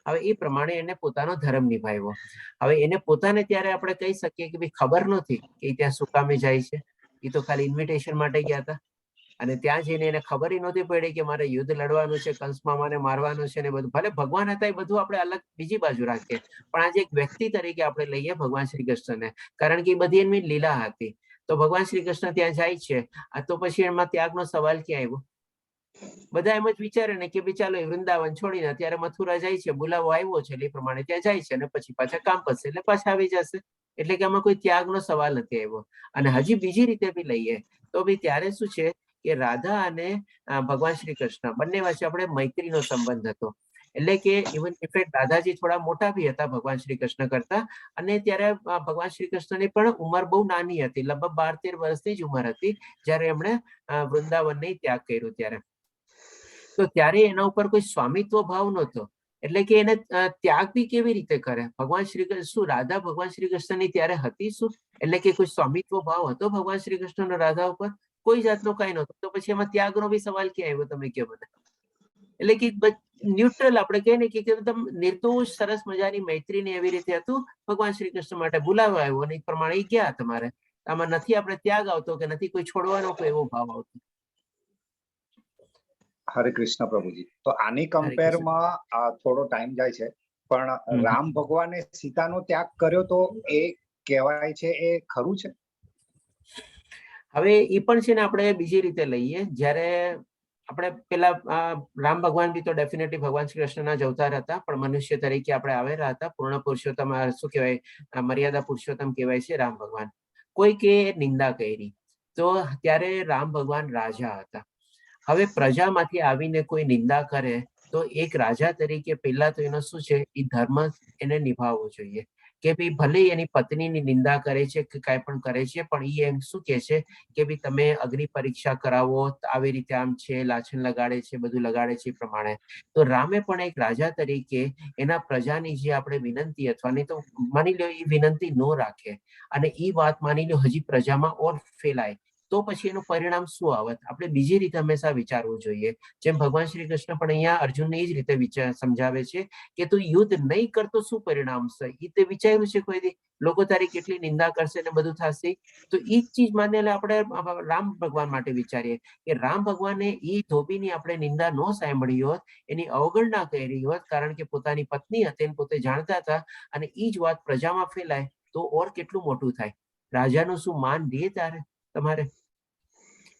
હવે એ પ્રમાણે એને પોતાનો ધર્મ નિભાવ્યો. હવે એને પોતાને ત્યારે આપણે કહી શકીએ કે ભાઈ ખબર નથી કે ત્યાં શું કામે જાય છે, એ તો ખાલી ઇન્વિટેશન માટે ગયા હતા. અને ત્યાં જઈને એને ખબર નહોતી પડી કે મારે યુદ્ધ લડવાનું છે, કંસ મામાને મારવાનું છે ને બધું. ભલે ભગવાન હતા એ બધું આપણે અલગ બીજી બાજુ રાખીએ, પણ આજે એક વ્યક્તિ તરીકે આપણે લઈએ ભગવાન શ્રી કૃષ્ણને, કારણ કે એ બધી એમની લીલા હતી. તો ભગવાન શ્રી કૃષ્ણ ત્યાં જાય છે, તો પછી એમાં ત્યાગનો સવાલ ક્યાં આવ્યો? બધા એમ જ વિચારે ને કે ભાઈ ચાલો એ વૃંદાવન છોડીને અત્યારે મથુરા જાય છે, બોલાવો આવ્યો છે, એટલે એ પ્રમાણે ત્યાં જાય છે, અને પછી પાછા કામ કરશે એટલે પાછા આવી જશે. એટલે કે આમાં કોઈ ત્યાગનો સવાલ નથી આવ્યો. અને હજી બીજી રીતે બી લઈએ તો બી ત્યારે શું છે કે રાધા અને ભગવાન શ્રી કૃષ્ણ બંને વચ્ચે આપણે મૈત્રીનો સંબંધ હતો. એટલે કે ઇવન ઇફેક્ટ રાધાજી થોડા મોટા બી હતા ભગવાન શ્રી કૃષ્ણ કરતા, અને ત્યારે ભગવાન શ્રી કૃષ્ણની પણ ઉંમર બહુ નાની હતી, લગભગ 12-13 વર્ષની જ ઉંમર હતી જ્યારે એમણે વૃંદાવનને ત્યાગ કર્યું ત્યારે. તો ત્યારે એના ઉપર કોઈ સ્વામિત્વ ભાવ નહોતો, એટલે કે એને ત્યાગ બી કેવી રીતે કરે? ભગવાન શ્રી કૃષ્ણ શું રાધા ભગવાન શ્રી કૃષ્ણની ત્યારે હતી શું? એટલે કે કોઈ સ્વામિત્વ ભાવ હતો ભગવાન શ્રી કૃષ્ણનો રાધા ઉપર? કોઈ જાતનો કઈ નહોતો. તો પછી એમાં ત્યાગનો બી સવાલ ક્યાં આવ્યો? તમે કહો મને. એટલે કે ન્યુટ્રલ આપણે કહીએ ને કે એકદમ નિર્દોષ સરસ મજાની મૈત્રીની એવી રીતે હતું. ભગવાન શ્રી કૃષ્ણ માટે બોલાવવા આવ્યો અને એ પ્રમાણે ગયા. તમારે આમાં નથી આપણે ત્યાગ આવતો કે નથી કોઈ છોડવાનો કોઈ એવો ભાવ આવતો. હરે કૃષ્ણ પ્રભુજી. તો આની કમ્પેરમાં થોડો ટાઈમ જાય છે, પણ રામ ભગવાને સીતાનો ત્યાગ કર્યો તો એ કહેવાય છે, એ ખરું છે? હવે એ પણ છે ને આપણે બીજી રીતે લઈએ. જ્યારે આપણે પેલા રામ ભગવાન બી તો ડેફિનેટલી ભગવાન શ્રી કૃષ્ણના જ અવતાર હતા, પણ મનુષ્ય તરીકે આપણે આવેલા હતા. પૂર્ણ પુરુષોત્તમ શું કહેવાય, મર્યાદા પુરુષોત્તમ કહેવાય છે રામ ભગવાન. કોઈ કે નિંદા કરી તો ત્યારે રામ ભગવાન રાજા હતા. હવે પ્રજામાંથી આવીને કોઈ નિંદા કરે તો એક રાજા તરીકે પહેલા તો એનો શું છે, એ ધર્મ એને નિભાવવો જોઈએ કે ભાઈ ભલે એની પત્નીની નિંદા કરે છે કે કાંઈ પણ કરે છે, પણ એ એમ શું કહે છે કે ભાઈ તમે અગ્નિ પરીક્ષા કરાવો, આવી રીતે આમ છે, લાછન લગાડે છે, બધું લગાડે છે એ પ્રમાણે. તો રામે પણ એક રાજા તરીકે એના પ્રજાની જે આપણે વિનંતી અથવા નહીં તો માની લો એ વિનંતી ન રાખે અને એ વાત માની લો હજી પ્રજામાં ઓર ફેલાય, તો પછી એનું પરિણામ શું આવત? આપણે બીજી રીતે હંમેશા વિચારવું જોઈએ. જેમ ભગવાન શ્રી કૃષ્ણ પણ અહીંયા અર્જુનને એ જ રીતે સમજાવે છે કે તું યુદ્ધ નહીં કરતો શું પરિણામ છે, એ તે વિચાર્યું છે કોઈ દી? લોકો તારી કેટલી નિંદા કરશે ને બધું થશે. તો એ જ ચીજ માની લે આપણે રામ ભગવાન માટે વિચારીએ કે રામ ભગવાને એ ધોબીની આપણે નિંદા ન સાંભળી હોત, એની અવગણના કરી હોત, કારણ કે પોતાની પત્ની હતી અને પોતે જાણતા હતા, અને એ જ વાત પ્રજામાં ફેલાય તો ઓર કેટલું મોટું થાય. રાજાનું શું માન દે તારે તમારે?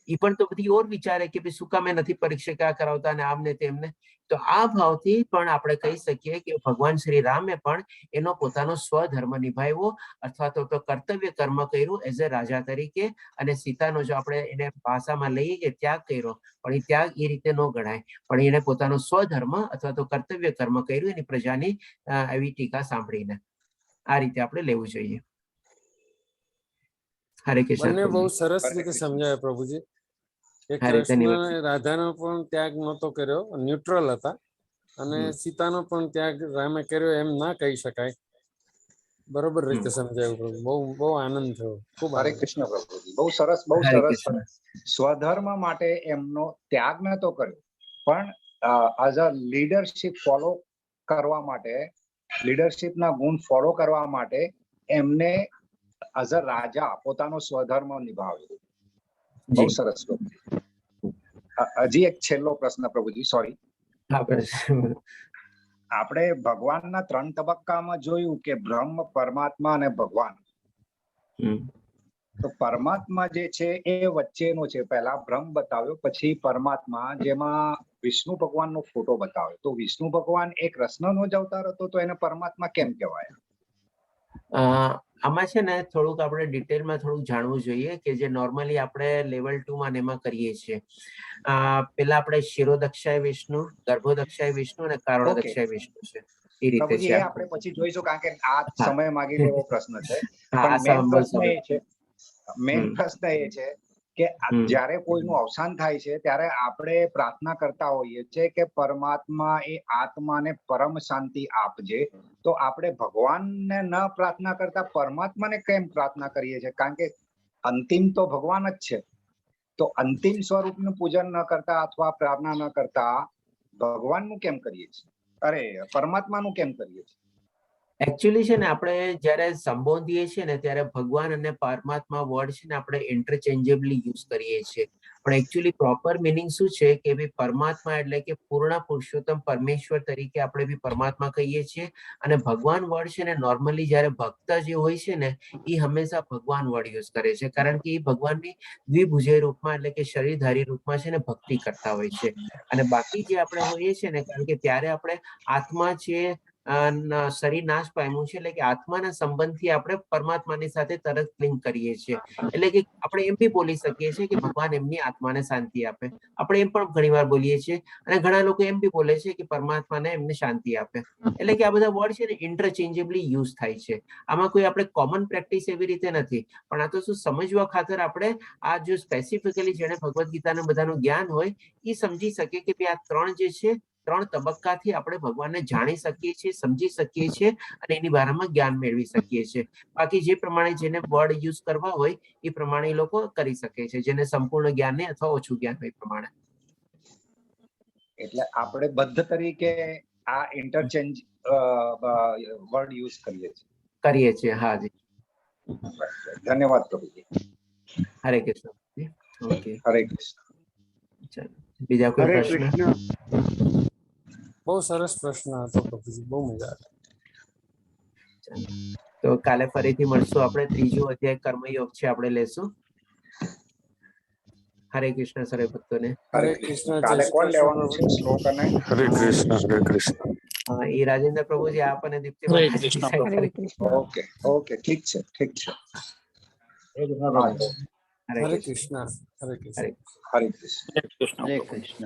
એ પણ તો બધી ઓર વિચારે કે ભાઈ શું કામ નથી પરીક્ષા કરાવતા અને આમને તેમને. તો આ ભાવથી પણ આપણે કહી શકીએ કે ભગવાન શ્રી રામે પણ એનો પોતાનો સ્વધર્મ નિભાવ્યો અથવા તો કર્તવ્ય કર્મ કર્યું એઝ અ રાજા તરીકે. અને સીતાનો જો આપણે એને ભાષામાં લઈએ કે ત્યાગ કર્યો, પણ એ ત્યાગ એ રીતે ન ગણાય, પણ એને પોતાનો સ્વધર્મ અથવા તો કર્તવ્ય કર્મ કર્યું એની પ્રજાની એવી ટીકા સાંભળીને. આ રીતે આપણે લેવું જોઈએ. હરે કૃષ્ણ. બંને બહુ સરસ રીતે સમજાય પ્રભુજી. કે કૃષ્ણ રાધાનો પણ ત્યાગ નહોતો કર્યો, ન્યુટ્રલ હતા, અને સીતાનો પણ ત્યાગ રામે કર્યો એમ ના કહી શકાય. બરોબર રીતે સમજાયું પ્રભુ. બહુ બહુ આનંદ થયો. ખૂબ હરે કૃષ્ણ પ્રભુજી. બહુ સરસ, બહુ સરસ. સ્વધર્મ માટે એમનો ત્યાગ નતો કર્યો, પણ એઝ અ લીડરશિપ ફોલો કરવા માટે, લીડરશિપના ગુણ ફોલો કરવા માટે એમને એઝ અ રાજા પોતાનો સ્વધર્મ નિભાવ્યો. બહુ સરસ. હજી એક છેલ્લો પ્રશ્ન પ્રભુજી, સોરી. આપણે ભગવાનના 3 તબક્કામાં જોયું કે બ્રહ્મ, પરમાત્મા અને ભગવાન. તો પરમાત્મા જે છે એ વચ્ચેનો છે. પહેલા બ્રહ્મ બતાવ્યો, પછી પરમાત્મા, જેમાં વિષ્ણુ ભગવાનનો ફોટો બતાવ્યો. તો વિષ્ણુ ભગવાન એ કૃષ્ણનો જ અવતાર હતો, તો એને પરમાત્મા કેમ કહેવાય? આમાં છે ને થોડુંક આપણે ડિટેલમાં થોડુંક જાણવું જોઈએ કે જે નોર્મલી આપણે લેવલ 2 માં એમાં કરીએ છીએ. પેલા આપણે શિરોદક્ષાય વિષ્ણુ, ગર્ભોદક્ષાય વિષ્ણુ અને કારણોદક્ષાય વિષ્ણુ છે. એ રીતે છે. આપણે પછી જોઈશું, કારણ કે આ સમય માંગી એવો પ્રશ્ન છે. પણ મેઇન પ્રશ્ન એ છે કે જ્યારે કોઈનું અવસાન થાય છે ત્યારે આપણે પ્રાર્થના કરતા હોઈએ છીએ કે પરમાત્મા એ આત્માને પરમ શાંતિ આપજે. તો આપણે ભગવાનને ન પ્રાર્થના કરતા પરમાત્માને કેમ પ્રાર્થના કરીએ છીએ? કારણ કે અંતિમ તો ભગવાન જ છે. તો અંતિમ સ્વરૂપનું પૂજન ન કરતા અથવા પ્રાર્થના ન કરતા ભગવાનનું કેમ કરીએ છીએ? અરે, પરમાત્માનું કેમ કરીએ છીએ? એકચ્યુઅલી છે ને આપણે જયારે સંબોધીએ છીએ ને ત્યારે ભગવાન અને પરમાત્મા વર્ડ છે ને આપણે ઇન્ટરચેન્જેબલી યુઝ કરીએ છીએ. પણ એકચ્યુઅલી પ્રોપર મિનિંગ શું છે કે ભાઈ પરમાત્મા એટલે કે પૂર્ણ પુરુષોત્તમ પરમેશ્વર તરીકે આપણે બી પરમાત્મા કહીએ છીએ. અને ભગવાન વર્ડ છે ને નોર્મલી જયારે ભક્ત જે હોય છે ને એ હંમેશા ભગવાન વર્ડ યુઝ કરે છે, કારણ કે એ ભગવાનની દ્વિભુજય રૂપમાં એટલે કે શરીરધારી રૂપમાં છે ને ભક્તિ કરતા હોય છે. અને બાકી જે આપણે હોઈએ છીએ ને, કારણ કે ત્યારે આપણે આત્મા છે, શરીર નાશ પામ્યું છે, એટલે કે આત્માના સંબંધથી આપણે પરમાત્માની સાથે તરત લિંક કરીએ છીએ. એટલે કે આપણે એમ બી બોલી શકીએ છીએ કે ભગવાન એમની આત્માને શાંતિ આપે. આપણે એમ પણ ઘણી વાર બોલીએ છીએ, અને ઘણા લોકો એમ બી બોલે છે કે પરમાત્માને એમને શાંતિ આપે. એટલે કે આ બધા વર્ડ છે ને ઇન્ટરચેન્જેબલી યુઝ થાય છે. આમાં કોઈ આપણે કોમન પ્રેક્ટિસ એવી રીતે નથી, પણ આ તો શું સમજવા ખાતર આપણે આ જો સ્પેસિફિકલી જેને ભગવદ્ ગીતાનું બધાનું જ્ઞાન હોય એ સમજી શકે કે ભાઈ આ 3 જે છે 3 તબક્કાથી આપણે ભગવાનને જાણી શકીએ છીએ, સમજી શકીએ છીએ અને એની બારામાં જ્ઞાન મેળવી શકીએ છીએ. બાકી જે પ્રમાણે જેને વર્ડ યુઝ કરવા હોય એ પ્રમાણે એ લોકો કરી શકે છે, જેને સંપૂર્ણ જ્ઞાન ને અથવા ઓછું જ્ઞાન હોય પ્રમાણે. એટલે આપણે બદ્ધ તરીકે આ ઇન્ટરચેન્જ વર્ડ યુઝ કરીએ છીએ. હા જી. ધન્યવાદ પ્રભુજી. હરે કૃષ્ણ. ઓકે, હરે કૃષ્ણ. બીજા કોઈ પ્રશ્ન? બહુ સરસ પ્રશ્ન હતો પ્રભુજી, બહુ મજા આવી. તો કાલે ફરીથી મળશું આપણે. 3જો અધ્યાય કર્મયોગ છે આપણે લેશું. હરે કૃષ્ણ સર્વે ભક્તોને. હરે કૃષ્ણ. જય કાલે શ્રી કોણ કૃષ્ણ લેવાનું છે પ્રભુજી. શ્લોક અને હરે કૃષ્ણ હરે કૃષ્ણ. એ રાજેન્દ્ર પ્રભુજી આપ અને દીપ્તિ હરે માતાજી કૃષ્ણ decide હરે કરી. કૃષ્ણ. ઓકે ઓકે ઠીક છે ઠીક છે. હરે હરે કૃષ્ણ. કૃષ્ણ હરે કૃષ્ણ. હરે હરે કૃષ્ણ. હરે કૃષ્ણ. હરે કૃષ્ણ.